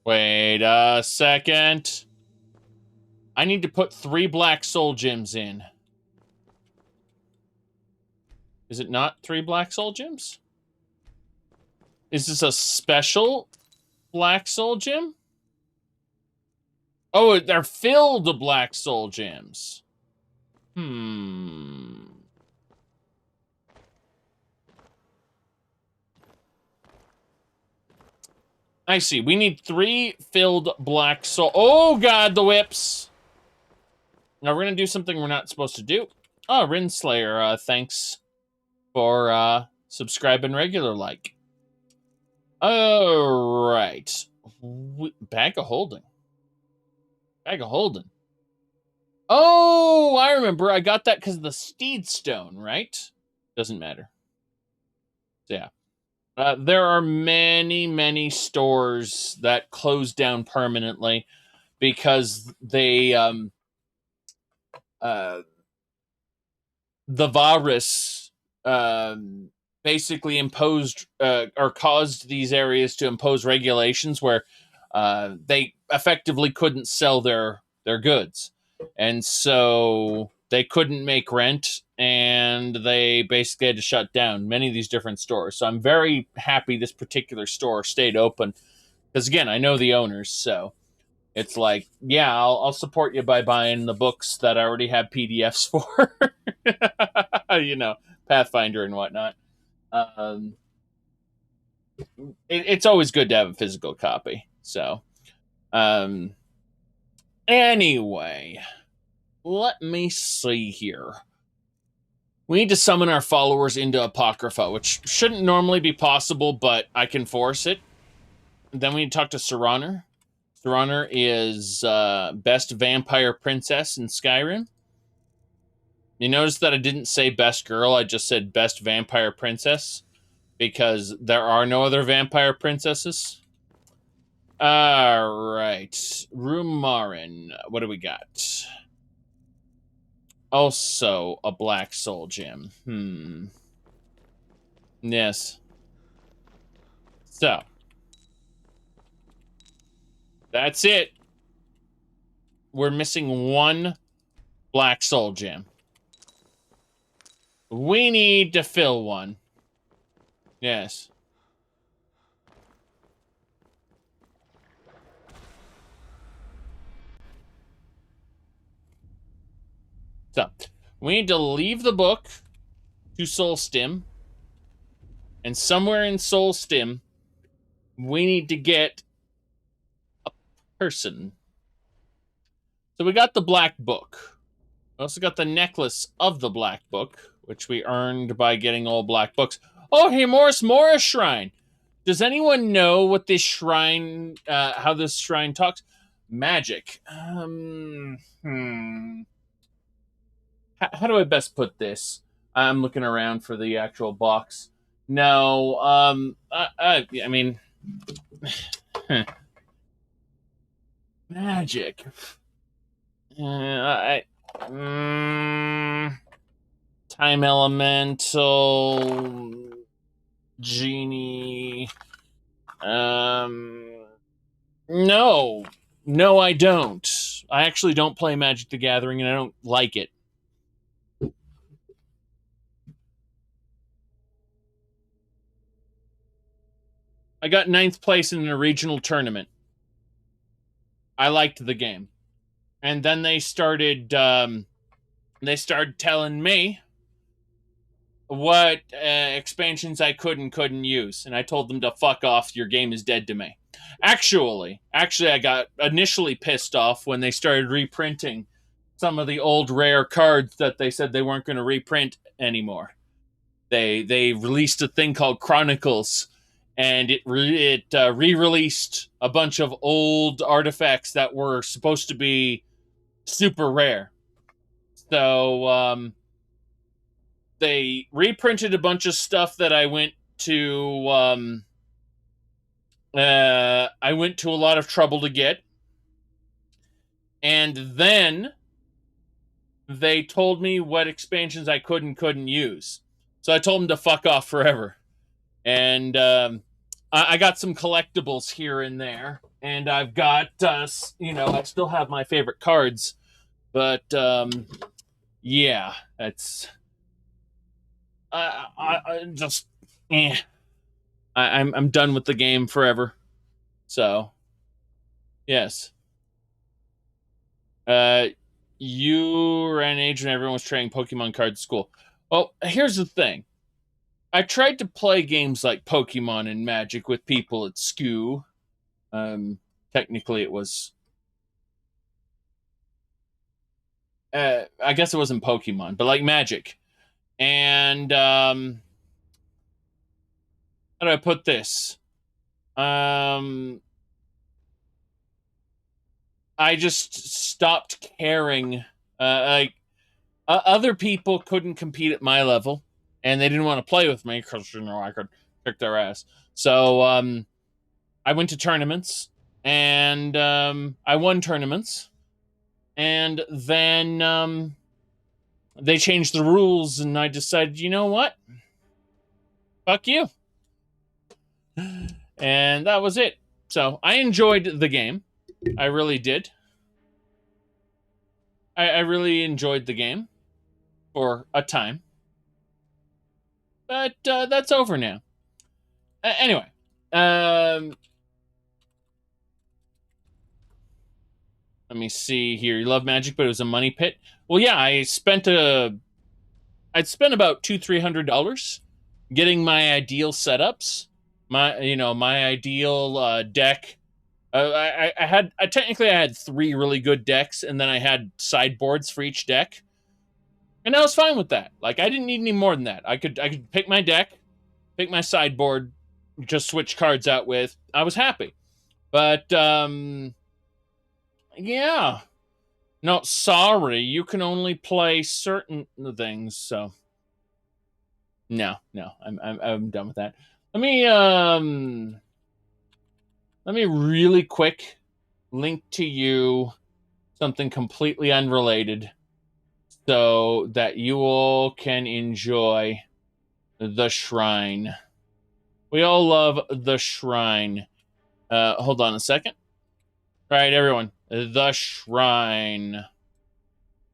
Wait a second. I need to put 3 black soul gems in. Is it not 3 black soul gems? Is this a special black soul gem? Oh, they're filled with black soul gems. I see. We need 3 filled black soul. Oh, God, the whips. Now, we're going to do something we're not supposed to do. Oh, Rinslayer, thanks for subscribing regular like. All right. Bag of holding. Bag of holding. Oh, I remember. I got that because of the Steed Stone, right? Doesn't matter. So, yeah. There are many, many stores that close down permanently because they, the virus, basically imposed, or caused these areas to impose regulations where, they effectively couldn't sell their goods. And so they couldn't make rent, and they basically had to shut down many of these different stores. So I'm very happy this particular store stayed open. Because, again, I know the owners, so it's like, yeah, I'll support you by buying the books that I already have PDFs for. You know, Pathfinder and whatnot. It's always good to have a physical copy. So, anyway, let me see here. We need to summon our followers into Apocrypha, which shouldn't normally be possible, but I can force it. Then we need to talk to Serraner. Serraner is best vampire princess in Skyrim. You notice that I didn't say best girl, I just said best vampire princess, because there are no other vampire princesses. All right. Rumarin. What do we got? Also a black soul gem. Yes. So. That's it. We're missing 1 black soul gem. We need to fill 1. Yes. So, we need to leave the book to Soul Stim. And somewhere in Soul Stim, we need to get a person. So we got the black book. We also got the necklace of the black book, which we earned by getting all black books. Oh, hey, Morris Shrine. Does anyone know what this shrine, how this shrine talks? Magic. How do I best put this? I'm looking around for the actual box. No, I mean, magic. Time elemental, genie. No, I don't. I actually don't play Magic the Gathering, and I don't like it. I got 9th place in a regional tournament. I liked the game. And then they started telling me what expansions I could and couldn't use. And I told them to fuck off, your game is dead to me. Actually, I got initially pissed off when they started reprinting some of the old rare cards that they said they weren't going to reprint anymore. They released a thing called Chronicles, and it re-released a bunch of old artifacts that were supposed to be super rare. So they reprinted a bunch of stuff that I went to a lot of trouble to get, and then they told me what expansions I could and couldn't use. So I told them to fuck off forever. And I got some collectibles here and there. And I've got, I still have my favorite cards. But, yeah, it's... I'm done with the game forever. So, yes. You were an age when everyone was trading Pokemon cards at school. Well, here's the thing. I tried to play games like Pokemon and Magic with people at school. Technically, it was... I guess it wasn't Pokemon, but like Magic. And, how do I put this? I just stopped caring. Other people couldn't compete at my level, and they didn't want to play with me because, I could kick their ass. So, I went to tournaments, and I won tournaments, and then they changed the rules, and I decided, you know what? Fuck you. And that was it. So, I enjoyed the game. I really did. I really enjoyed the game for a time. But that's over now. Anyway. Let me see here. You love Magic, but it was a money pit. Well, yeah, I'd spent about $200-300 getting my ideal setups. My ideal deck. I had 3 really good decks, and then I had sideboards for each deck, and I was fine with that. Like, I didn't need any more than that. I could pick my deck, pick my sideboard, just switch cards out with. I was happy, but yeah, no, sorry, you can only play certain things. So no, I'm done with that. Let me really quick link to you something completely unrelated so that you all can enjoy the shrine. We all love the shrine. Hold on a second. All right, everyone. The shrine.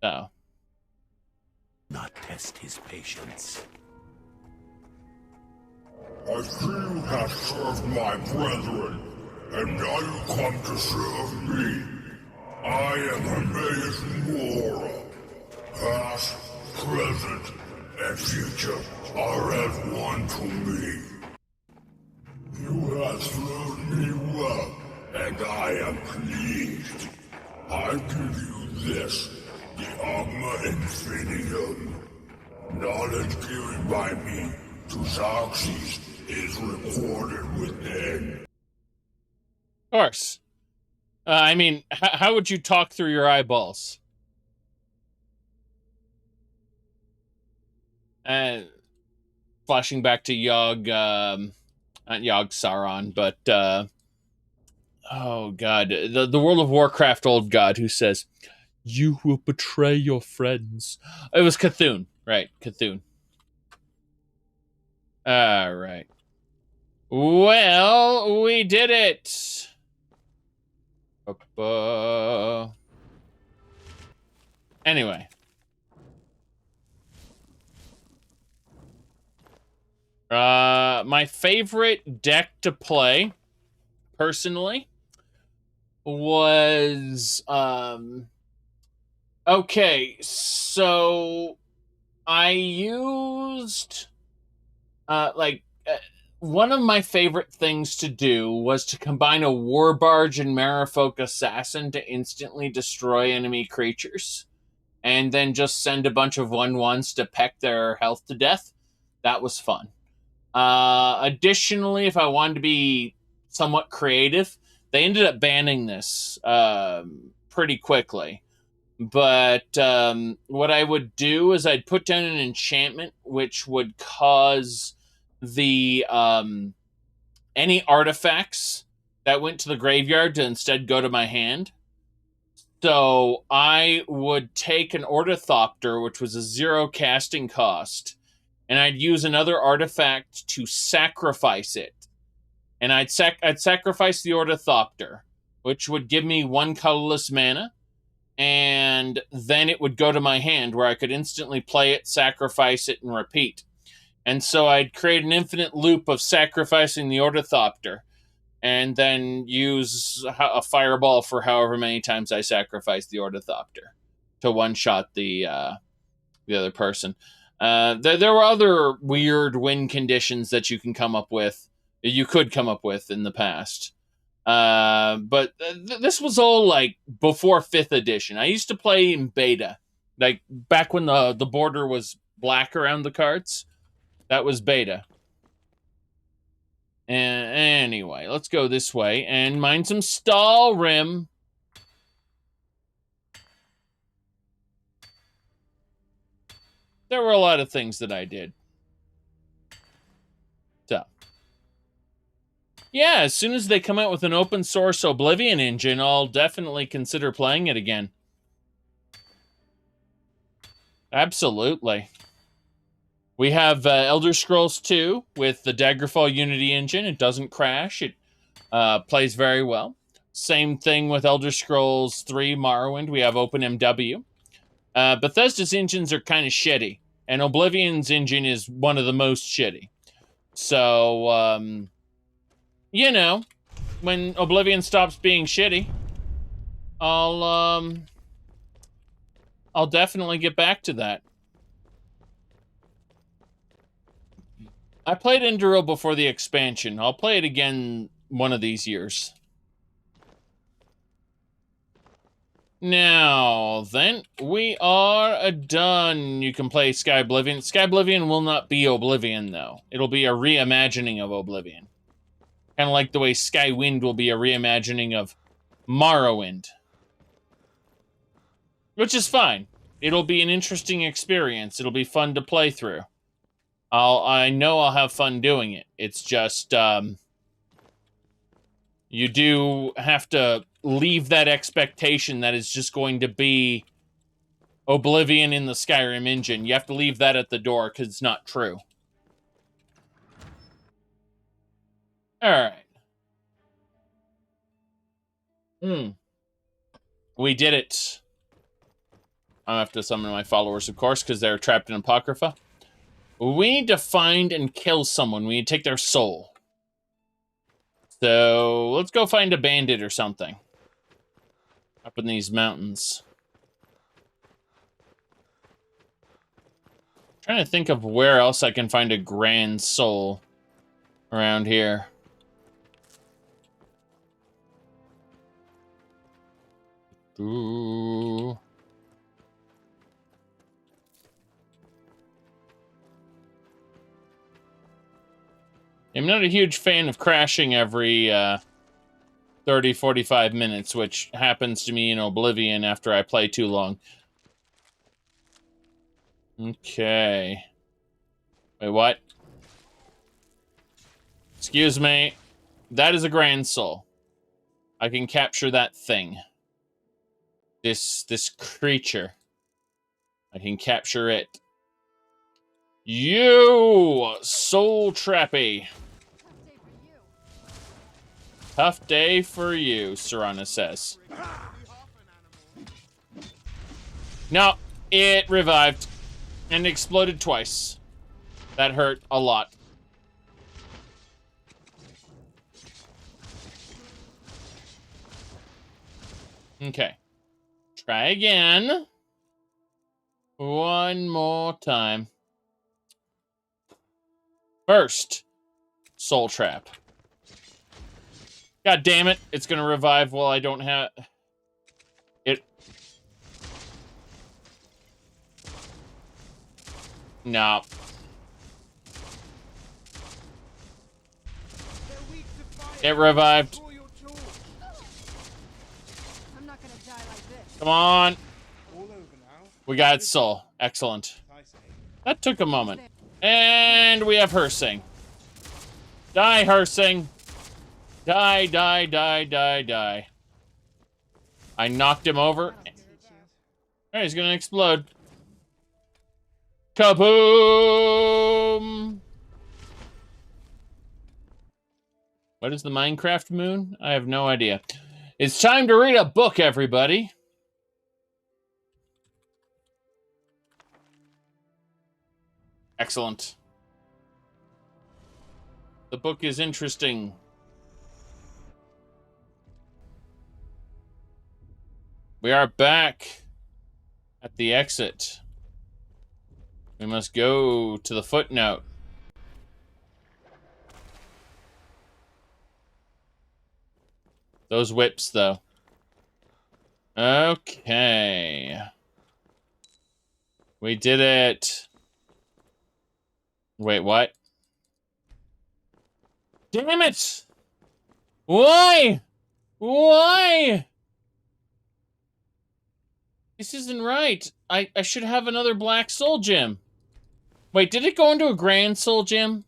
So. Not test his patience. I see you have served my brethren, and now you come to serve me. I am Hermaeus Mora. Past, present, and future are as one to me. You have served me well, and I am pleased. I give you this, the Altmer Infinium. Knowledge given by me to Xerxes is recorded within. Of course. How would you talk through your eyeballs? Flashing back to Yogg, not Yogg Sauron, but, oh god, the World of Warcraft old god who says, "You will betray your friends." It was Cthulhu, right? Cthulhu. All right. Well, we did it. Anyway. My favorite deck to play, personally, was, okay, so I used, one of my favorite things to do was to combine a war barge and Merfolk assassin to instantly destroy enemy creatures, and then just send a bunch of 1/1s to peck their health to death. That was fun. Additionally, if I wanted to be somewhat creative, they ended up banning this pretty quickly. But what I would do is I'd put down an enchantment which would cause the any artifacts that went to the graveyard to instead go to my hand. So I would take an Ornithopter, which was a 0 casting cost, and I'd use another artifact to sacrifice it. And I'd sacrifice the Ornithopter, which would give me 1 colorless mana, and then it would go to my hand where I could instantly play it, sacrifice it, and repeat. And so I'd create an infinite loop of sacrificing the Ornithopter, and then use a fireball for however many times I sacrifice the Ornithopter to one-shot the other person. There were other weird win conditions that you could come up with in the past. But this was all like before 5th edition. I used to play in beta, like back when the border was black around the cards. That was beta. And anyway, let's go this way and mine some Skyrim. There were a lot of things that I did. So, yeah, as soon as they come out with an open source Oblivion engine, I'll definitely consider playing it again. Absolutely. We have Elder Scrolls 2 with the Daggerfall Unity engine. It doesn't crash. It plays very well. Same thing with Elder Scrolls 3 Morrowind. We have OpenMW. Bethesda's engines are kind of shitty, and Oblivion's engine is one of the most shitty. So, you know, when Oblivion stops being shitty, I'll definitely get back to that. I played Enduro before the expansion. I'll play it again one of these years. Now, then, we are done. You can play Sky Oblivion. Sky Oblivion will not be Oblivion, though. It'll be a reimagining of Oblivion. Kind of like the way Skywind will be a reimagining of Morrowind. Which is fine. It'll be an interesting experience. It'll be fun to play through. I know I'll have fun doing it. It's just, you do have to leave that expectation that it's just going to be Oblivion in the Skyrim engine. You have to leave that at the door because it's not true. Alright. We did it. I have to summon my followers, of course, because they're trapped in Apocrypha. We need to find and kill someone. We need to take their soul. So, let's go find a bandit or something. Up in these mountains. I'm trying to think of where else I can find a grand soul around here. Ooh. I'm not a huge fan of crashing every 30, 45 minutes, which happens to me in Oblivion after I play too long. Okay. Wait, what? Excuse me. That is a grand soul. I can capture that thing. This creature. I can capture it. You, soul trappy. Tough day for you, Serana says. No, it revived and exploded twice. That hurt a lot. Okay. Try again. One more time. First, Soul Trap. God damn it. It's going to revive while I don't have... it. No. It revived. I'm not gonna die like this. Come on. We got soul. Excellent. That took a moment. And we have Hersing. Die, Hersing. Die, die, die, die, die. I knocked him over. Alright, he's gonna explode. Kaboom! What is the Minecraft moon? I have no idea. It's time to read a book, everybody. Excellent. The book is interesting. We are back at the exit. We must go to the footnote. Those whips, though. Okay. We did it. Wait, what? Damn it! Why? Why? This isn't right. I should have another black soul gem. Wait, did it go into a grand soul gem?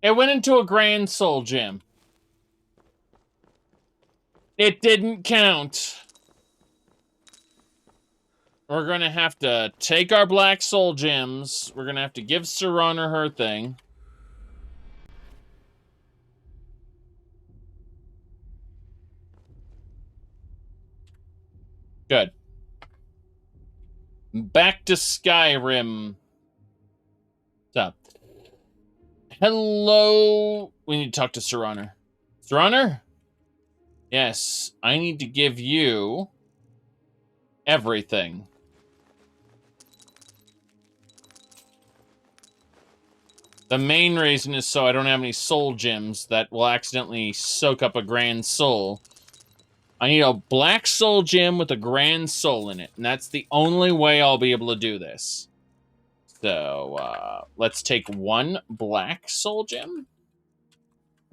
It went into a grand soul gem. It didn't count. We're gonna have to take our black soul gems. We're gonna have to give Serana her thing. Good. Back to Skyrim. What's up? Hello. We need to talk to Serana. Serana? Yes, I need to give you everything. The main reason is so I don't have any soul gems that will accidentally soak up a grand soul. I need a black soul gem with a grand soul in it, and that's the only way I'll be able to do this. So, let's take one black soul gem.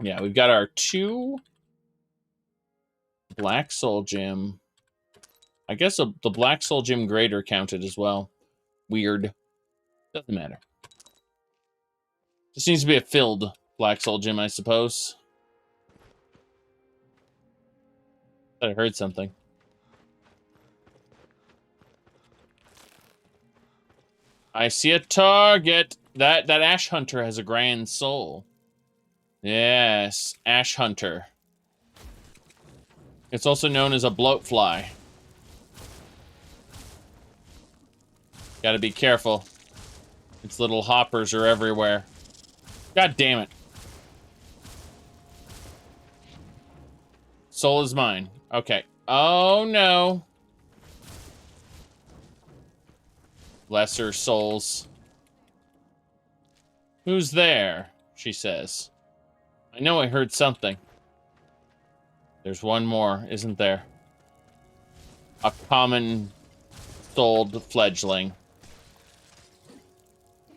Yeah, we've got our 2 black soul gem. I guess the black soul gem greater counted as well. Weird. Doesn't matter. Just needs to be a filled black soul gem, I suppose. I heard something. I see a target. That Ash Hunter has a grand soul. Yes, Ash Hunter. It's also known as a bloatfly. Gotta be careful. Its little hoppers are everywhere. God damn it. Soul is mine. Okay. Oh no. Lesser souls. Who's there? She says. I know I heard something. There's one more, isn't there? A common souled fledgling.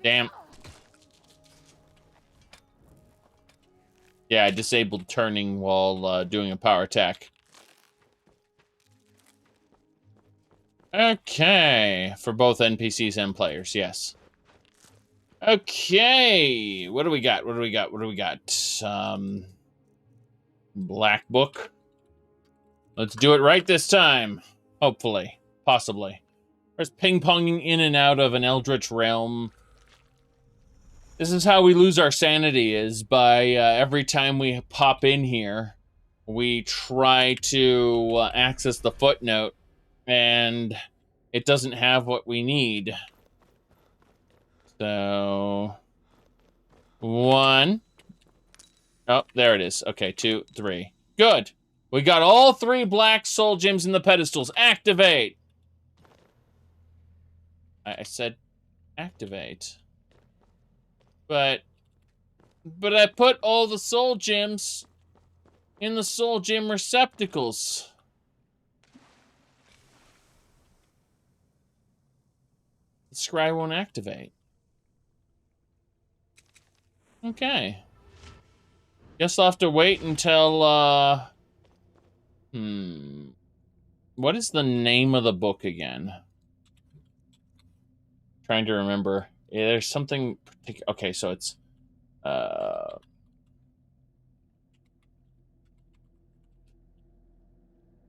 Damn. Yeah, I disabled turning while doing a power attack. Okay. For both NPCs and players, yes. Okay. What do we got? What do we got? What do we got? Black book. Let's do it right this time. Hopefully. Possibly. There's ping-ponging in and out of an Eldritch realm. This is how we lose our sanity, is by every time we pop in here, we try to access the footnote, and it doesn't have what we need. So, 1. Oh, there it is. Okay, 2, 3. Good. We got all 3 black soul gems in the pedestals. Activate. I said activate. But But I put all the soul gems in the soul gem receptacles. The scry won't activate. Okay. Guess I'll have to wait until, what is the name of the book again? Trying to remember. Yeah, there's something particular. Okay, so it's,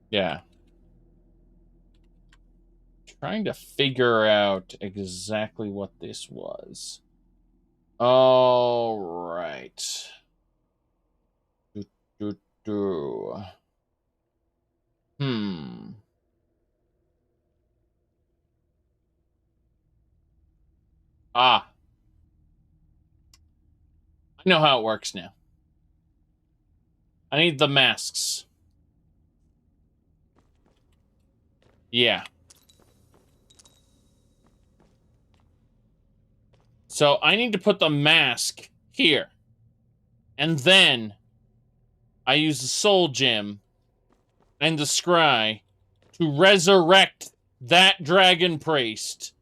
yeah. Trying to figure out exactly what this was. All right. Ah. I know how it works now. I need the masks. Yeah. So I need to put the mask here. And then I use the soul gem and the scry to resurrect that dragon priest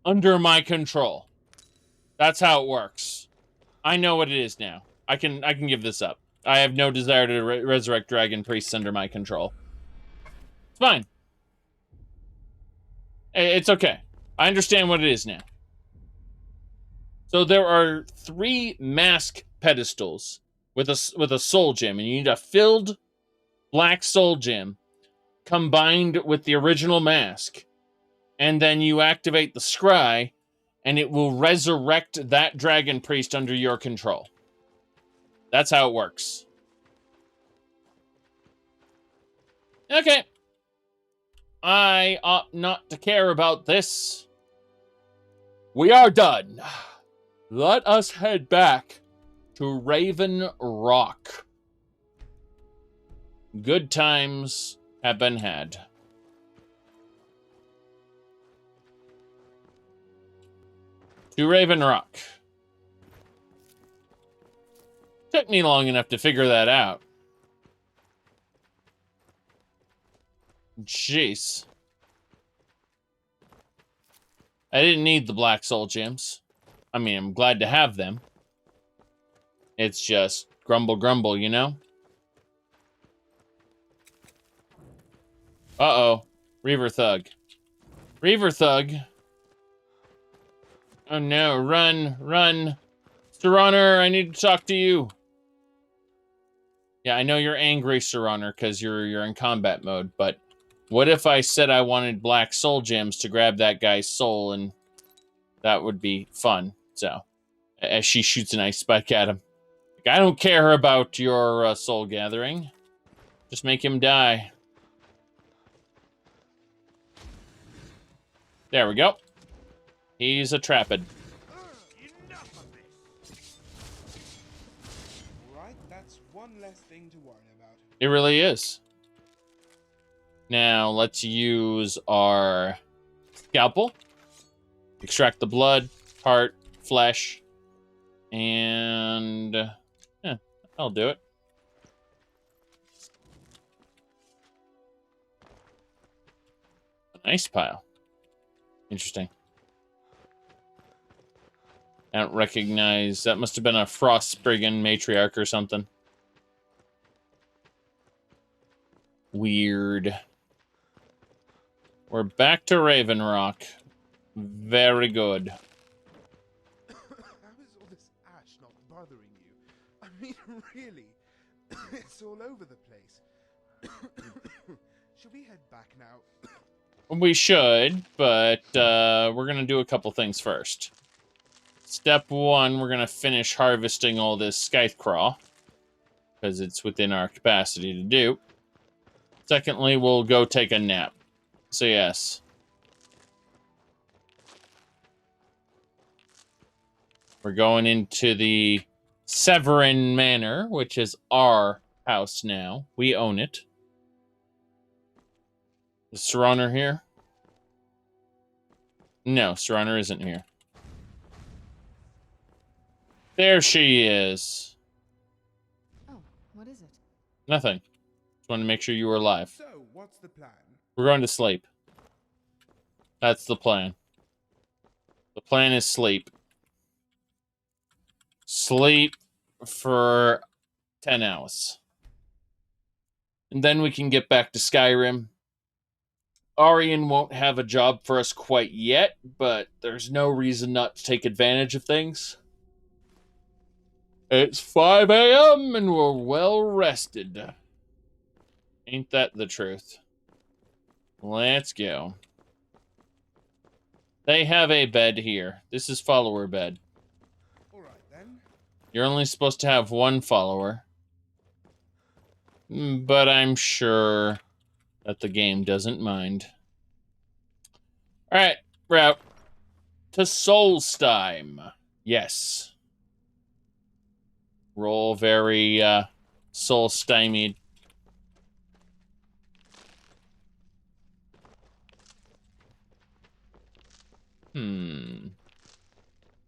under my control. That's how it works. I know what it is now. I can give this up. I have no desire to resurrect dragon priests under my control. It's fine. It's okay. I understand what it is now. So there are 3 mask pedestals with a soul gem, and you need a filled black soul gem combined with the original mask, and then you activate the scry, and it will resurrect that dragon priest under your control. That's how it works. Okay. I ought not to care about this. We are done. Let us head back to Raven Rock. Good times have been had. To Raven Rock. Took me long enough to figure that out. Jeez. I didn't need the black soul gems. I mean, I'm glad to have them. It's just grumble, grumble, you know? Uh-oh. Reaver Thug. Reaver Thug. Oh no, run, run. Sir Honor, I need to talk to you. Yeah, I know you're angry, Sir Honor, because you're in combat mode, but what if I said I wanted black soul gems to grab that guy's soul, and that would be fun. So, as she shoots an ice spike at him. Like, I don't care about your soul gathering. Just make him die. There we go. He's a trapped. Right, that's one less thing to worry about. It really is. Now, let's use our scalpel. Extract the blood, heart, flesh, and yeah, I'll do it. An ice pile. Interesting. I don't recognize. That must have been a Frost Spriggan matriarch or something. Weird. We're back to Raven Rock. Very good. How is all this ash not bothering you? I mean, really? It's all over the place. Should we head back now? We should, but we're going to do a couple things first. Step 1, we're going to finish harvesting all this Scythecraw, because it's within our capacity to do. Secondly, we'll go take a nap. So yes. We're going into the Severin Manor, which is our house now. We own it. Is Sir Honor here? No, Sir Honor isn't here. There she is. Oh, what is it? Nothing. Just wanted to make sure you were alive. So, what's the plan? We're going to sleep. That's the plan. The plan is sleep. Sleep for 10 hours. And then we can get back to Skyrim. Arian won't have a job for us quite yet, but there's no reason not to take advantage of things. It's 5 a.m. and we're well rested. Ain't that the truth? Let's go. They have a bed here. This is follower bed. Alright then. You're only supposed to have one follower. But I'm sure that the game doesn't mind. Alright, route to Solstheim. Yes. Roll very soul-stymied.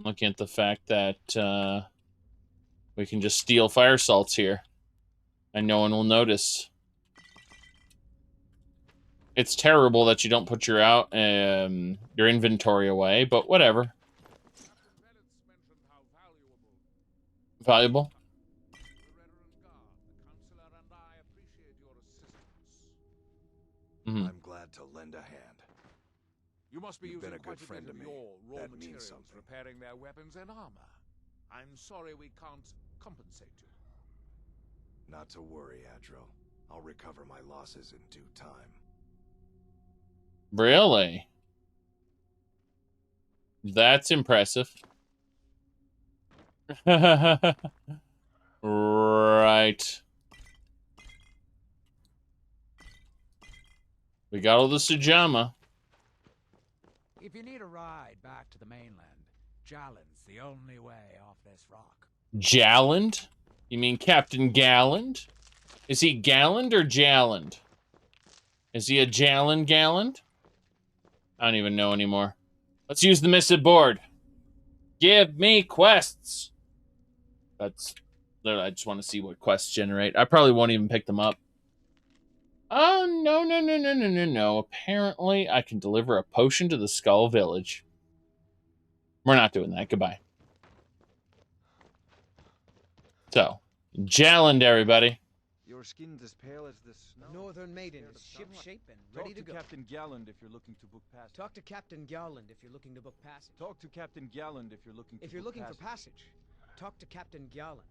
Looking at the fact that we can just steal fire salts here. And no one will notice. It's terrible that you don't put your inventory away, but whatever. Valuable? I'm glad to lend a hand. You must be You've using been a good quite friend bit to of me. your raw That means materials something. repairing their weapons and armor. I'm sorry we can't compensate you. Not to worry, Adro. I'll recover my losses in due time. Really? That's impressive. Right. We got all the Sujama. If you need a ride back to the mainland, Jalen's the only way off this rock. Jalland? You mean Captain Galland? Is he Galland or Jalland? Is he a Galland? I don't even know anymore. Let's use the missing board. Give me quests. I just want to see what quests generate. I probably won't even pick them up. Oh, no. Apparently, I can deliver a potion to the Skull Village. We're not doing that. Goodbye. So, Jalland, everybody. Your skin's as pale as the snow. Northern Maiden is ship-shape and ready to go. Talk to Captain Galland if you're looking to book passage. Talk to Captain Galland if you're looking to book passage. Talk to Captain Galland if you're looking for passage. Talk to Captain Galland.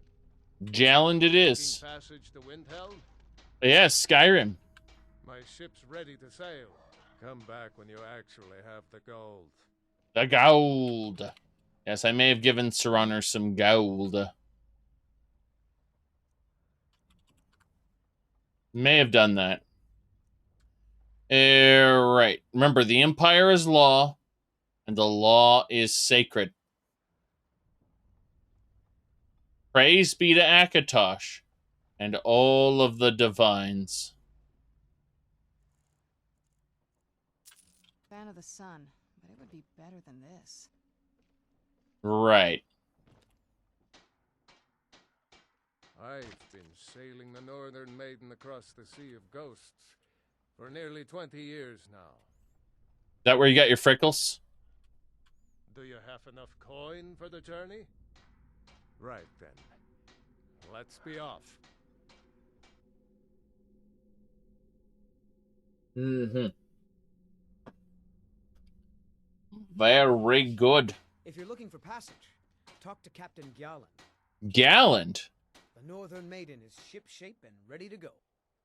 Jalland it is. Passage to Windhelm? Yes, Skyrim. My ship's ready to sail. Come back when you actually have the gold. The gold. Yes, I may have given Sir Honor some gold. May have done that. Right. Remember, the Empire is law, and the law is sacred. Praise be to Akatosh and all of the divines. Fan of the sun, but it would be better than this. Right. I've been sailing the Northern Maiden across the Sea of Ghosts for nearly 20 years now. That where you got your freckles? Do you have enough coin for the journey? Right then. Let's be off. Very good. If you're looking for passage, talk to Captain Galland. Galland? The Northern Maiden is ship-shape and ready to go.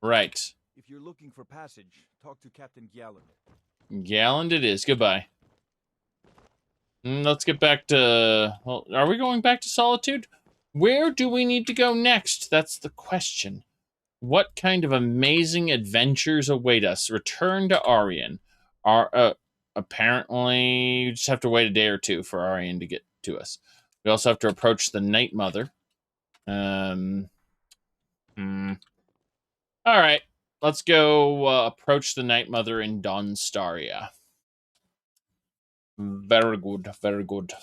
Right. If you're looking for passage, talk to Captain Galland. Galland it is. Goodbye. Let's get back to... Well, are we going back to Solitude? Where do we need to go next? That's the question. What kind of amazing adventures await us? Return to Arian. Apparently, you just have to wait a day or two for Arian to get to us. We also have to approach the Night Mother. Alright. Let's go approach the Night Mother in Donstaria. Very good, very good.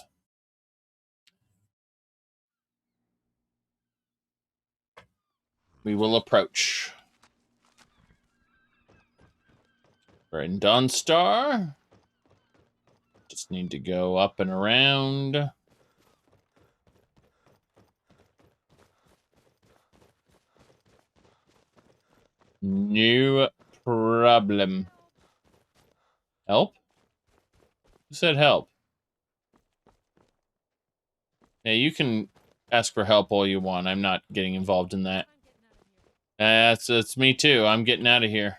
we will approach. We're in Dawnstar. Just need to go up and around. No problem. Help? Who said help? Yeah, you can ask for help all you want. I'm not getting involved in that. It's me too. I'm getting out of here.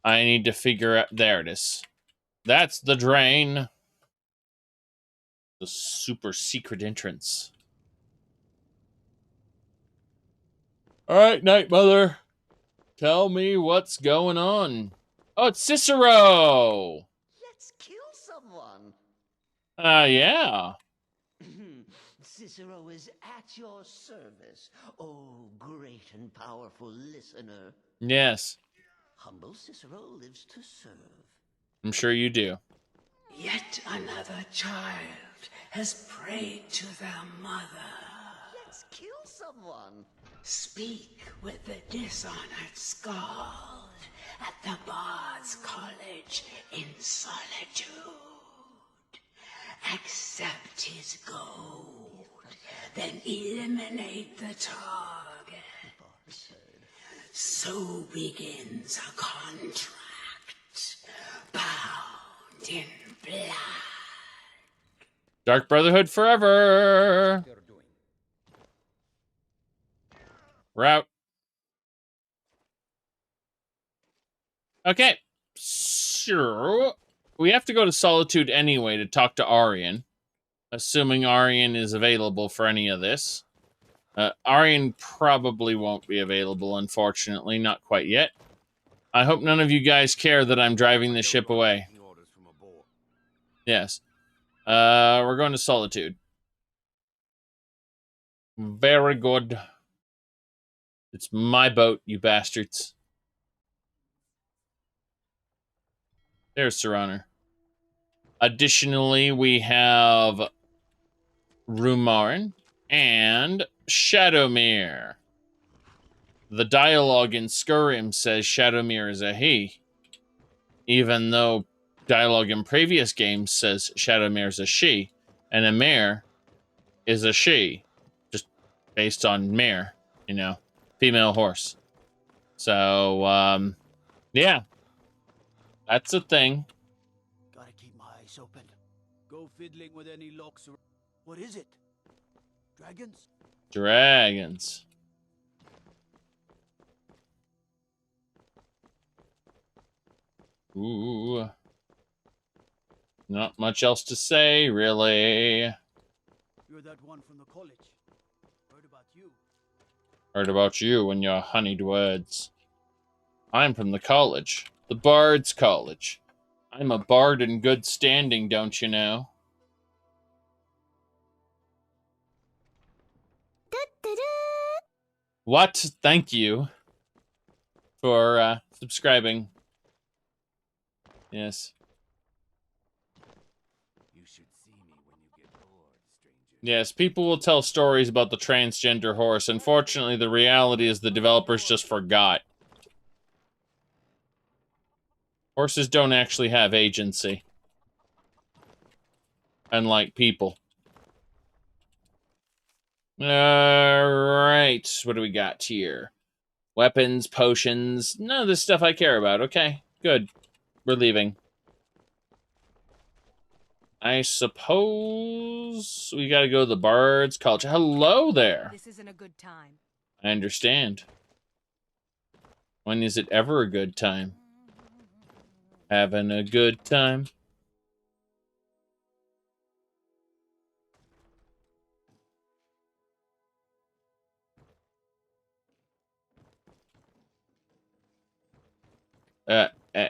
I need to figure out... There it is. That's the drain. The super secret entrance. Alright, Night Mother. Tell me what's going on. Oh, it's Cicero! Let's kill someone. Yeah. Cicero is at your service, oh great and powerful listener. Yes. Humble Cicero lives to serve. I'm sure you do. Yet another child has prayed to their mother. Let's kill someone. Speak with the dishonored Skald at the Bard's College in solitude. Accept his gold, then eliminate the target. So begins a contract, bound in blood. Dark Brotherhood forever! Route. Okay. So, we have to go to Solitude anyway to talk to Arian. Assuming Arian is available for any of this. Arian probably won't be available, unfortunately. Not quite yet. I hope none of you guys care that I'm driving the ship away. Yes. We're going to Solitude. Very good. It's my boat, you bastards. There's Sir Honor. Additionally, we have Rumarin and Shadowmere. The dialogue in Skyrim says Shadowmere is a he, even though dialogue in previous games says Shadowmere is a she, and a mare is a she, just based on mare, you know, female horse. So, yeah, that's a thing. Gotta keep my eyes open. Go fiddling with any locks. What is it? Dragons? Dragons. Ooh. Not much else to say, really. You're that one from the college. Heard about you. Heard about you and your honeyed words. I'm from the college. The Bard's College. I'm a bard in good standing, don't you know? What? Thank you for subscribing. Yes. You should see me when you get bored, stranger. Yes, people will tell stories about the transgender horse. Unfortunately, the reality is the developers just forgot. Horses don't actually have agency. Unlike people. Alright, what do we got here? Weapons, potions, none of this stuff I care about. Okay, good. We're leaving. I suppose we gotta go to the Bard's College. Hello there! This isn't a good time. I understand. When is it ever a good time? Having a good time.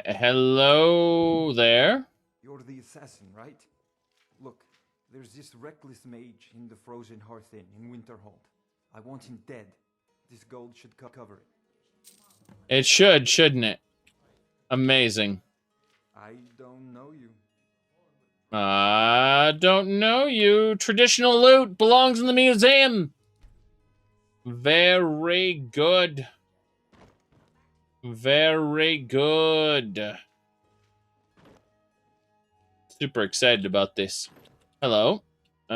Hello there? You're the assassin, right? Look, there's this reckless mage in the Frozen Hearth Inn in Winterhold. I want him dead. This gold should cover it. It should, shouldn't it? Amazing. I don't know you. I don't know you. Traditional loot belongs in the museum. Very good. Very good. Super excited about this. Hello. They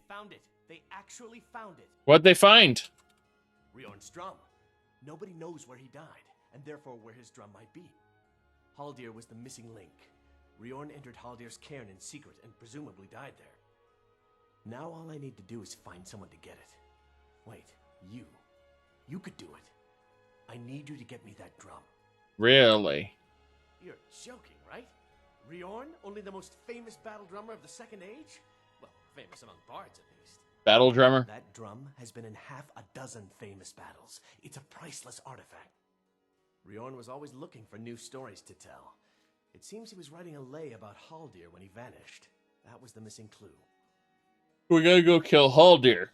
found it. They actually found it. What'd they find? Riorn's drum. Nobody knows where he died, and therefore where his drum might be. Haldir was the missing link. Riorn entered Haldir's cairn in secret and presumably died there. Now all I need to do is find someone to get it. Wait, you. You could do it. I need you to get me that drum. Really? You're joking, right? Riorn, only the most famous battle drummer of the Second Age? Well, famous among bards at least. Battle drummer? That drum has been in half a dozen famous battles. It's a priceless artifact. Riorn was always looking for new stories to tell. It seems he was writing a lay about Haldir when he vanished. That was the missing clue. We gotta go kill Haldir.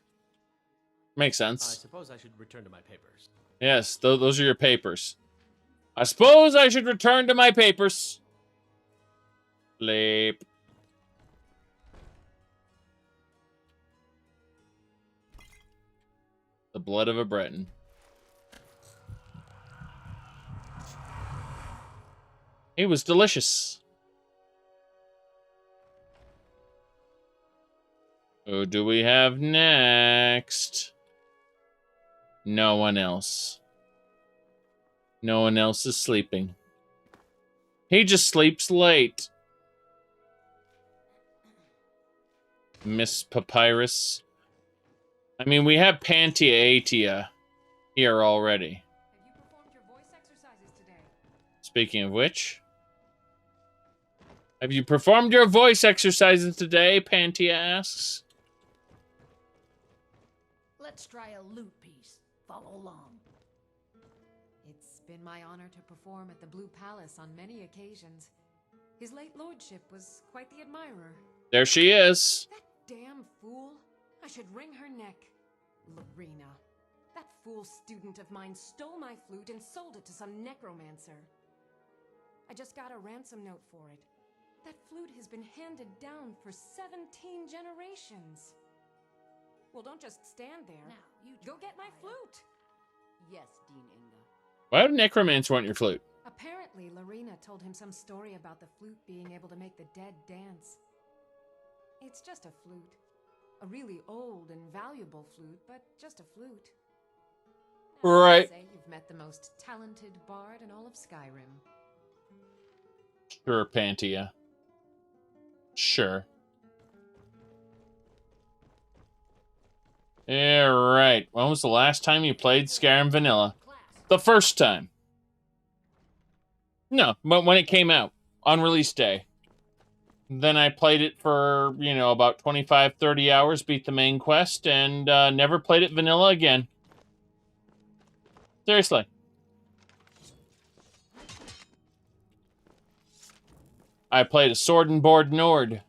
Makes I sense. suppose I should return to my papers. Yes, those are your papers. I suppose I should return to my papers. Sleep. The blood of a Breton. It was delicious. Who do we have next? No one else. No one else is sleeping. He just sleeps late. Miss Papyrus. I mean, we have Pantia Atia here already. Have you performed your voice exercises today? Speaking of which, have you performed your voice exercises today? Pantia asks. Let's try a lute piece. Follow along. It's been my honor to perform at the Blue Palace on many occasions. His late lordship was quite the admirer. There she is. That damn fool. I should wring her neck. Lorena. That fool student of mine stole my flute and sold it to some necromancer. I just got a ransom note for it. That flute has been handed down for 17 generations. Well, don't just stand there. Now, you go get my flute. Yes, Dean Inga. Why would Necromancer want your flute? Apparently, Lorena told him some story about the flute being able to make the dead dance. It's just a flute. A really old and valuable flute, but just a flute. Right. I'd say you've met the most talented bard in all of Skyrim. Sure, Pantia. Sure. Yeah, right. When was the last time you played Skyrim Vanilla? The first time. No, but when it came out. On release day. Then I played it for, you know, about 25, 30 hours, beat the main quest, and never played it vanilla again. Seriously. I played a Sword and Board Nord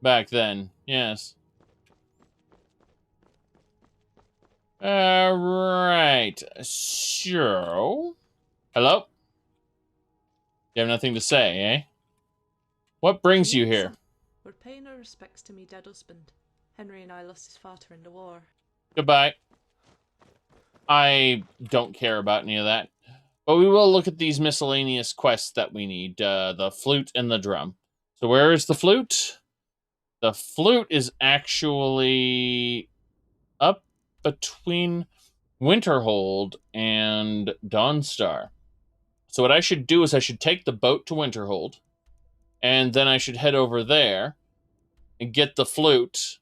back then, yes. Alright, so... Hello? You have nothing to say, eh? What brings you here? We're paying our respects to me dead husband. Henry and I lost his father in the war. Goodbye. I don't care about any of that. But we will look at these miscellaneous quests that we need. The flute and the drum. So where is the flute? The flute is actually up between Winterhold and Dawnstar. So what I should do is I should take the boat to Winterhold. And then I should head over there and get the flute.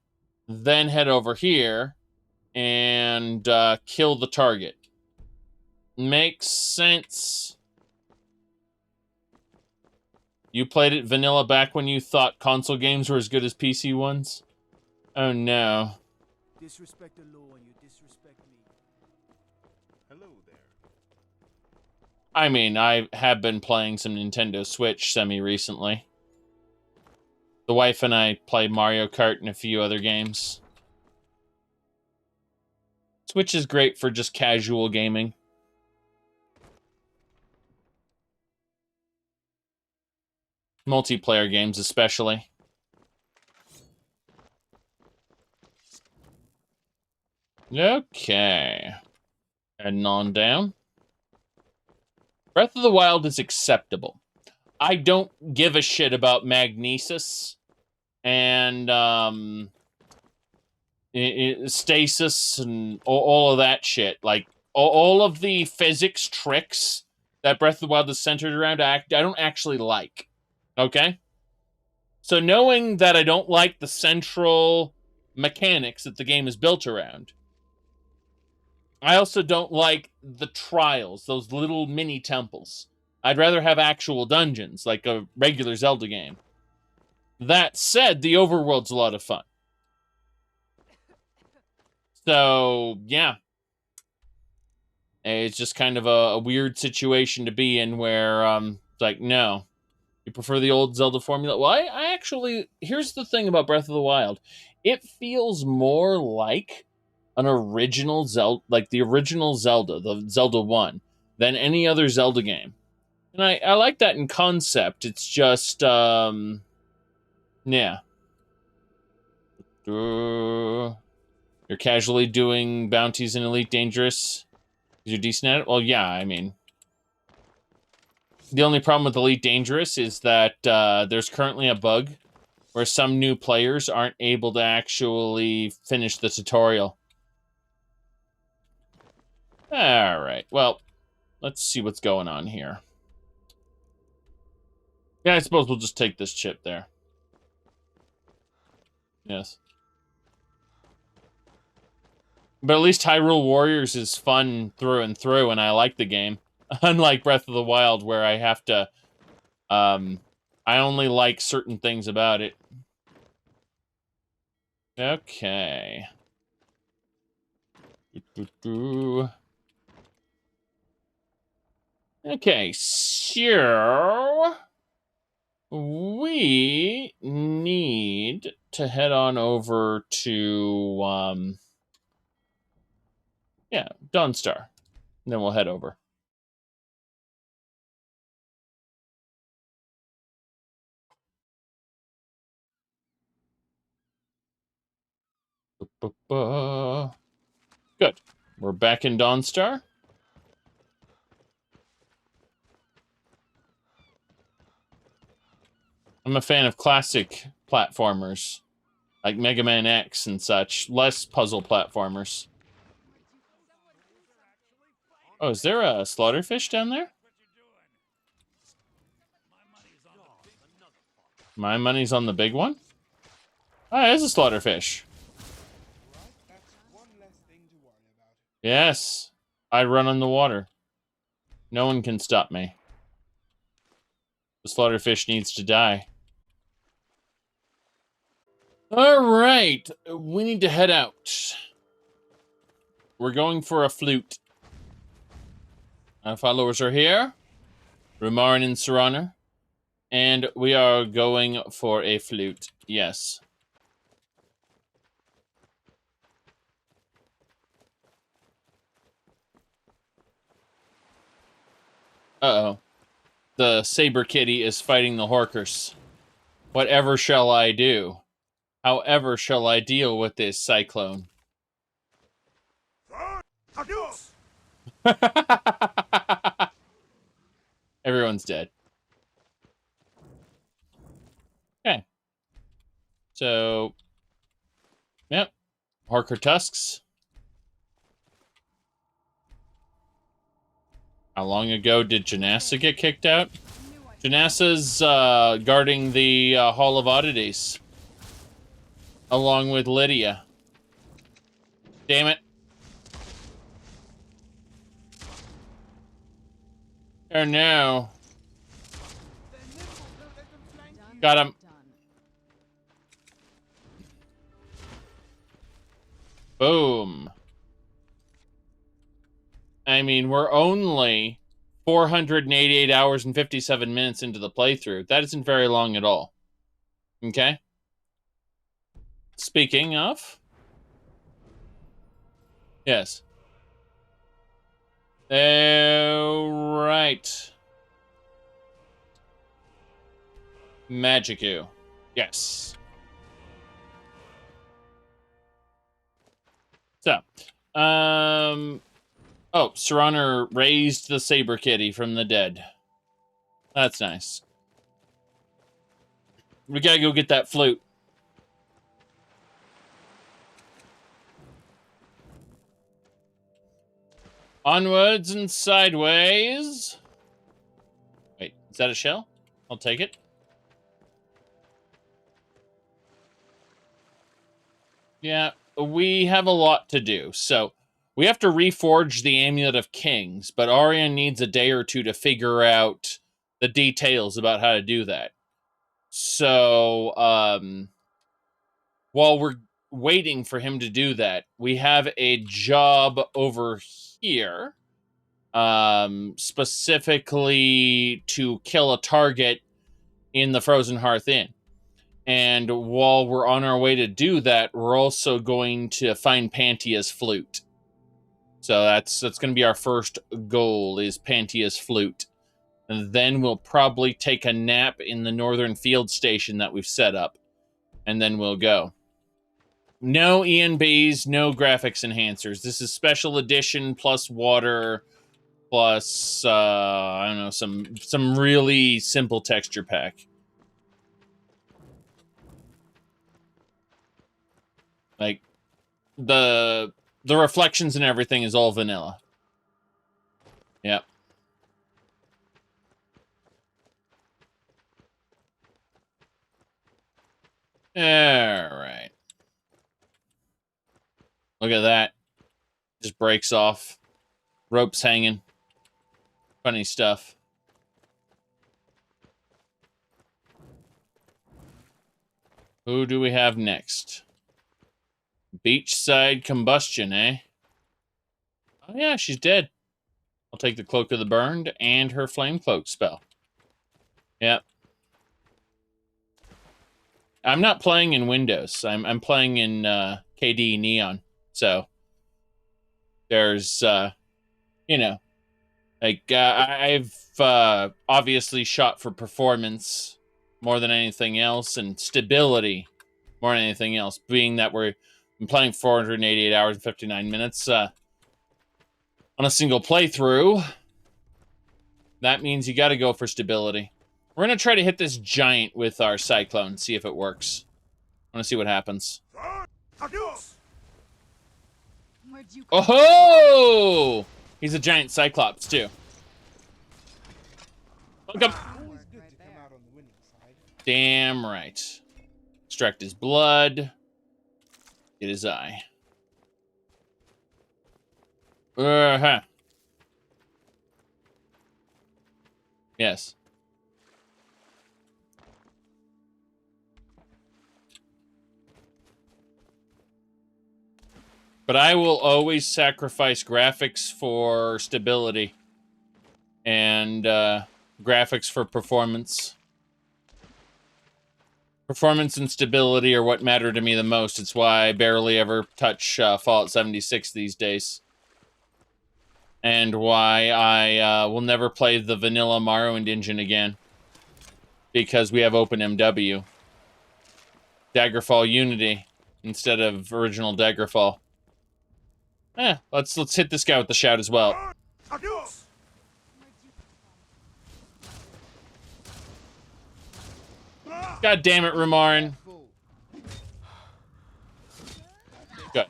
Then head over here and kill the target. Makes sense. You played it vanilla back when you thought console games were as good as PC ones? Oh no. Disrespect the law and you disrespect me. Hello there. I mean, I have been playing some Nintendo Switch semi-recently. The wife and I play Mario Kart and a few other games. Switch is great for just casual gaming. Multiplayer games especially. Okay. Heading on down. Breath of the Wild is acceptable. I don't give a shit about magnesis and stasis and all of that shit. Like, all of the physics tricks that Breath of the Wild is centered around, I don't actually like. Okay? So knowing that I don't like the central mechanics that the game is built around, I also don't like the trials, those little mini temples. I'd rather have actual dungeons, like a regular Zelda game. That said, the overworld's a lot of fun. So, yeah. It's just kind of a weird situation to be in where, like, no. You prefer the old Zelda formula? Well, I actually... Here's the thing about Breath of the Wild. It feels more like an original Zelda, like the original Zelda, the Zelda 1, than any other Zelda game. And I like that in concept. It's just, yeah. You're casually doing bounties in Elite Dangerous. You're decent at it? Well, yeah, I mean. The only problem with Elite Dangerous is that there's currently a bug where some new players aren't able to actually finish the tutorial. Alright, well, let's see what's going on here. Yeah, I suppose we'll just take this chip there. Yes. But at least Hyrule Warriors is fun through and through, and I like the game. Unlike Breath of the Wild, where I have to... I only like certain things about it. Okay. Okay, so... we need to head on over to, yeah, Dawnstar. And then we'll head over. Good. We're back in Dawnstar. I'm a fan of classic platformers, like Mega Man X and such, less puzzle platformers. Oh, is there a slaughterfish down there? My money's on the big one? Ah, it is a slaughterfish. Yes, I run on the water. No one can stop me. The slaughterfish needs to die. Alright, we need to head out. We're going for a flute. Our followers are here. Rumarin and Serana. And we are going for a flute. Yes. Uh-oh. The saber kitty is fighting the Horkers. Whatever shall I do? However shall I deal with this cyclone? Everyone's dead. Okay. So, yep. Horker tusks. How long ago did Janassa get kicked out? Janassa's guarding the Hall of Oddities. Along with Lydia. Damn it. Oh no. Got him. Boom. I mean, we're only 488 hours and 57 minutes into the playthrough. That isn't very long at all. Okay? Speaking of... Yes. Right. Magicu. Yes. So, Oh, Serana raised the Saber Kitty from the dead. That's nice. We gotta go get that flute. Onwards and sideways. Wait, is that a shell? I'll take it. Yeah, we have a lot to do. So we have to reforge the Amulet of Kings, but Arian needs a day or two to figure out the details about how to do that. So while we're waiting for him to do that, we have a job over here, specifically to kill a target in the Frozen Hearth Inn. And while we're on our way to do that, we're also going to find Pantia's flute. So that's going to be our first goal, is Pantia's flute. And then we'll probably take a nap in the northern field station that we've set up. And then we'll go. No ENBs, no graphics enhancers. This is special edition plus water plus, I don't know, some really simple texture pack. Like, the reflections and everything is all vanilla. Yep. Alright. Look at that. Just breaks off. Ropes hanging. Funny stuff. Who do we have next? Beachside combustion, eh? Oh yeah, she's dead. I'll take the Cloak of the Burned and her Flame Cloak spell. Yep. I'm not playing in Windows. I'm playing in KDE Neon. So there's you know, like I've obviously shot for performance more than anything else, and stability more than anything else, being that I'm playing 488 hours and 59 minutes on a single playthrough. That means you got to go for stability. We're going to try to hit this giant with our Cyclone, see if it works. I want to see what happens. Oh-ho! He's a giant Cyclops, too. Welcome. Damn right. Extract his blood. Get his eye. Uh-huh. Yes. But I will always sacrifice graphics for stability and graphics for performance. Performance and stability are what matter to me the most. It's why I barely ever touch Fallout 76 these days. And why I will never play the vanilla Morrowind engine again. Because we have OpenMW. Daggerfall Unity instead of original Daggerfall. Let's hit this guy with the shout as well. God damn it, Rumarin. Good.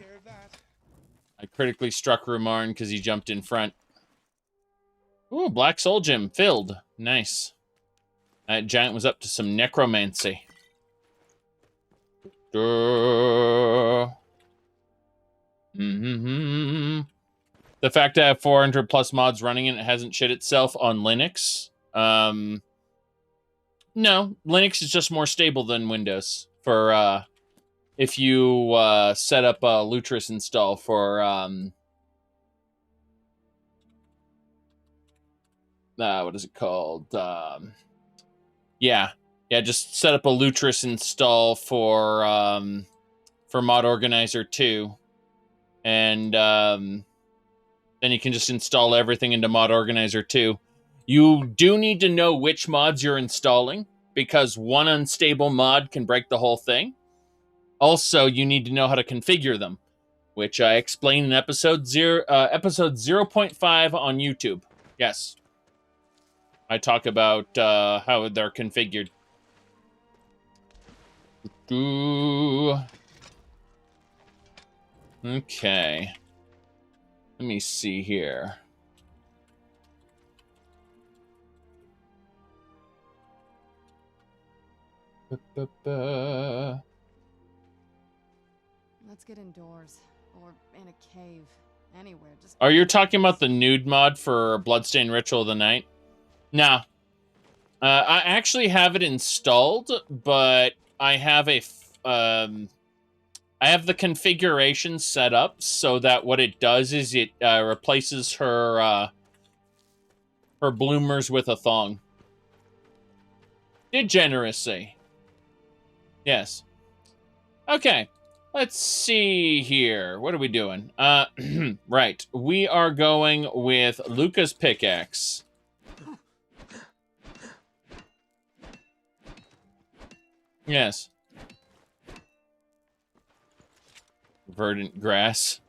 I critically struck Rumarin because he jumped in front. Ooh, Black Soul Gem filled. Nice. That giant was up to some necromancy. The fact that I have 400 plus mods running and it hasn't shit itself on Linux. No, Linux is just more stable than Windows. For if you set up a Lutris install for what is it called? Yeah, just set up a Lutris install for Mod Organizer 2. And then you can just install everything into Mod Organizer 2. You do need to know which mods you're installing, because one unstable mod can break the whole thing. Also, you need to know how to configure them. which I explain in episode 0.5 on YouTube. Yes. I talk about how they're configured. Okay. Let me see here. Let's get indoors. Or in a cave. Anywhere. Just. Are you talking about the nude mod for Bloodstained Ritual of the Night? No. I actually have it installed, but I have I have the configuration set up so that what it does is it replaces her bloomers with a thong. Degeneracy. Yes. Okay. Let's see here. What are we doing? Right. We are going with Luca's pickaxe. Yes. Verdant grass.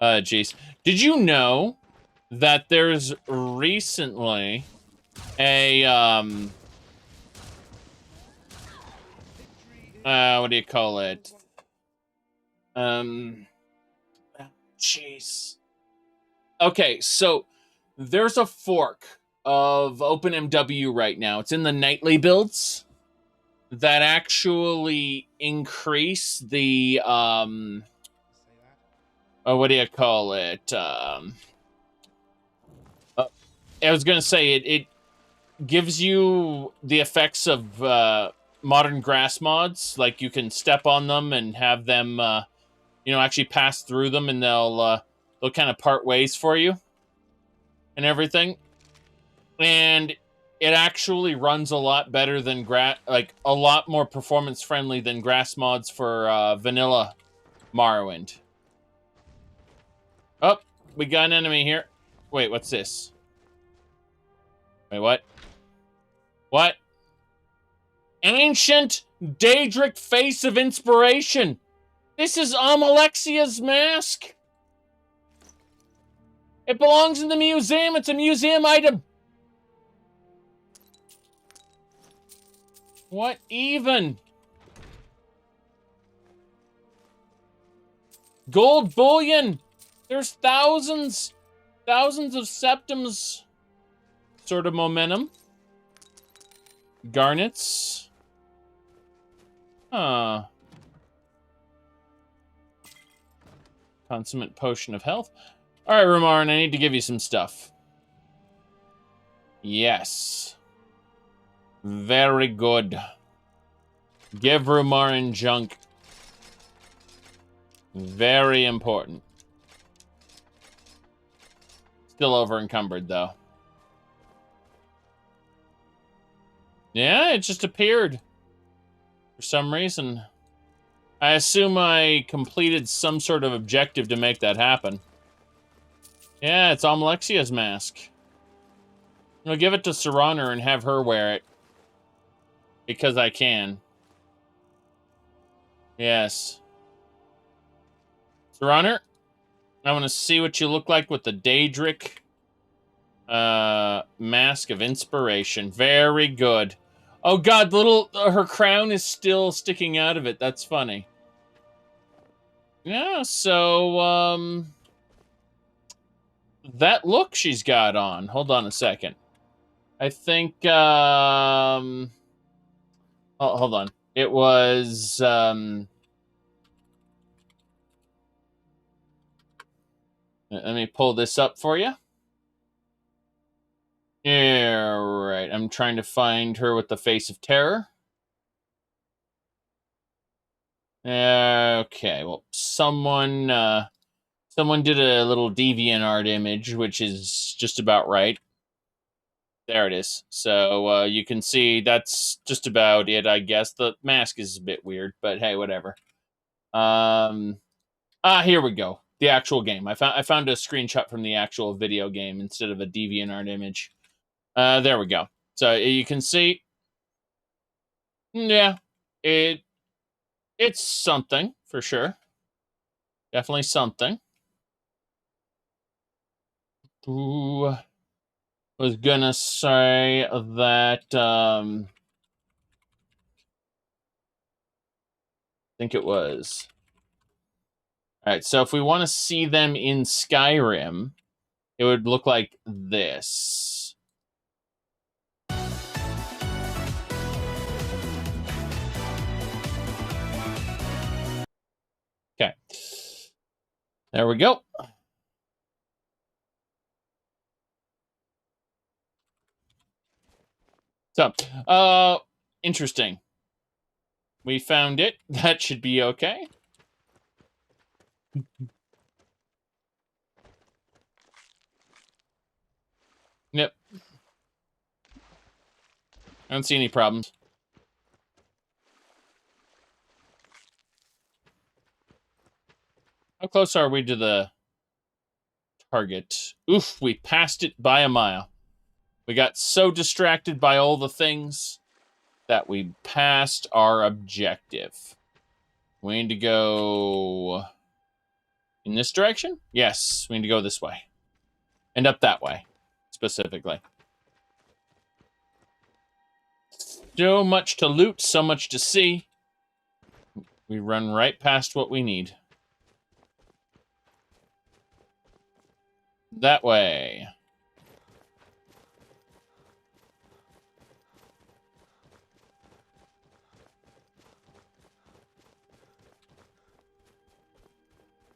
Jeez. Did you know that there's recently a, what do you call it? Jeez. Okay, so there's a fork of OpenMW right now. It's in the nightly builds that actually increase the, what do you call it? I was going to say it gives you the effects of modern grass mods. Like you can step on them and have them, actually pass through them, and they'll kind of part ways for you and everything. And it actually runs a lot better than a lot more performance friendly than grass mods for vanilla Morrowind. Oh, we got an enemy here. Wait, what's this? Wait, what? What? Ancient Daedric Face of Inspiration. This is Alexia's mask. It belongs in the museum. It's a museum item. What even? Gold bullion. There's thousands of septims sort of momentum. Garnets. Huh. Consummate potion of health. All right, Romarin, I need to give you some stuff. Yes. Very good. Give Romarin junk. Very important. Still over encumbered, though. Yeah, it just appeared. For some reason. I assume I completed some sort of objective to make that happen. Yeah, it's Alexia's mask. I'll give it to Serana and have her wear it. Because I can. Yes. Serana, I want to see what you look like with the Daedric Mask of Inspiration. Very good. Oh god, her crown is still sticking out of it. That's funny. Yeah, so, that look she's got on. Hold on a second. I think, oh, hold on. It was, let me pull this up for you. Yeah, right. I'm trying to find her with the face of terror. Okay, well, someone did a little DeviantArt image, which is just about right. There it is. So you can see that's just about it, I guess. The mask is a bit weird, but hey, whatever. Here we go. The actual game. I found a screenshot from the actual video game instead of a DeviantArt image. There we go. So you can see. Yeah, it's something for sure. Definitely something. Ooh. Was gonna say that, I think it was. Alright, so if we want to see them in Skyrim, it would look like this. Okay. There we go. So, interesting. We found it. That should be okay. Yep. I don't see any problems. How close are we to the target? Oof, we passed it by a mile. We got so distracted by all the things that we passed our objective. We need to go in this direction? Yes, we need to go this way. And up that way, specifically. So much to loot, so much to see. We run right past what we need. That way.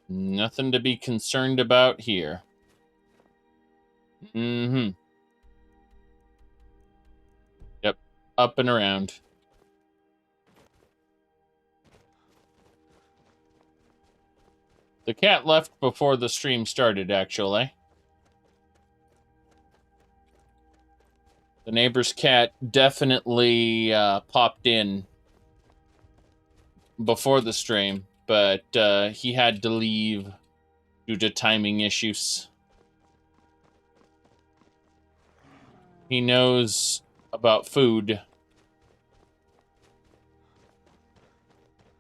Nothing to be concerned about here. Mm-hmm. Yep. Up and around. The cat left before the stream started, actually. The neighbor's cat definitely popped in before the stream, but he had to leave due to timing issues. He knows about food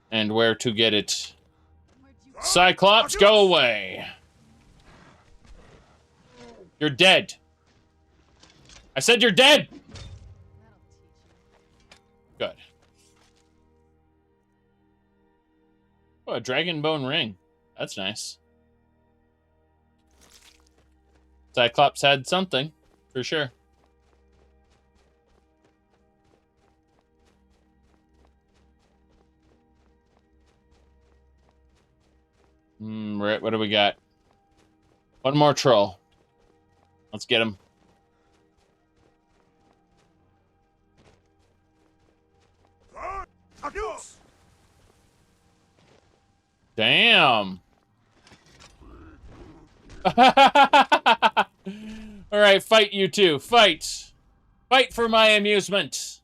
and where to get it. Cyclops, go away! You're dead. I said you're dead! Good. Oh, a Dragonborn ring. That's nice. Cyclops had something, for sure. Right, what do we got? One more troll. Let's get him. Damn. All right, fight you two. Fight. Fight for my amusement.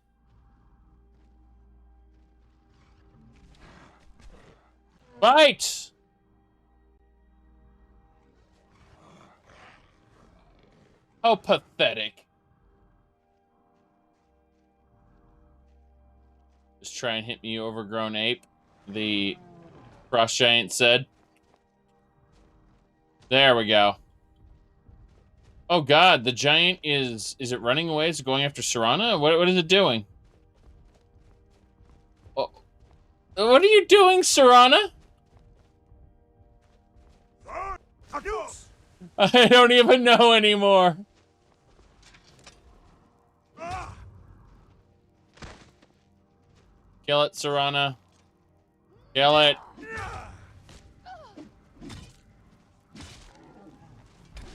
Fight. How pathetic. Just try and hit me, you overgrown ape. The frost giant said. There we go. Oh god, the giant is it running away? Is it going after Serana? What is it doing? Oh, what are you doing, Serana? I don't even know anymore. Kill it, Serana. Kill it.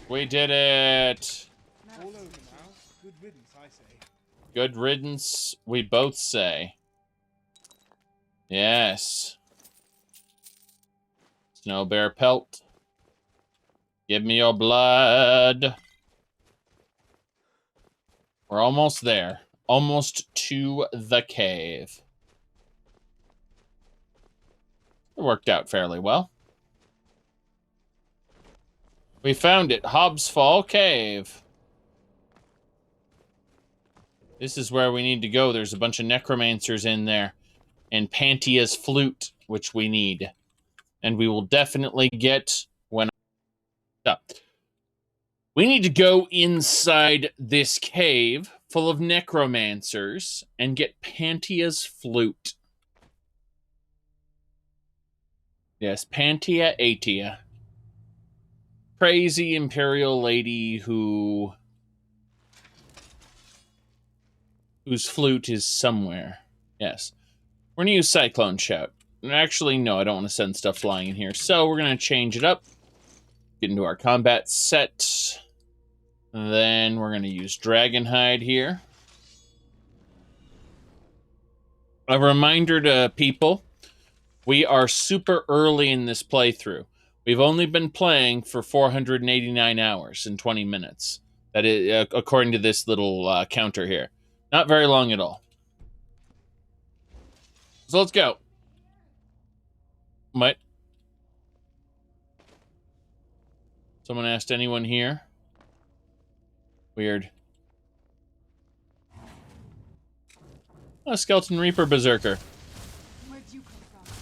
We did it. All over now. Good riddance, I say. Good riddance, we both say. Yes. Snow bear pelt. Give me your blood. We're almost there. Almost to the cave. It worked out fairly well. We found it. Hobbs Fall Cave. This is where we need to go. There's a bunch of necromancers in there. And Pantia's flute, which we need. And we will definitely get when... We need to go inside this cave full of necromancers and get Pantia's flute. Yes, Pantia Atia. Crazy imperial lady whose flute is somewhere. Yes. We're going to use Cyclone Shout. Actually, no, I don't want to send stuff flying in here. So we're going to change it up. Get into our combat set. Then we're going to use Dragonhide here. A reminder to people, we are super early in this playthrough. We've only been playing for 489 hours and 20 minutes. That is, according to this little counter here. Not very long at all. So let's go. What? Someone asked anyone here? Weird. Oh, Skeleton Reaper Berserker. Where'd you come from?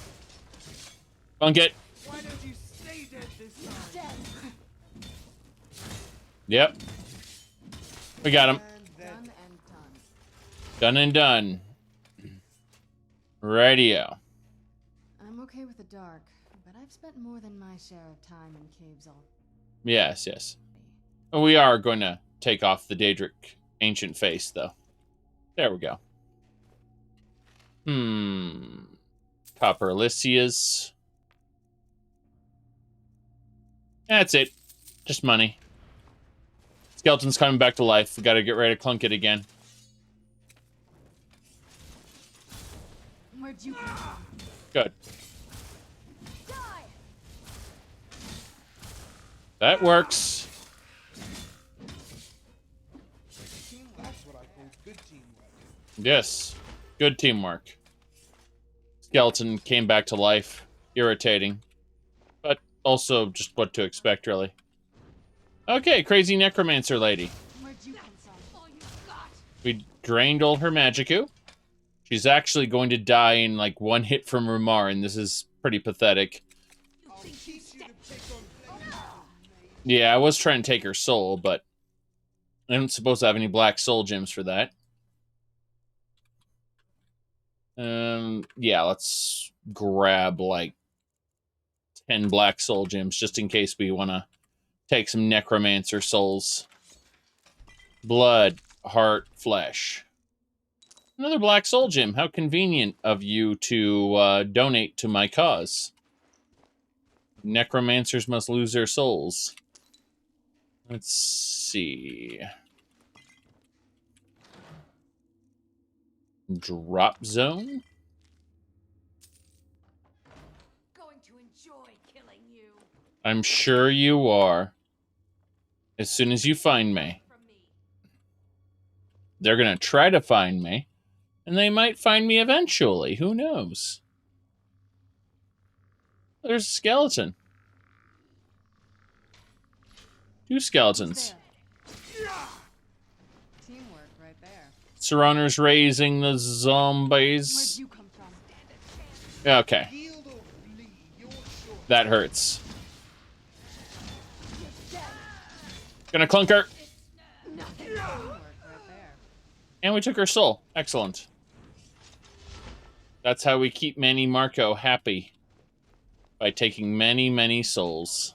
Bunk it. Why don't you stay dead this time? Yep. We got him. Done and done. Done and done. Radio. I'm okay with the dark, but I've spent more than my share of time in caves all. Yes, yes. We are going to take off the Daedric ancient face, though. There we go. Copper Elysias. That's it. Just money. Skeleton's coming back to life. We gotta get ready to clunk it again. Where'd you come from? Good. That works. That's what I call good teamwork. Yes. Good teamwork. Skeleton came back to life. Irritating. But also just what to expect, really. Okay, crazy necromancer lady. Where'd you come from? All you got. We drained all her Magicu. She's actually going to die in like one hit from Rumar, and this is pretty pathetic. Yeah, I was trying to take her soul, but I don't suppose I have any black soul gems for that. Yeah, let's grab like 10 black soul gems just in case we want to take some necromancer souls. Blood, heart, flesh. Another black soul gem. How convenient of you to donate to my cause. Necromancers must lose their souls. Let's see. Drop zone? Going to enjoy killing you. I'm sure you are. As soon as you find me. They're gonna try to find me. And they might find me eventually. Who knows? There's a skeleton. 2 skeletons. Teamwork right there. Serraner's raising the zombies. Where'd you come from? Okay. That hurts. Gonna clunk her. And we took her soul. Excellent. That's how we keep Manny Marco happy. By taking many, many souls.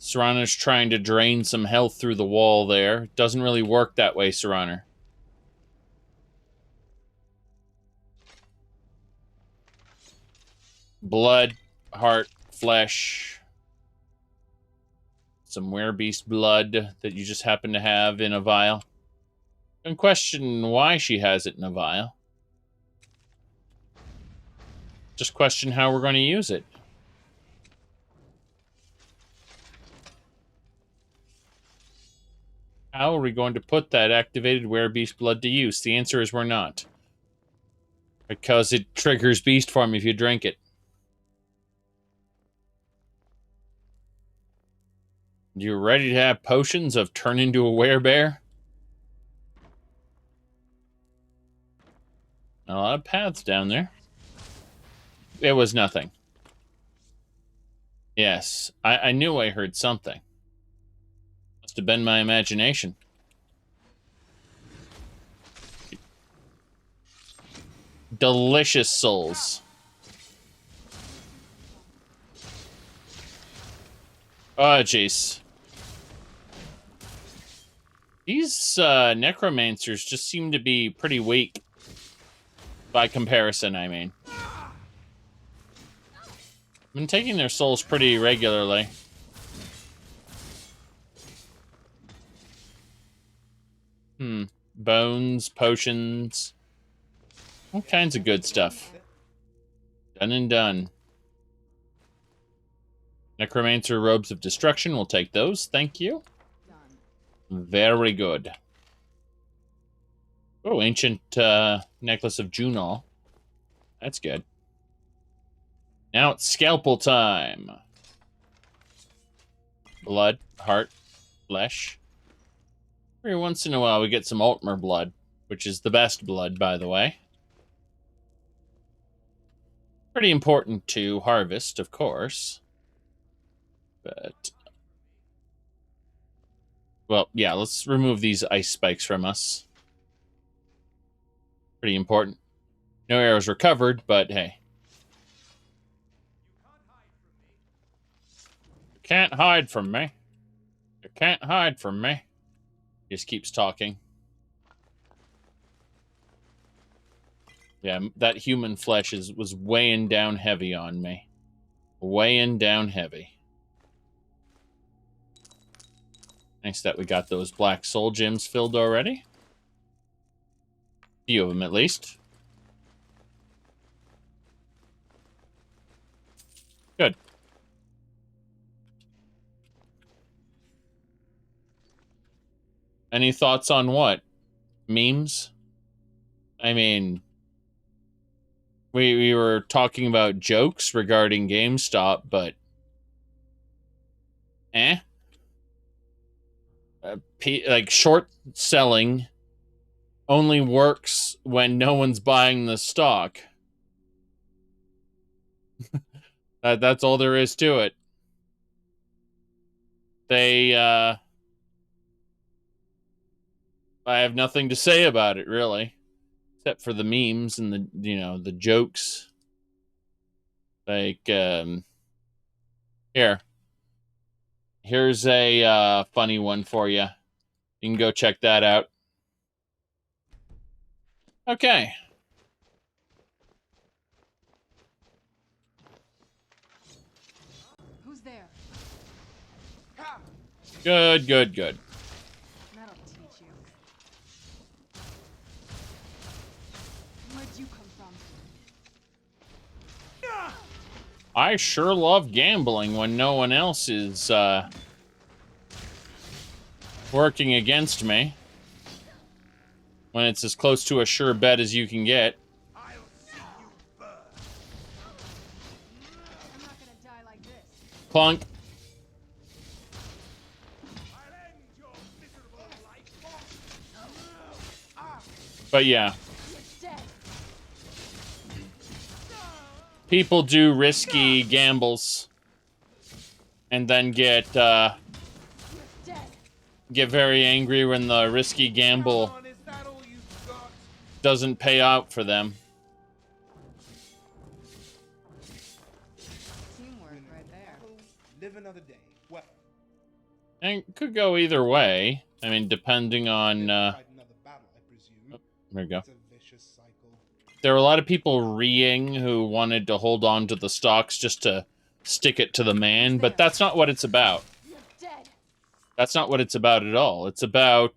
Serrana's trying to drain some health through the wall there. Doesn't really work that way, Serrana. Blood, heart, flesh. Some werebeast blood that you just happen to have in a vial. Don't question why she has it in a vial. Just question how we're going to use it. How are we going to put that activated werebeast blood to use? The answer is we're not. Because it triggers beast form if you drink it. You ready to have potions of turn into a werebear? A lot of paths down there. It was nothing. Yes, I knew I heard something. Must have been my imagination. Delicious souls. Oh, jeez. These necromancers just seem to be pretty weak. By comparison, I mean. I've been taking their souls pretty regularly. Bones, potions. All kinds of good stuff. Done and done. Necromancer robes of destruction. We'll take those. Thank you. Very good. Oh, ancient necklace of Junal. That's good. Now it's scalpel time. Blood, heart, flesh. Every once in a while we get some Altmer blood, which is the best blood, by the way. Pretty important to harvest, of course. But... well, yeah, let's remove these ice spikes from us. Pretty important. No arrows recovered, but hey. You can't hide from me. You can't hide from me. He just keeps talking. Yeah, that human flesh was weighing down heavy on me. Weighing down heavy. Nice that we got those black soul gems filled already. A few of them, at least. Good. Any thoughts on what? Memes? I mean... We were talking about jokes regarding GameStop, but... like, short selling only works when no one's buying the stock. That's all there is to it. I have nothing to say about it, really. Except for the memes and the, the jokes. Like, Here's a funny one for you. You can go check that out. Okay. Who's there? Good, good, good. That'll teach you. Where'd you come from? I sure love gambling when no one else is working against me. When it's as close to a sure bet as you can get. Clunk. But yeah. People do risky gambles and then get very angry when the risky gamble doesn't pay out for them. Teamwork right there. Live another day. Well. And it could go either way. I mean, depending on there we go. There were a lot of people reeing who wanted to hold on to the stocks just to stick it to the man, but that's not what it's about. That's not what it's about at all. It's about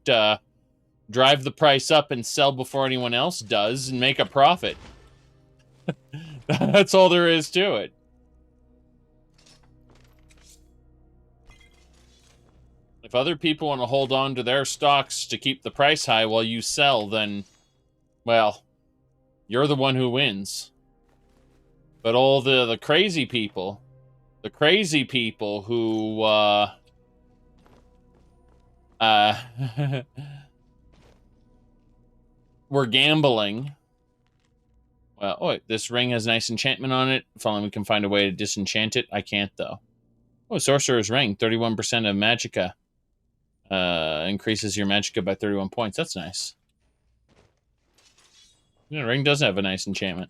drive the price up and sell before anyone else does and make a profit. That's all there is to it. If other people want to hold on to their stocks to keep the price high while you sell, then, well, you're the one who wins. But all the crazy people who, we're gambling. Well, oh, wait, this ring has nice enchantment on it. If only we can find a way to disenchant it. I can't, though. Oh, Sorcerer's Ring, 31% of Magicka. Increases your Magicka by 31 points. That's nice. Yeah, Ring does have a nice enchantment.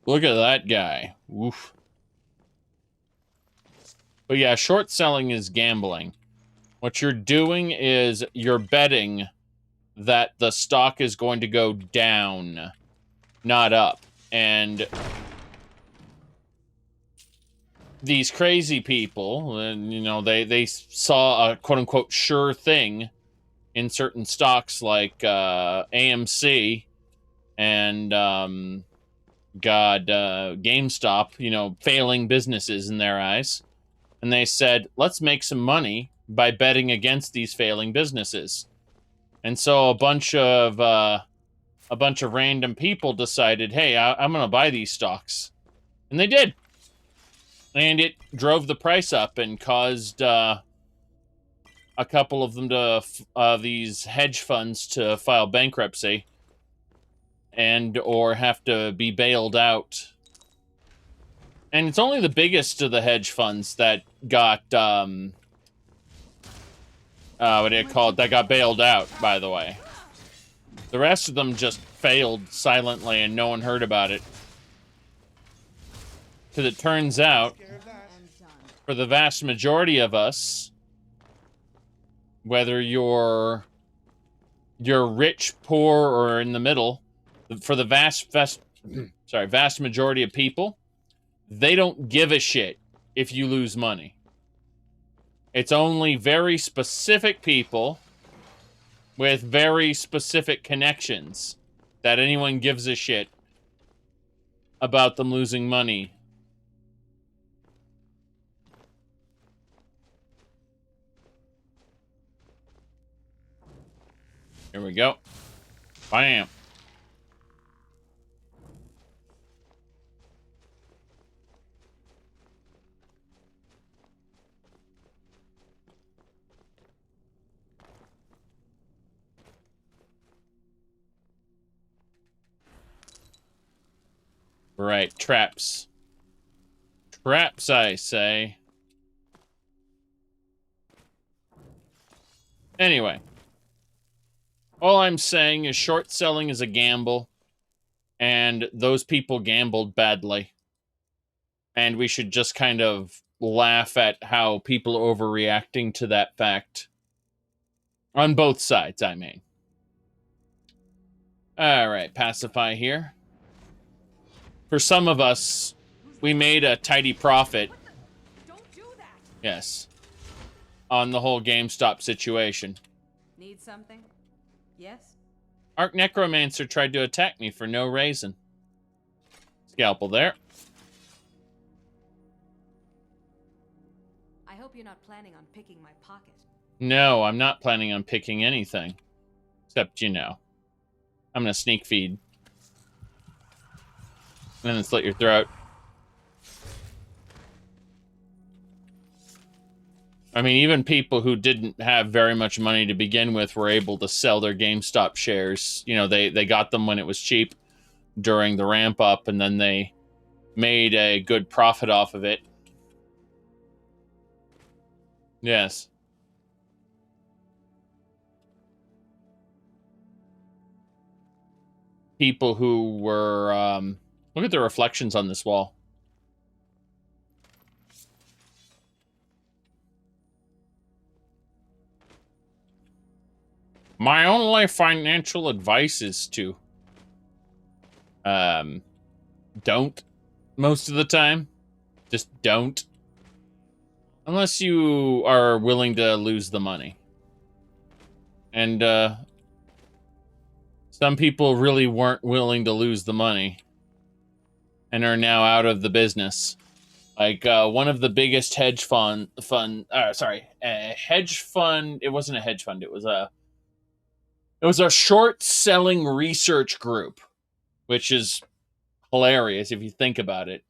Look at that guy. Woof. But yeah, short selling is gambling. What you're doing is you're betting that the stock is going to go down, not up. And these crazy people, and you know, they saw a quote-unquote sure thing in certain stocks like AMC and GameStop, you know, failing businesses in their eyes. And they said, let's make some money by betting against these failing businesses. And so a bunch of random people decided, hey, I'm going to buy these stocks. And they did. And it drove the price up and caused a couple of them to, these hedge funds to file bankruptcy and or have to be bailed out. And it's only the biggest of the hedge funds that got, what do you call it? That got bailed out, by the way. The rest of them just failed silently and no one heard about it. Because it turns out, for the vast majority of us, whether you're rich, poor, or in the middle, for the vast majority of people, they don't give a shit if you lose money. It's only very specific people with very specific connections that anyone gives a shit about them losing money. Here we go. Bam. Right, traps. Traps, I say. Anyway. All I'm saying is short selling is a gamble. And those people gambled badly. And we should just kind of laugh at how people are overreacting to that fact. On both sides, I mean. Alright, pacify here. For some of us, we made a tidy profit. Don't do that. Yes. On the whole GameStop situation. Need something? Yes? Arc Necromancer tried to attack me for no reason. Scalpel there. I hope you're not planning on picking my pocket. No, I'm not planning on picking anything. Except, you know, I'm gonna sneak feed. And then slit your throat. I mean, even people who didn't have very much money to begin with were able to sell their GameStop shares. You know, they got them when it was cheap during the ramp up, and then they made a good profit off of it. Yes. People who were, look at the reflections on this wall. My only financial advice is to, don't most of the time. Just don't. Unless you are willing to lose the money. And, some people really weren't willing to lose the money. And are now out of the business. Like, one of the biggest hedge fund, hedge fund, it wasn't a hedge fund, it was a short selling research group, which is hilarious if you think about it.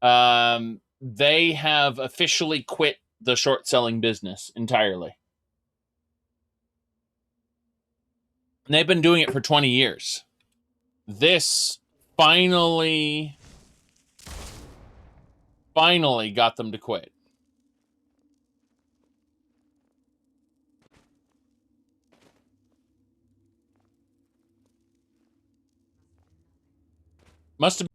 They have officially quit the short selling business entirely. And they've been doing it for 20 years. This finally finally got them to quit. Must have.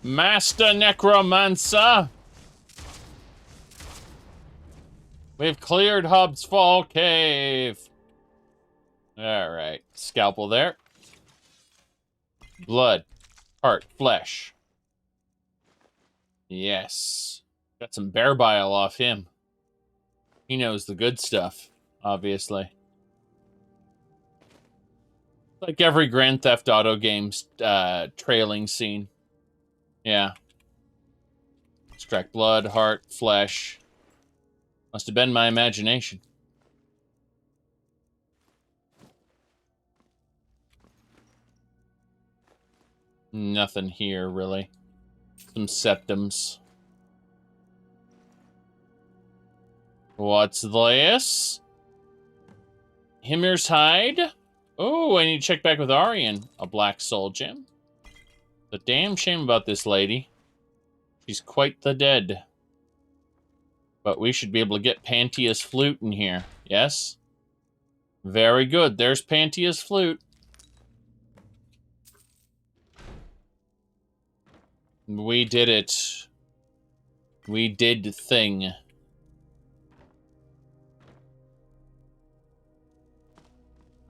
Master Necromancer! We've cleared Hub's Fall Cave. Alright. Scalpel there. Blood. Heart. Flesh. Yes. Got some bear bile off him. He knows the good stuff, obviously. Like every Grand Theft Auto game's trailing scene. Yeah. Extract blood, heart, flesh. Must have been my imagination. Nothing here, really. Some septums. What's this? Himmer's hide? Oh, I need to check back with Arian. A black soul gem. The damn shame about this lady. She's quite the dead. But we should be able to get Panthea's flute in here. Yes? Very good. There's Panthea's flute. We did it. We did the thing.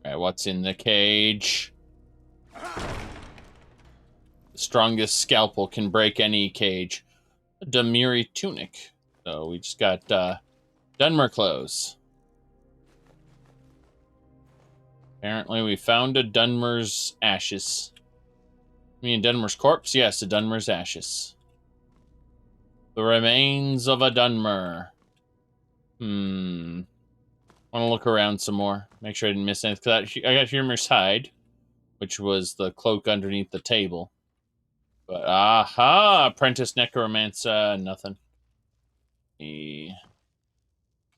Alright, what's in the cage? The strongest scalpel can break any cage. A Demiri tunic. So we just got Dunmer clothes. Apparently we found a Dunmer's ashes. I mean Dunmer's corpse? Yes, a Dunmer's ashes. The remains of a Dunmer. Want to look around some more. Make sure I didn't miss anything. I got Himmer's hide, which was the cloak underneath the table. But, aha! Apprentice Necromancer, nothing. I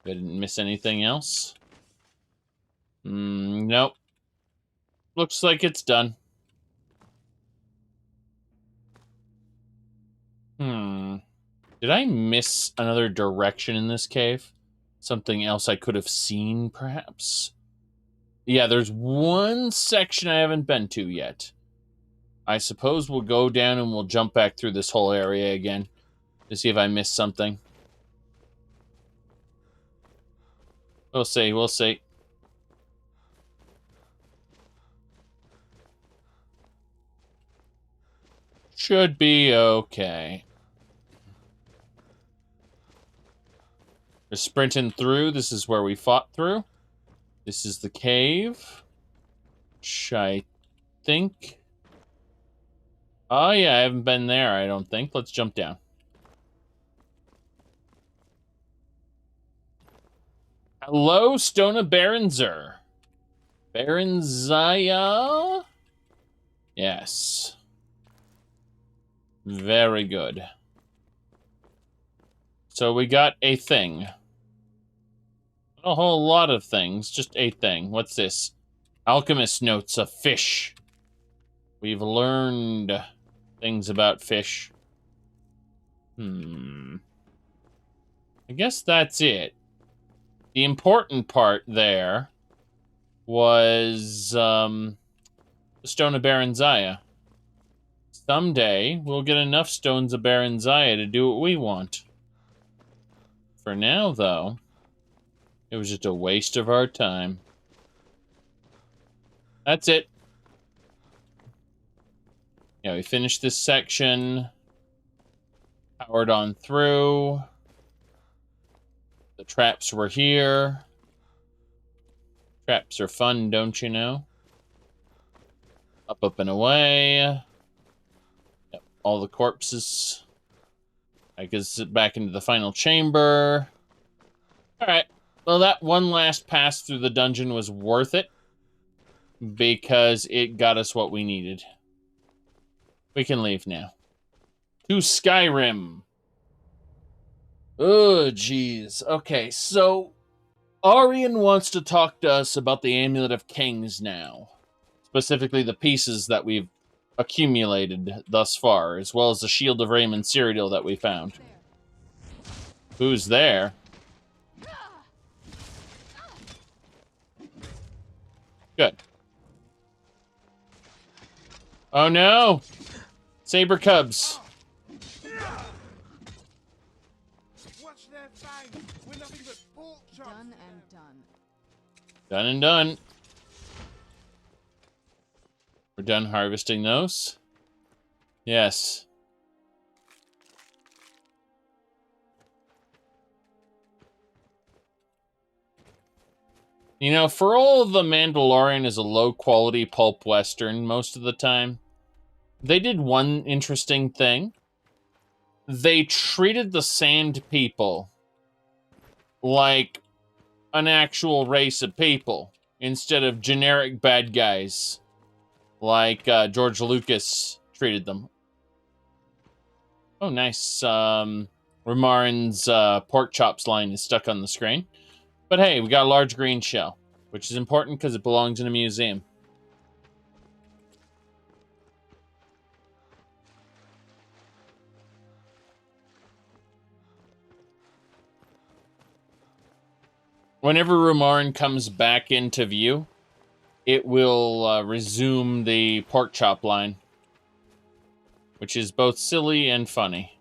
didn't miss anything else. Nope. Looks like it's done. Did I miss another direction in this cave? Something else I could have seen, perhaps? Yeah, there's one section I haven't been to yet. I suppose we'll go down and we'll jump back through this whole area again to see if I missed something. We'll see, we'll see. Should be okay. We're sprinting through. This is where we fought through. This is the cave. Which I think... Oh, yeah, I haven't been there, I don't think. Let's jump down. Hello, Stona Baronzer. Baronzaya? Yes. Very good. So we got a thing. Not a whole lot of things, just a thing. What's this? Alchemist notes of fish. We've learned things about fish. I guess that's it. The important part there was the Stone of Baronzaya. Someday, we'll get enough Stones of Baronzaya to do what we want. For now, though, it was just a waste of our time. That's it. Yeah, we finished this section. Powered on through. The traps were here. Traps are fun, don't you know? Up, up, and away. Yep, all the corpses. I can sit back into the final chamber. Alright. Well, that one last pass through the dungeon was worth it. Because it got us what we needed. We can leave now. To Skyrim. Oh, jeez. Okay, so Arian wants to talk to us about the Amulet of Kings now. Specifically the pieces that we've accumulated thus far, as well as the Shield of Raymond Cyrodiil that we found. Who's there? Good. Oh no! Saber cubs. Watch their fangs. We're nothing but pork chops. Done and done. Done and done. We're done harvesting those. Yes. You know, for all The Mandalorian is a low-quality pulp western most of the time, they did one interesting thing. They treated the Sand People like an actual race of people, instead of generic bad guys like George Lucas treated them. Oh, nice. Ramarin's pork chops line is stuck on the screen. But hey, we got a large green shell, which is important because it belongs in a museum. Whenever Ramarin comes back into view, it will resume the pork chop line, which is both silly and funny.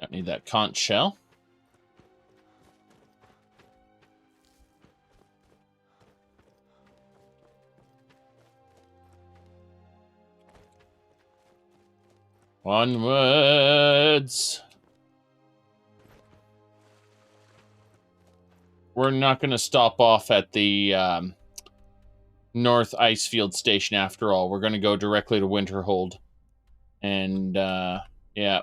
Don't need that conch shell. Onwards. We're not going to stop off at the North Icefield Station after all. We're going to go directly to Winterhold. And, yeah.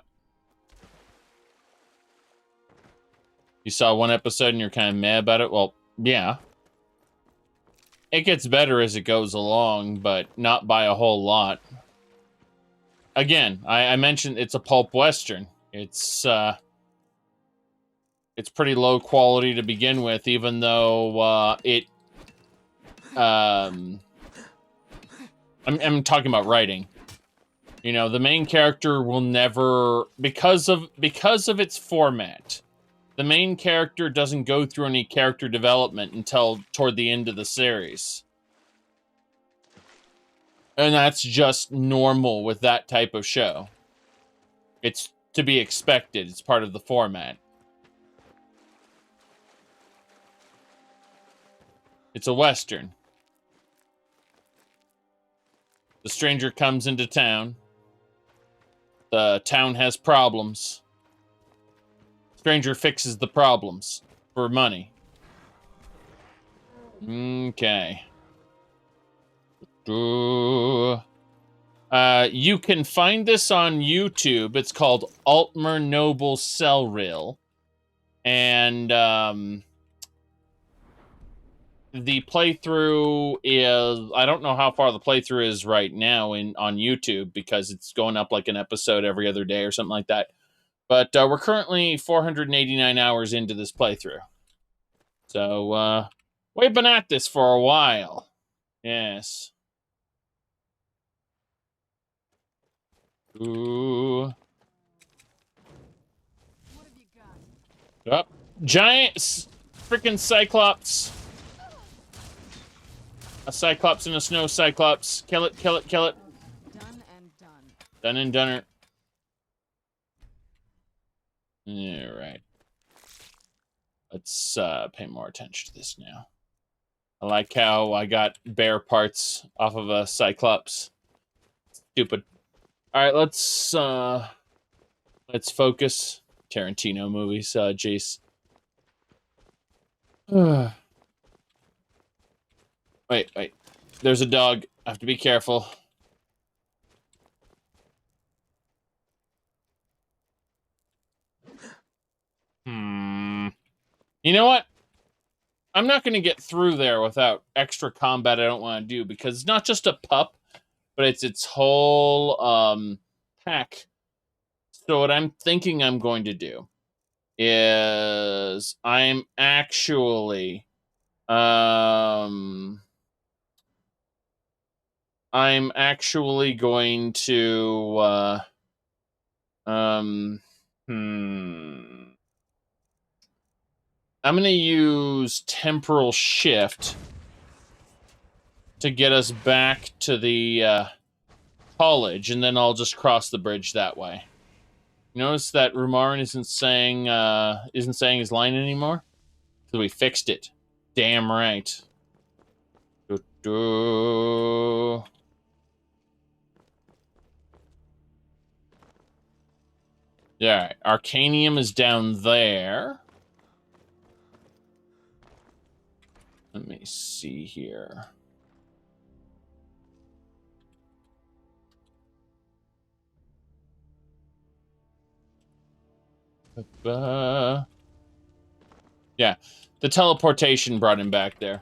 You saw one episode and you're kind of mad about it? Well, yeah. It gets better as it goes along, but not by a whole lot. Again, I mentioned it's a pulp western. It's pretty low quality to begin with, even though I'm talking about writing. You know, the main character will never, because of its format, the main character doesn't go through any character development until toward the end of the series. And that's just normal with that type of show. It's to be expected. It's part of the format. It's a Western. The stranger comes into town. The town has problems. Stranger fixes the problems for money. Okay. You can find this on YouTube. It's called Altmer Noble Celril. And the playthrough is, I don't know how far the playthrough is right now on YouTube, because it's going up like an episode every other day or something like that. But we're currently 489 hours into this playthrough. So we've been at this for a while. Yes. Ooh. Up. Giant freaking Cyclops. A Cyclops and a Snow Cyclops. Kill it, kill it, kill it. Done and done. Done and done it. Alright. Let's pay more attention to this now. I like how I got bear parts off of a Cyclops. Stupid. Alright, let's focus. Tarantino movies, Jace. Wait. There's a dog. I have to be careful. You know what? I'm not going to get through there without extra combat I don't want to do, because it's not just a pup, but it's its whole pack. So what I'm thinking I'm going to do is I'm actually going to I'm going to use temporal shift to get us back to the college, and then I'll just cross the bridge that way. Notice that Rumarin isn't saying his line anymore? So we fixed it. Damn right. Doo-doo. Yeah, Arcanium is down there. Let me see here. Yeah, the teleportation brought him back there.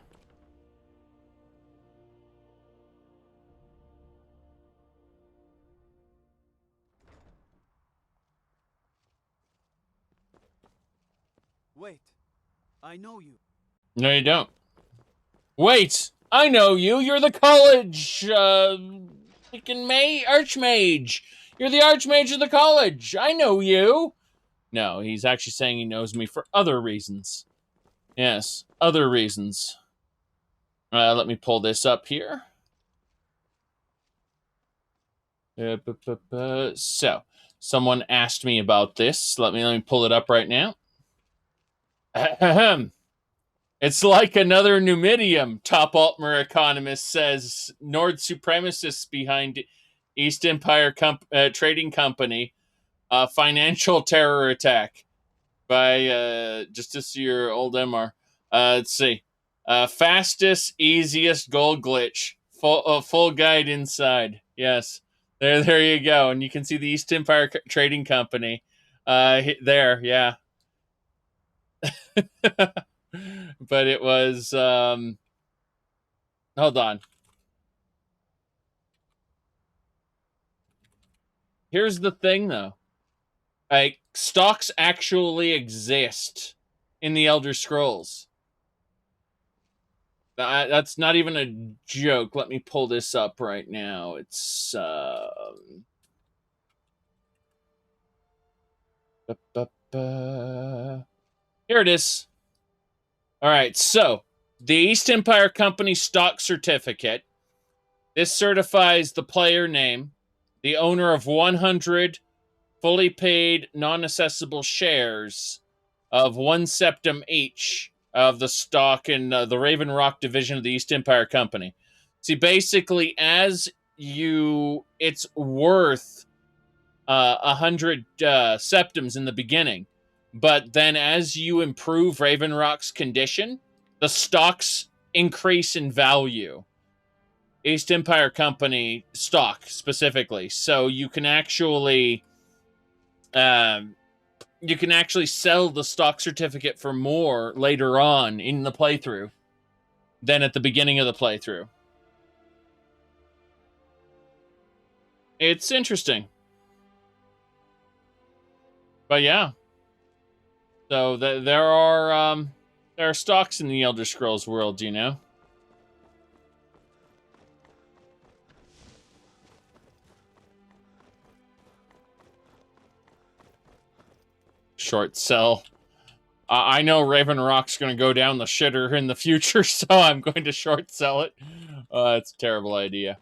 Wait, I know you. No, you don't. Wait, I know you. You're the college, freaking archmage. You're the archmage of the college. I know you. No, he's actually saying he knows me for other reasons. Yes, other reasons. Let me pull this up here. So, someone asked me about this. Let me pull it up right now. It's like another Numidium, top Altmer economist says. Nord supremacists behind East Empire Trading Company. Financial terror attack by just to see your old MR. Let's see. Fastest, easiest gold glitch. Full guide inside. Yes. There you go. And you can see the East Empire Trading Company. There, yeah. But it was hold on. Here's the thing though. Like, stocks actually exist in the Elder Scrolls. That's not even a joke. Let me pull this up right now. It's here it is. All right, so the East Empire Company stock certificate. This certifies the player name, the owner of 100 fully paid, non-accessible shares of 1 septim each of the stock in the Raven Rock division of the East Empire Company. See, basically, it's worth 100 septims in the beginning. But then as you improve Raven Rock's condition, the stocks increase in value. East Empire Company stock, specifically. So you can actually sell the stock certificate for more later on in the playthrough than at the beginning of the playthrough. It's interesting. But yeah. So there are stocks in the Elder Scrolls world, you know? Short sell. I know Raven Rock's going to go down the shitter in the future, so I'm going to short sell it. That's a terrible idea.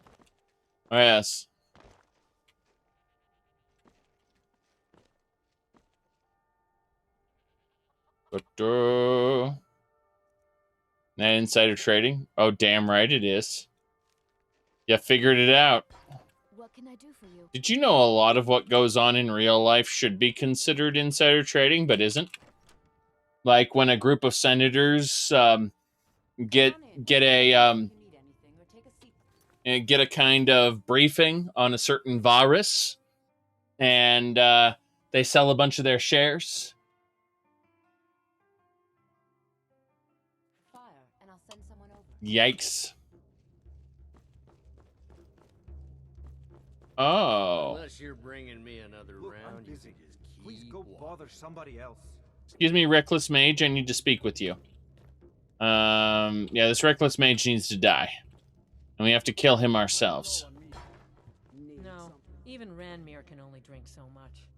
Oh, yes. That insider trading? Oh, damn right it is. You figured it out. What can I do for you? Did you know a lot of what goes on in real life should be considered insider trading, but isn't? Like when a group of senators get a kind of briefing on a certain virus, and they sell a bunch of their shares. Yikes. Oh. Unless you're bringing me another Look, round, I'm you busy. can just Please keep go walking. bother somebody else. Excuse me, Reckless Mage, I need to speak with you. Yeah, this Reckless Mage needs to die. And we have to kill him ourselves. No, even Ranmir can only drink so much.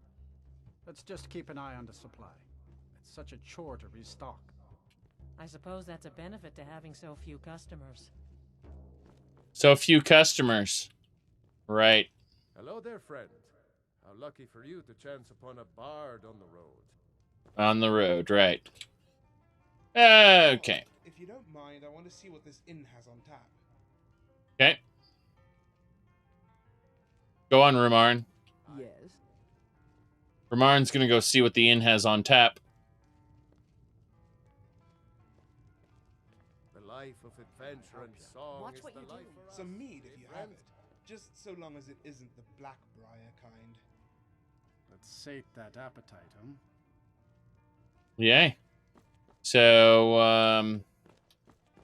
Let's just keep an eye on the supply. It's such a chore to restock. I suppose that's a benefit to having so few customers. So few customers. Right. Hello there, friend. How lucky for you to chance upon a bard on the road. On the road, right. Okay. If you don't mind, I want to see what this inn has on tap. Okay. Go on, Ramarn. Yes. Ramarn's gonna go see what the inn has on tap. The life of adventure and song Watch is what the you life do. for us, Some mead if you have friend. it. Just so long as it isn't the Blackbriar kind. Let's sate that appetite, huh? Yay. So,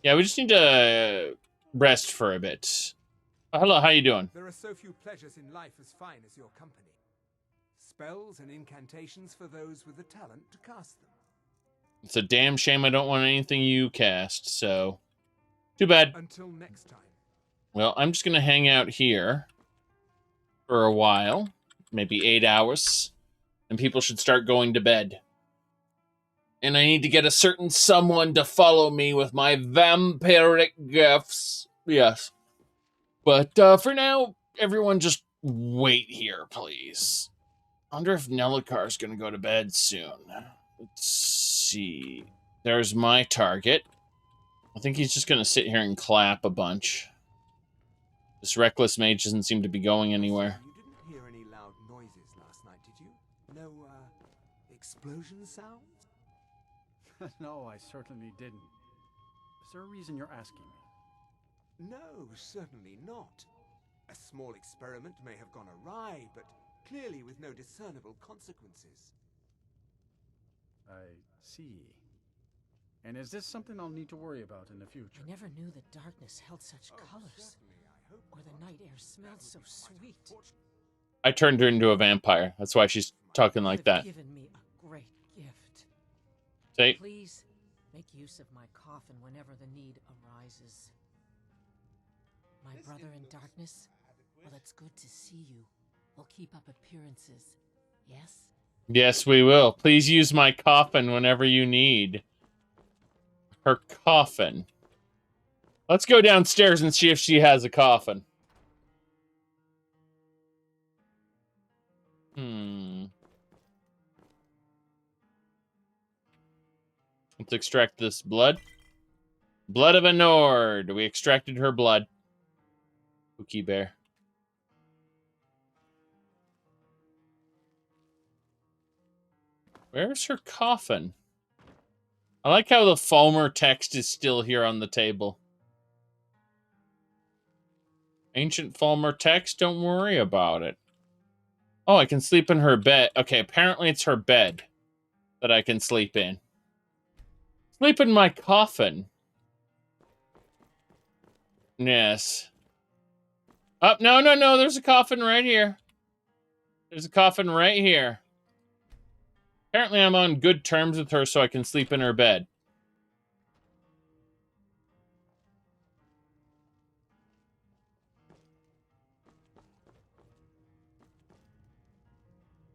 yeah, we just need to rest for a bit. Hello, how you doing? There are so few pleasures in life as fine as your company. Spells and incantations for those with the talent to cast them. It's a damn shame I don't want anything you cast, so... Too bad. Until next time. Well, I'm just gonna hang out here for a while. Maybe 8 hours. And people should start going to bed. And I need to get a certain someone to follow me with my vampiric gifts. Yes. But for now, everyone just wait here, please. I wonder if Nelikar's going to go to bed soon. Let's see. There's my target. I think he's just going to sit here and clap a bunch. This Reckless Mage doesn't seem to be going anywhere. You didn't hear any loud noises last night, did you? No, explosion sounds? No, I certainly didn't. Is there a reason you're asking me? No, certainly not. A small experiment may have gone awry, but clearly with no discernible consequences. I see. And is this something I'll need to worry about in the future? I never knew the darkness held such colors. Or the night air smelled so sweet. I turned her into a vampire. That's why she's talking like that. You've given me a great gift. Say. Please, make use of my coffin whenever the need arises. My brother in darkness? Well, it's good to see you. We'll keep up appearances. Yes? Yes, we will. Please use my coffin whenever you need. Her coffin. Let's go downstairs and see if she has a coffin. Let's extract this blood. Blood of a Nord. We extracted her blood. Spooky bear. Where's her coffin? I like how the Falmer text is still here on the table. Ancient Falmer text, don't worry about it. Oh, I can sleep in her bed. Okay, apparently it's her bed that I can sleep in. Sleep in my coffin. Yes. Oh, no, there's a coffin right here. There's a coffin right here. Apparently I'm on good terms with her so I can sleep in her bed.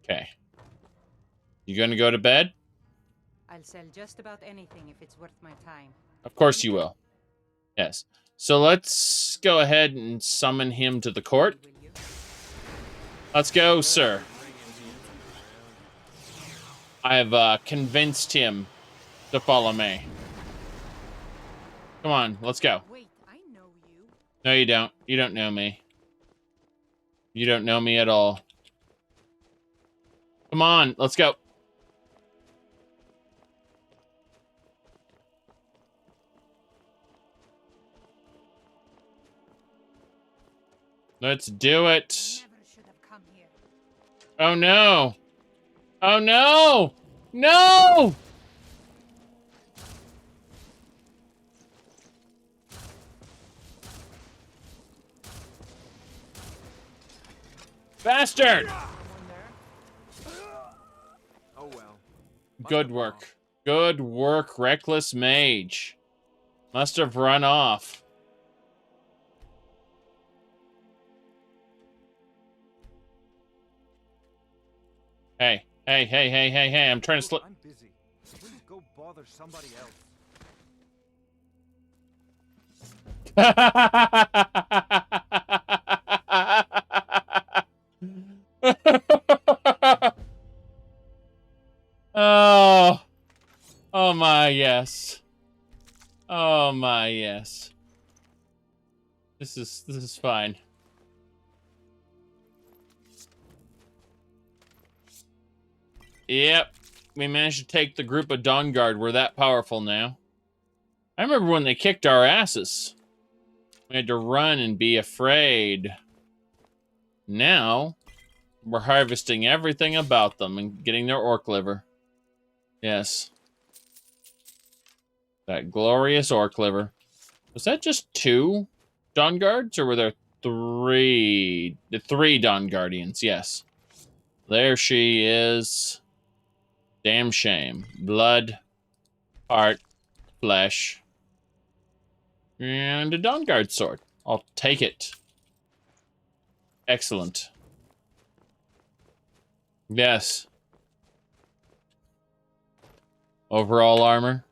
Okay. You gonna go to bed? I'll sell just about anything if it's worth my time. Of course you will. Yes. So let's go ahead and summon him to the court. Let's go, sir. I've convinced him to follow me. Come on, let's go. Wait, I know you. No, you don't. You don't know me. You don't know me at all. Come on, let's go. Let's do it. Oh no. Oh no! No! Bastard! Oh well. Good work. Good work, Reckless Mage. Must have run off. Hey, I'm trying to slip. I'm busy. Please go bother somebody else. Oh my, yes. Oh my, yes. This is fine. Yep, we managed to take the group of Dawn Guard. We're that powerful now. I remember when they kicked our asses. We had to run and be afraid. Now, we're harvesting everything about them and getting their orc liver. Yes. That glorious orc liver. Was that just 2 Dawn Guards, or were there 3? The 3 Dawn Guardians, yes. There she is. Damn shame. Blood, heart, flesh, and a Dawn Guard sword. I'll take it. Excellent. Yes. Overall armor.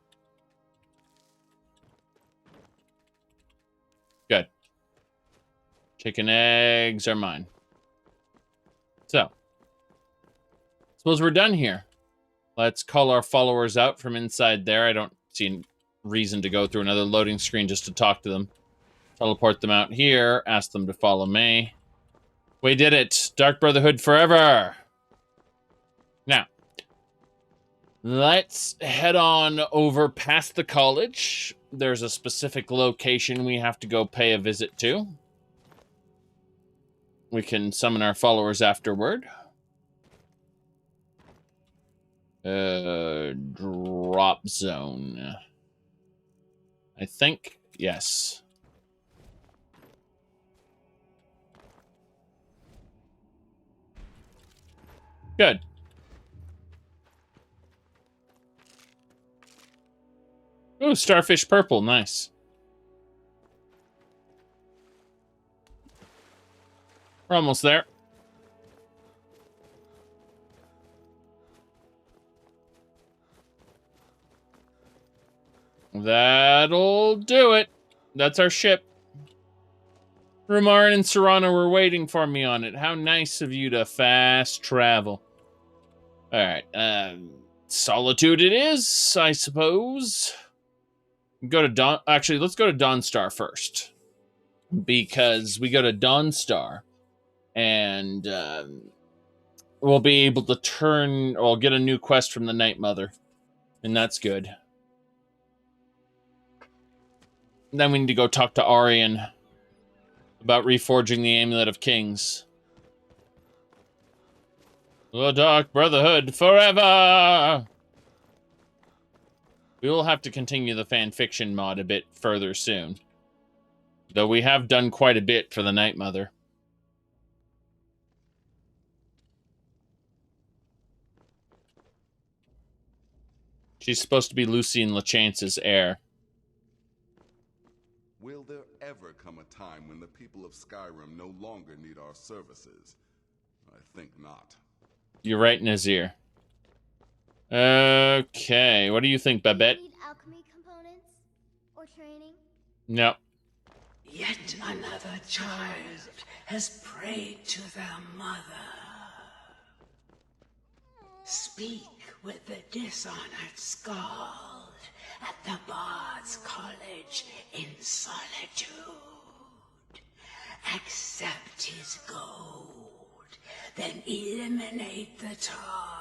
Good. Chicken eggs are mine. So, suppose we're done here. Let's call our followers out from inside there. I don't see any reason to go through another loading screen just to talk to them. Teleport them out here. Ask them to follow me. We did it. Dark Brotherhood forever. Now, let's head on over past the college. There's a specific location we have to go pay a visit to. We can summon our followers afterward. Drop zone. I think, yes. Good. Ooh, starfish purple, nice. We're almost there. That'll do it. That's our ship. Rumarin and Serrano were waiting for me on it. How nice of you to fast travel. Alright, Solitude it is, I suppose. Go to Dawn... Actually, let's go to Dawnstar first. Because we go to Dawnstar, and we'll be able to turn... Or get a new quest from the Night Mother. And that's good. Then we need to go talk to Arian about reforging the Amulet of Kings. The Dark Brotherhood forever! We will have to continue the fanfiction mod a bit further soon. Though we have done quite a bit for the Night Mother. She's supposed to be Lucien Lachance's heir. Will there ever come a time when the people of Skyrim no longer need our services? I think not. You're right in his ear. Okay, what do you think, Babette? Need alchemy components or training? No. Yet another child has prayed to their mother. Speak with the dishonored Skald at the Bard's College in Solitude. Accept his gold, then eliminate the target.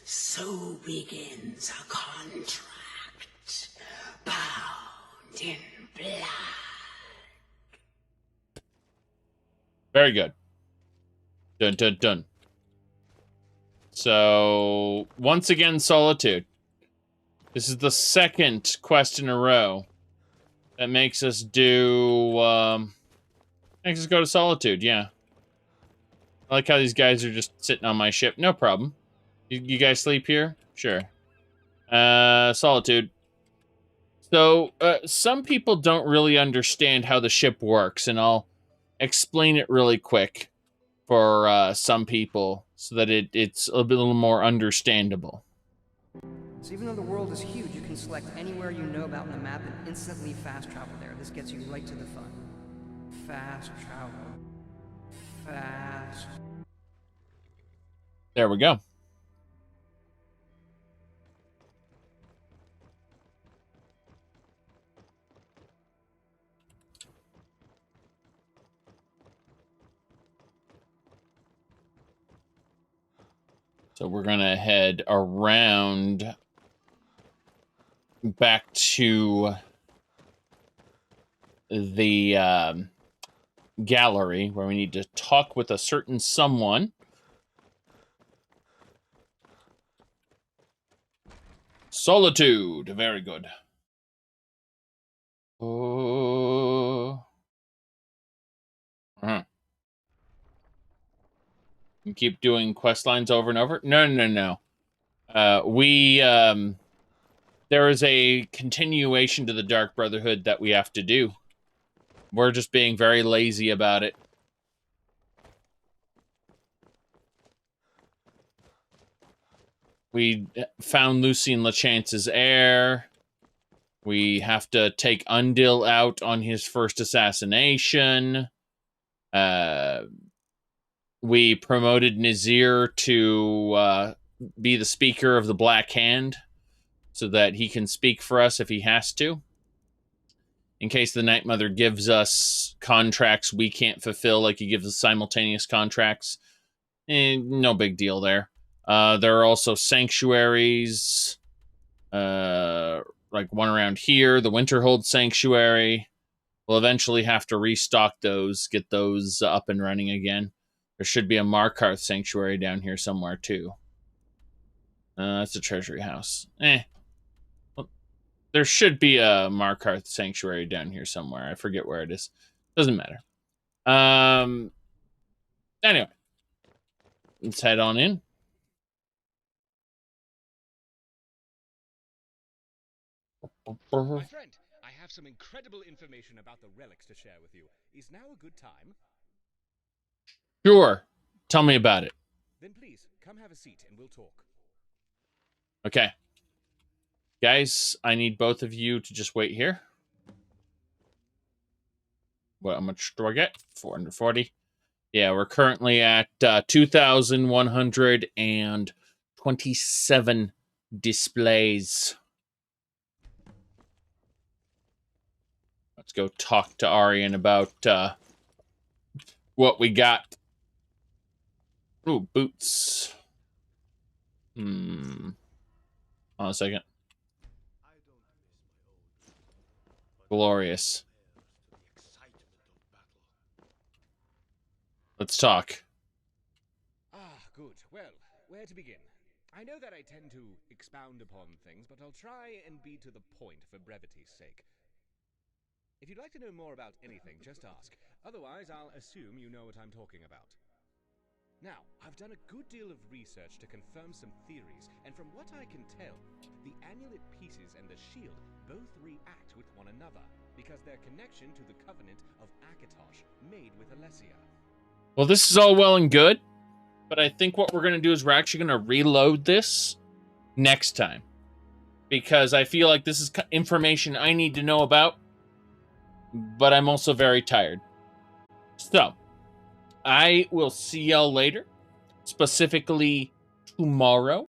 So begins a contract, bound in blood. Very good. Dun dun dun. So, once again, Solitude. This is the second quest in a row that makes us do, makes us go to Solitude, yeah. I like how these guys are just sitting on my ship. No problem. You guys sleep here? Sure. Solitude. So, some people don't really understand how the ship works, and I'll explain it really quick for some people so that it's a little more understandable. So even though the world is huge, you can select anywhere you know about on the map and instantly fast travel there. This gets you right to the fun. Fast travel. Fast. There we go. So we're going to head around back to the gallery where we need to talk with a certain someone. Solitude. Very good. Oh. You keep doing quest lines over and over? No. There is a continuation to the Dark Brotherhood that we have to do. We're just being very lazy about it. We found Lucien Lachance's heir. We have to take Undil out on his first assassination. We promoted Nazir to be the Speaker of the Black Hand so that he can speak for us if he has to. In case the Night Mother gives us contracts we can't fulfill, like he gives us simultaneous contracts. No big deal there. There are also sanctuaries, like one around here, the Winterhold Sanctuary. We'll eventually have to restock those, get those up and running again. There should be a Markarth Sanctuary down here somewhere, too. That's a treasury house. Well, there should be a Markarth Sanctuary down here somewhere. I forget where it is. Doesn't matter. Anyway. Let's head on in. My friend, I have some incredible information about the relics to share with you. Is now a good time? Sure. Tell me about it. Then please, come have a seat and we'll talk. Okay. Guys, I need both of you to just wait here. How much do I get? 440. Yeah, we're currently at 2,127 displays. Let's go talk to Arian about what we got. Ooh, boots. Hold on a second. Glorious. Let's talk. Good. Well, where to begin? I know that I tend to expound upon things, but I'll try and be to the point for brevity's sake. If you'd like to know more about anything, just ask. Otherwise, I'll assume you know what I'm talking about. Now, I've done a good deal of research to confirm some theories, and from what I can tell, the amulet pieces and the shield both react with one another, because their connection to the covenant of Akatosh made with Alessia. Well, this is all well and good, but I think what we're going to do is we're actually going to reload this next time, because I feel like this is information I need to know about, but I'm also very tired. So, I will see y'all later, specifically tomorrow.